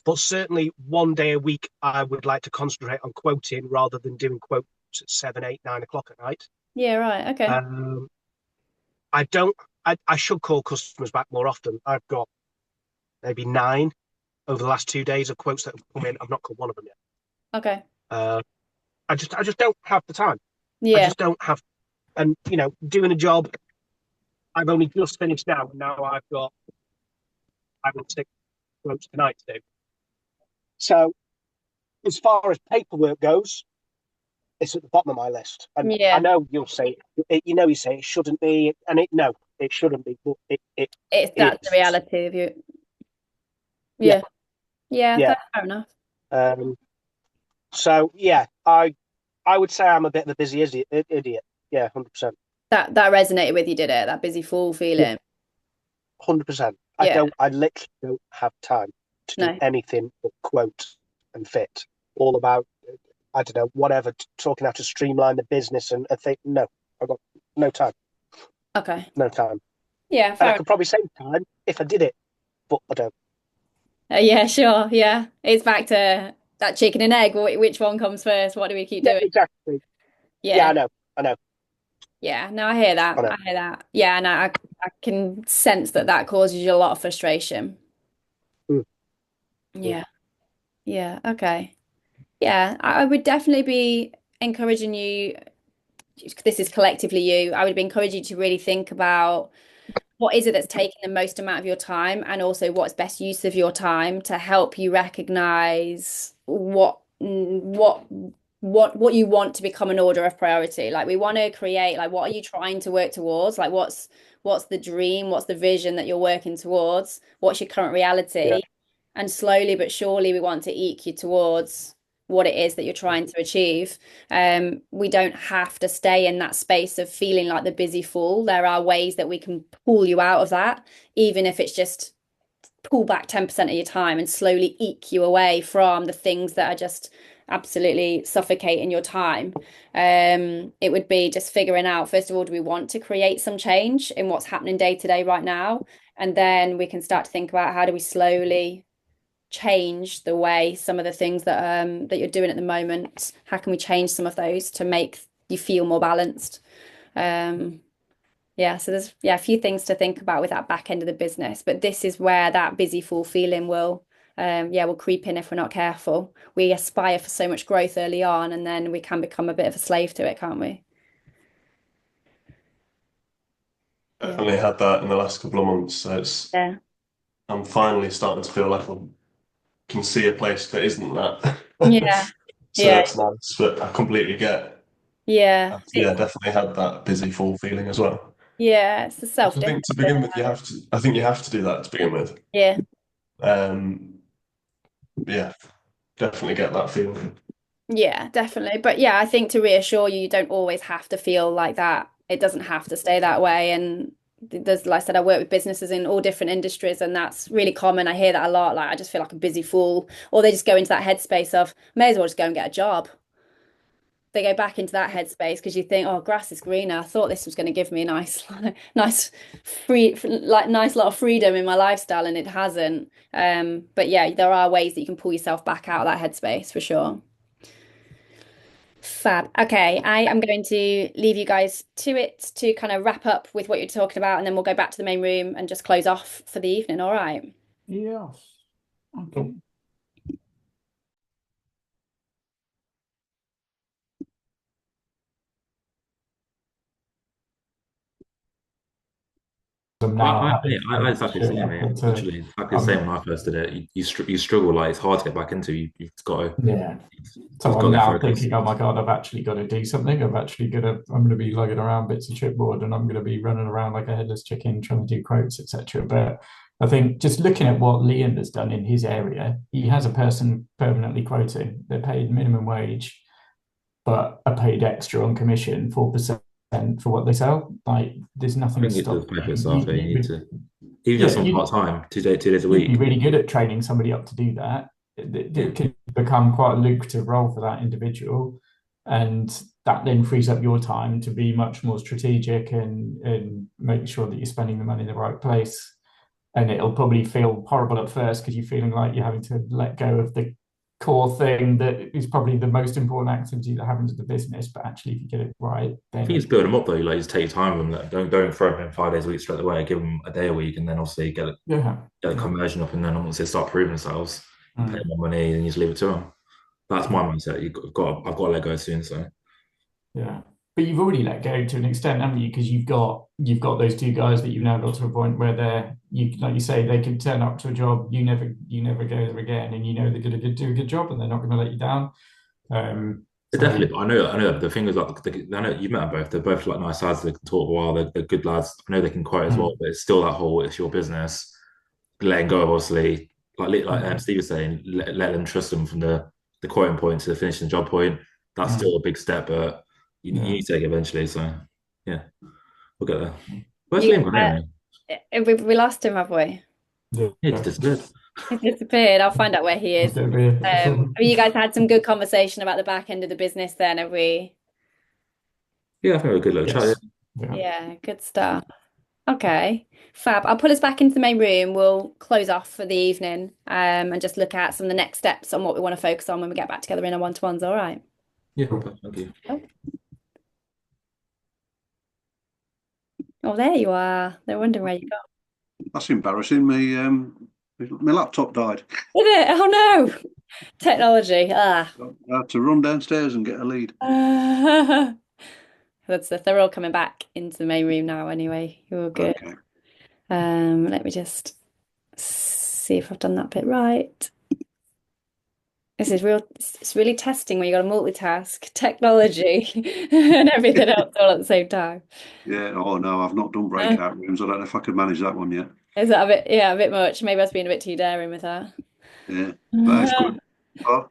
Speaker 5: But certainly 1 day a week, I would like to concentrate on quoting rather than doing quotes at 7, 8, 9 o'clock at night.
Speaker 1: Yeah, right. Okay.
Speaker 5: I should call customers back more often. I've got maybe 9 over the last 2 days of quotes that have come in. I've not called one of them yet.
Speaker 1: Okay.
Speaker 5: I just don't have the time.
Speaker 1: Yeah.
Speaker 5: I just don't have and doing a job. I've only just finished now, and now I've got 6 quotes tonight to do. So as far as paperwork goes, it's at the bottom of my list. And I know you'll say you say it shouldn't be, and it shouldn't be, but
Speaker 1: that's the reality of you. Yeah. That's fair enough.
Speaker 5: So yeah, I would say I'm a bit of a busy idiot. Yeah, 100%.
Speaker 1: That resonated with you, did it? That busy fool feeling.
Speaker 5: 100%.
Speaker 1: Yeah.
Speaker 5: I literally don't have time to do anything but quote and fit. All about, I don't know, whatever, talking how to streamline the business and think, no, I've got no time.
Speaker 1: Okay.
Speaker 5: No time.
Speaker 1: Yeah,
Speaker 5: and I could probably save time if I did it, but I don't.
Speaker 1: Yeah, sure. Yeah. It's back to that chicken and egg. Which one comes first? What do we keep doing?
Speaker 5: Exactly.
Speaker 1: Yeah.
Speaker 5: I know.
Speaker 1: Yeah, no, I hear that. I hear that. Yeah, and I can sense that causes you a lot of frustration. Yeah. Yeah. Okay. Yeah, I would definitely be encouraging you. This is collectively you. I would be encouraging you to really think about what is it that's taking the most amount of your time, and also what's best use of your time to help you recognize what you want to become an order of priority. Like, we want to create, like, what are you trying to work towards? Like, what's the dream? What's the vision that you're working towards? What's your current reality?
Speaker 5: Yeah.
Speaker 1: And slowly but surely we want to eke you towards what it is that you're trying to achieve. We don't have to stay in that space of feeling like the busy fool. There are ways that we can pull you out of that, even if it's just pull back 10% of your time and slowly eke you away from the things that are just absolutely suffocating your time. It would be just figuring out, first of all, do we want to create some change in what's happening day to day right now? And then we can start to think about, how do we slowly change the way some of the things that you're doing at the moment, how can we change some of those to make you feel more balanced? So there's a few things to think about with that back end of the business, but this is where that busy fool feeling will creep in if we're not careful. We aspire for so much growth early on, and then we can become a bit of a slave to it, can't we?
Speaker 3: Definitely had that in the last couple of months. So I'm finally starting to feel like I can see a place that isn't that.
Speaker 1: Yeah.
Speaker 3: So that's nice, but I completely get.
Speaker 1: Yeah.
Speaker 3: Definitely had that busy fool feeling as well.
Speaker 1: Yeah, it's the self.
Speaker 3: I think to begin with, I think you have to do that to begin with.
Speaker 1: Yeah.
Speaker 3: Definitely get that feeling.
Speaker 1: Yeah, definitely. But yeah, I think to reassure you, you don't always have to feel like that. It doesn't have to stay that way. And there's, like I said, I work with businesses in all different industries, and that's really common. I hear that a lot. Like, I just feel like a busy fool, or they just go into that headspace of, may as well just go and get a job. They go back into that headspace because you think, oh, grass is greener. I thought this was going to give me a nice lot of freedom in my lifestyle, and it hasn't. But yeah, there are ways that you can pull yourself back out of that headspace for sure. Fab. Okay, I am going to leave you guys to it to kind of wrap up with what you're talking about, and then we'll go back to the main room and just close off for the evening. All right.
Speaker 8: Yes. Okay.
Speaker 4: It's actually the same, mate. Literally, exactly the same when I first did it. You struggle, like it's hard to get back into. You've got to.
Speaker 8: Yeah. So I'm now thinking, oh my God, I've actually got to do something. I'm going to be lugging around bits of chipboard, and I'm going to be running around like a headless chicken trying to do quotes, etc. But I think just looking at what Liam has done in his area, he has a person permanently quoting. They're paid minimum wage, but are paid extra on commission, 4% for what they sell. Like, there's nothing to stop.
Speaker 4: Even just on part time, 2 days a week.
Speaker 8: You'd be really good at training somebody up to do that. It can become quite a lucrative role for that individual, and that then frees up your time to be much more strategic and make sure that you're spending the money in the right place. And it'll probably feel horrible at first because you're feeling like you're having to let go of the core thing that is probably the most important activity that happens at the business. But actually, if you get it right, then
Speaker 4: I think it's build them up though. Like, just take your time with them. Don't throw them in 5 days a week straight away. Give them a day a week, and then obviously get the conversion up. And then once they start proving themselves, pay more money, and you just leave it to them. That's my mindset. I've got to let go soon. So
Speaker 8: yeah.
Speaker 6: but you've already let go to an extent, haven't you? Because you've got those two guys that you've now got to a point where like you say, they can turn up to a job, you never go there again, and you know they're going to do a good job, and they're not going to let you down.
Speaker 4: Definitely, I know the thing is like I know you've met them both. They're both like nice lads. They can talk a while. They're good lads. I know they can quote as well, but it's still that whole it's your business. Letting go of obviously, like Steve was saying, let them trust them from the quoting point to the finishing job point. That's still a big step, but you need to take it eventually. So yeah, we'll get there. Where's Liam gone anyway?
Speaker 1: We lost him, have we?
Speaker 4: Yeah, he's disappeared.
Speaker 1: He's disappeared. I'll find out where he is. Have you guys had some good conversation about the back end of the business then? Have we?
Speaker 4: Yeah, I think we're a good little chat.
Speaker 1: Yeah, good stuff. Okay, fab. I'll pull us back into the main room. We'll close off for the evening, and just look at some of the next steps on what we want to focus on when we get back together in our one-to-ones. All right.
Speaker 4: Yeah, thank you.
Speaker 1: Oh, there you are. They're wondering where you got.
Speaker 2: That's embarrassing. My laptop died.
Speaker 1: Did it? Oh no. Technology.
Speaker 2: I had to run downstairs and get a lead.
Speaker 1: They're all coming back into the main room now anyway. You're all good.
Speaker 2: Okay.
Speaker 1: Let me just see if I've done that bit right. It's really testing when you got to multitask technology and everything else all at the same time.
Speaker 2: Yeah, oh no, I've not done breakout rooms. I don't know if I could manage that one yet.
Speaker 1: Is that a bit much? Maybe I was being a bit too daring with that.
Speaker 2: Yeah, but it's good. Oh.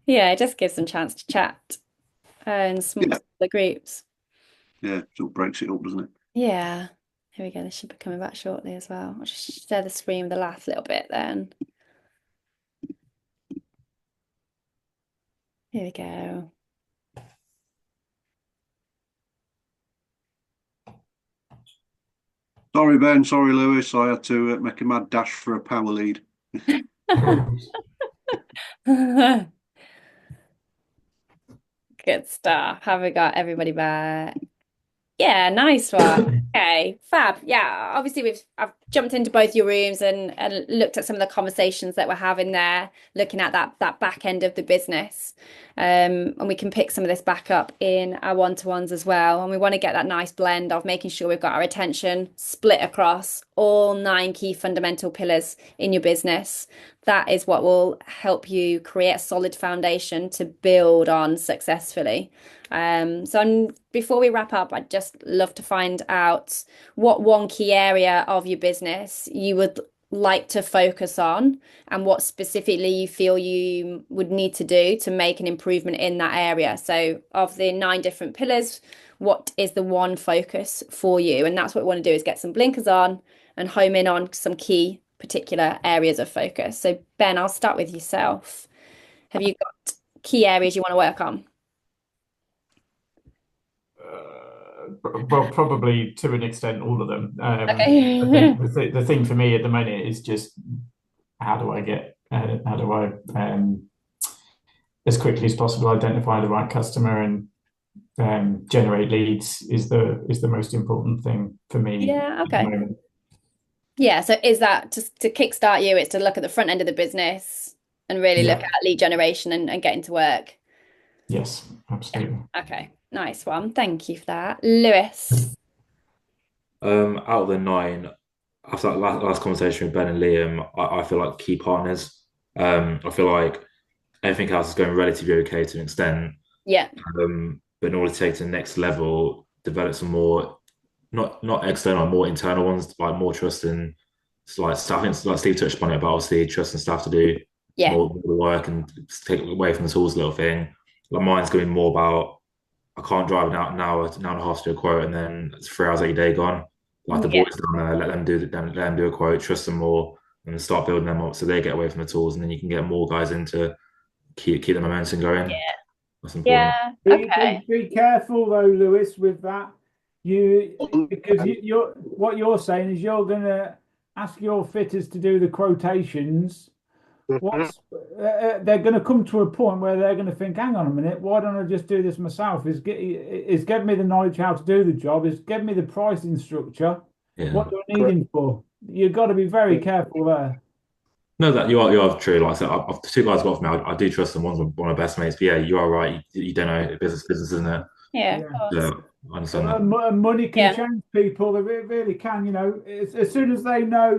Speaker 1: Yeah, it just gives them a chance to chat and smaller groups.
Speaker 2: Yeah, so it breaks it up, doesn't it?
Speaker 1: Yeah. Here we go. This should be coming back shortly as well. I'll just share the screen with the last little bit then. Here we go.
Speaker 2: Sorry, Ben. Sorry, Lewis. I had to make a mad dash for a power lead.
Speaker 1: Good stuff. Have we got everybody back? Yeah, nice one. Okay, fab. Yeah, obviously I've jumped into both your rooms and looked at some of the conversations that we're having there, looking at that back end of the business. And we can pick some of this back up in our one-to-ones as well. And we want to get that nice blend of making sure we've got our attention split across all 9 key fundamental pillars in your business. That is what will help you create a solid foundation to build on successfully. Before we wrap up, I'd just love to find out what one key area of your business you would like to focus on and what specifically you feel you would need to do to make an improvement in that area. So of the 9 different pillars, what is the one focus for you? And that's what we want to do, is get some blinkers on and home in on some key particular areas of focus. So Ben, I'll start with yourself. Have you got key areas you want to work on?
Speaker 6: Well, probably to an extent, all of them.
Speaker 1: Okay.
Speaker 6: The thing for me at the moment is just how do I as quickly as possible identify the right customer and generate leads is the most important thing for me.
Speaker 1: Yeah, okay. Yeah, so is that to kickstart you, it's to look at the front end of the business and really look at lead generation and getting to work?
Speaker 6: Yes, absolutely.
Speaker 1: Yeah. Okay, nice one. Thank you for that. Lewis?
Speaker 4: Out of the 9, after that last conversation with Ben and Liam, I feel like key partners. I feel like everything else is going relatively okay to an extent.
Speaker 1: Yeah.
Speaker 4: But in order to take to the next level, develop some more, not external, more internal ones, like more trust in like staff. Like Steve touched upon it, but obviously trust in staff to do more work and take away from the tools, little thing. Like mine's going more about I can't drive an hour and a half to do a quote, and then it's 3 hours of your day gone. Like the boys down there, let them do a quote, trust them more, and start building them up so they get away from the tools, and then you can get more guys in to keep the momentum going.
Speaker 1: Yeah.
Speaker 4: That's important.
Speaker 1: Yeah. Okay.
Speaker 8: Be careful though, Lewis, with that. What you're saying is you're going to ask your fitters to do the quotations. They're going to come to a point where they're going to think, hang on a minute, why don't I just do this myself? Is give me the knowledge how to do the job, is give me the pricing structure.
Speaker 4: Yeah.
Speaker 8: What do I need him for? You've got to be very careful there.
Speaker 4: No, that you are true. Like I said, the 2 guys got off me. I do trust them. One's one of my best mates. But yeah, you are right. You don't know business, isn't it?
Speaker 1: Yeah,
Speaker 8: Yeah.
Speaker 1: of course.
Speaker 4: Yeah, I understand that.
Speaker 8: Money can
Speaker 1: Yeah.
Speaker 8: change people. They really can. As soon as they know,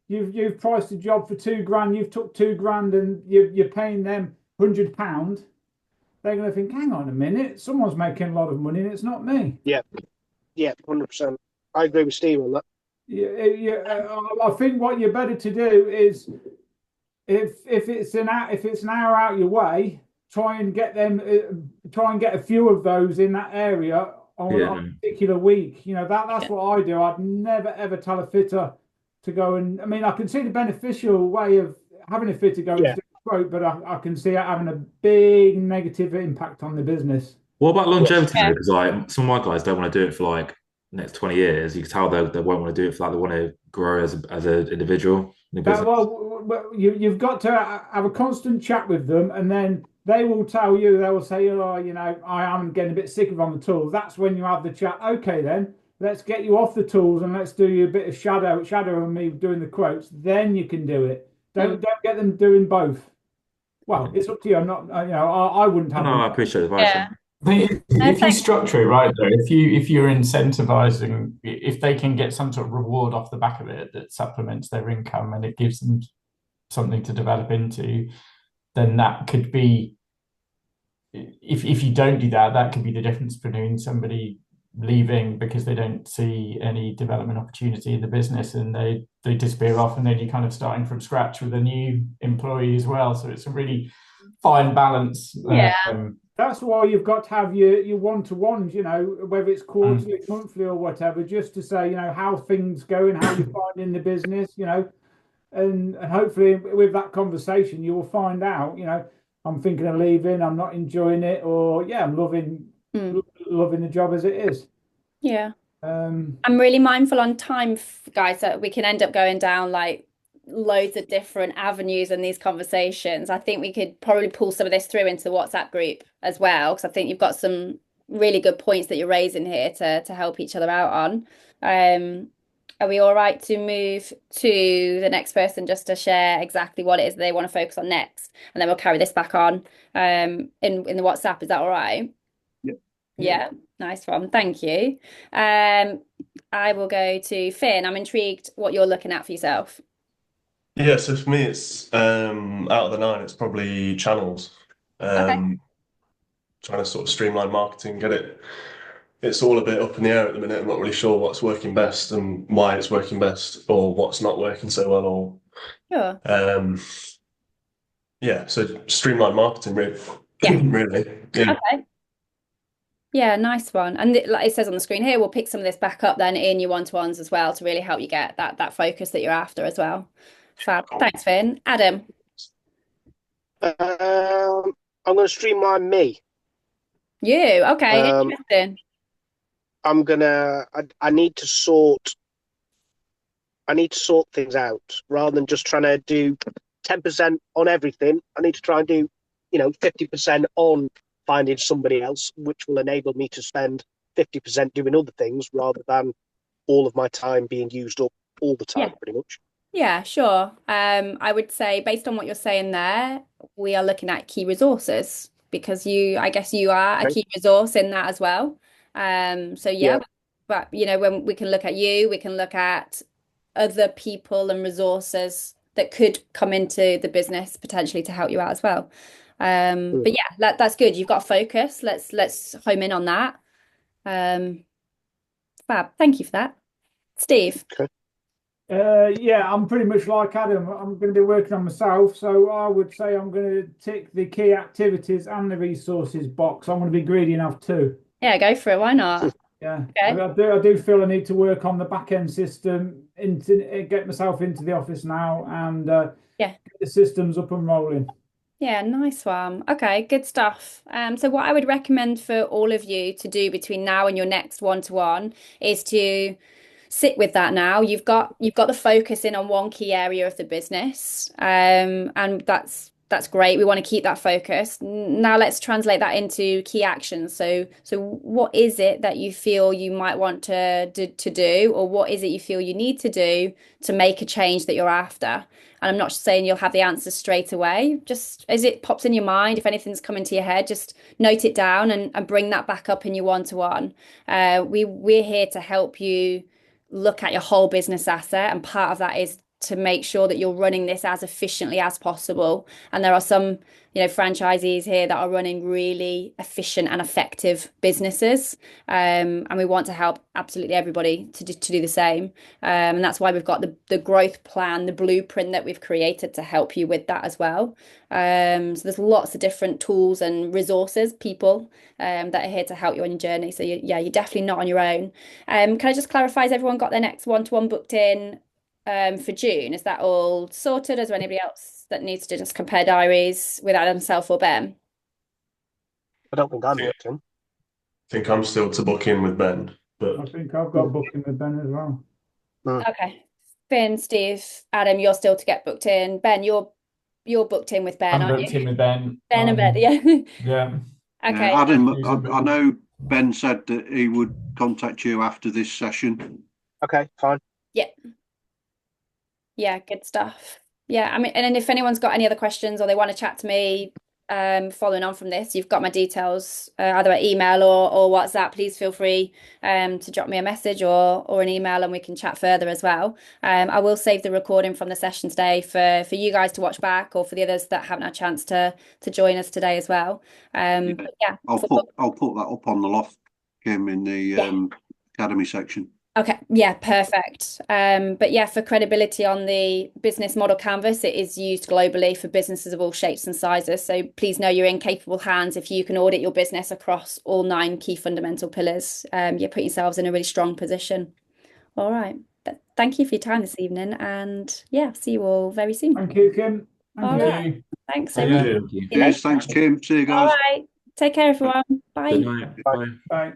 Speaker 8: you've priced a job for 2 grand, you've took 2 grand, and you're paying them £100. They're going to think, hang on a minute, someone's making a lot of money, and it's not me.
Speaker 5: Yeah, 100%. I agree with Steve on that.
Speaker 8: I think what you're better to do is if it's an hour out your way, try and get a few of those in that area on
Speaker 4: Yeah,
Speaker 8: a particular week. That's what I do. I'd never ever tell a fitter to go, and I mean, I can see the beneficial way of having a fitter go
Speaker 5: Yeah.
Speaker 8: into the quote, but I can see it having a big negative impact on the business.
Speaker 4: what about longevity
Speaker 1: Yeah.
Speaker 4: though? Because like some of my guys don't want to do it for like next 20 years. You can tell they won't want to do it for that. They want to grow as an individual in the business.
Speaker 8: You've got to have a constant chat with them, and then they will tell you, they will say, oh, I am getting a bit sick of on the tools. That's when you have the chat. Okay, then let's get you off the tools and let's do you a bit of shadow and me doing the quotes. Then you can do it. Don't get them doing both. Well, it's up to you. I'm not, I wouldn't have
Speaker 4: No,
Speaker 8: them.
Speaker 4: I appreciate the advice.
Speaker 1: Yeah.
Speaker 6: If you structure it right, though, if you're incentivizing, if they can get some sort of reward off the back of it that supplements their income and it gives them something to develop into, then that could be, if you don't do that, that could be the difference between somebody leaving because they don't see any development opportunity in the business and they disappear off, and then you're kind of starting from scratch with a new employee as well. So it's a really fine balance.
Speaker 1: Yeah.
Speaker 8: That's why you've got to have your one-to-ones, whether it's quarterly, monthly, or whatever, just to say, how things going, how you're finding the business, and hopefully with that conversation, you will find out, I'm thinking of leaving, I'm not enjoying it, or I'm loving the job as it is.
Speaker 1: Yeah.
Speaker 8: I'm
Speaker 1: really mindful on time, guys, that we can end up going down like loads of different avenues in these conversations. I think we could probably pull some of this through into the WhatsApp group as well, because I think you've got some really good points that you're raising here to help each other out on. Are we all right to move to the next person just to share exactly what it is they want to focus on next, and then we'll carry this back on in the WhatsApp. Is that all right? Yeah, nice one. Thank you. I will go to Finn. I'm intrigued what you're looking at for yourself.
Speaker 3: Yeah, so for me, it's out of the 9, it's probably channels. Trying to sort of streamline marketing, get it. It's all a bit up in the air at the minute. I'm not really sure what's working best and why it's working best, or what's not working so well, or
Speaker 1: Sure.
Speaker 3: yeah. So streamline marketing, really.
Speaker 1: Yeah.
Speaker 3: Really. Yeah.
Speaker 1: Okay. Yeah, nice one. And like it says on the screen here, we'll pick some of this back up then in your one-to-ones as well to really help you get that focus that you're after as well. Fab. Thanks, Finn. Adam.
Speaker 5: I'm going to streamline me.
Speaker 1: You. Okay, interesting.
Speaker 5: I need to sort things out rather than just trying to do 10% on everything. I need to try and do, 50% on finding somebody else, which will enable me to spend 50% doing other things rather than all of my time being used up all the time, pretty much.
Speaker 1: Yeah, sure. I would say based on what you're saying there, we are looking at key resources because I guess you are a key resource in that as well. So yeah, but when we can look at you, we can look at other people and resources that could come into the business potentially to help you out as well. But yeah, that's good. You've got focus. Let's home in on that. Fab. Thank you for that. Steve.
Speaker 8: I'm pretty much like Adam. I'm going to be working on myself, so I would say I'm going to tick the key activities and the resources box. I'm going to be greedy enough too.
Speaker 1: Yeah, go for it. Why not?
Speaker 8: Yeah,
Speaker 1: okay.
Speaker 8: I do feel I need to work on the back end system, get myself into the office now, and get the systems up and rolling.
Speaker 1: Yeah, nice one. Okay, good stuff. So what I would recommend for all of you to do between now and your next one-to-one is to sit with that now. You've got the focus in on one key area of the business, and that's that's great. We want to keep that focus. Now let's translate that into key actions. So what is it that you feel you might want to do, or what is it you feel you need to do to make a change that you're after? And I'm not saying you'll have the answers straight away. Just as it pops in your mind, if anything's coming to your head, just note it down and bring that back up in your one-to-one. We're here to help you look at your whole business asset, and part of that is to make sure that you're running this as efficiently as possible. And there are some, franchisees here that are running really efficient and effective businesses. And we want to help absolutely everybody to do the same. And that's why we've got the growth plan, the blueprint that we've created to help you with that as well. So there's lots of different tools and resources, people that are here to help you on your journey. So you're definitely not on your own. Can I just clarify, has everyone got their next one-to-one booked in for June? Is that all sorted? Is there anybody else that needs to just compare diaries with Adam, self, or Ben?
Speaker 5: I don't think I'm booked in.
Speaker 3: I think I'm still to book in with Ben, but
Speaker 8: I think I've got booking with Ben as well.
Speaker 1: Okay. Finn, Steve, Adam, you're still to get booked in. Ben, you're booked in with Ben,
Speaker 6: I'm
Speaker 1: aren't
Speaker 6: booked
Speaker 1: you?
Speaker 6: in with Ben.
Speaker 1: Ben and Ben, yeah.
Speaker 6: Yeah.
Speaker 1: Okay.
Speaker 2: Adam, I know Ben said that he would contact you after this session.
Speaker 5: Okay, fine.
Speaker 1: Yeah, good stuff. Yeah, I mean, and then if anyone's got any other questions or they want to chat to me, following on from this, you've got my details, either at email or WhatsApp. Please feel free to drop me a message or an email, and we can chat further as well. I will save the recording from the session today for you guys to watch back, or for the others that haven't had a chance to join us today as well. But yeah,
Speaker 2: I'll put that up on the loft, Kim, in the academy section.
Speaker 1: Okay, yeah, perfect. But yeah, for credibility on the business model canvas, it is used globally for businesses of all shapes and sizes. So please know you're in capable hands if you can audit your business across all 9 key fundamental pillars. You put yourselves in a really strong position. All right. Thank you for your time this evening, and yeah, see you all very soon.
Speaker 8: Thank you, Kim.
Speaker 1: All right. Thanks so much.
Speaker 2: Yes, thanks, Kim. See you guys.
Speaker 1: All right. Take care, everyone. Bye.
Speaker 4: Good night. Bye.
Speaker 8: Bye.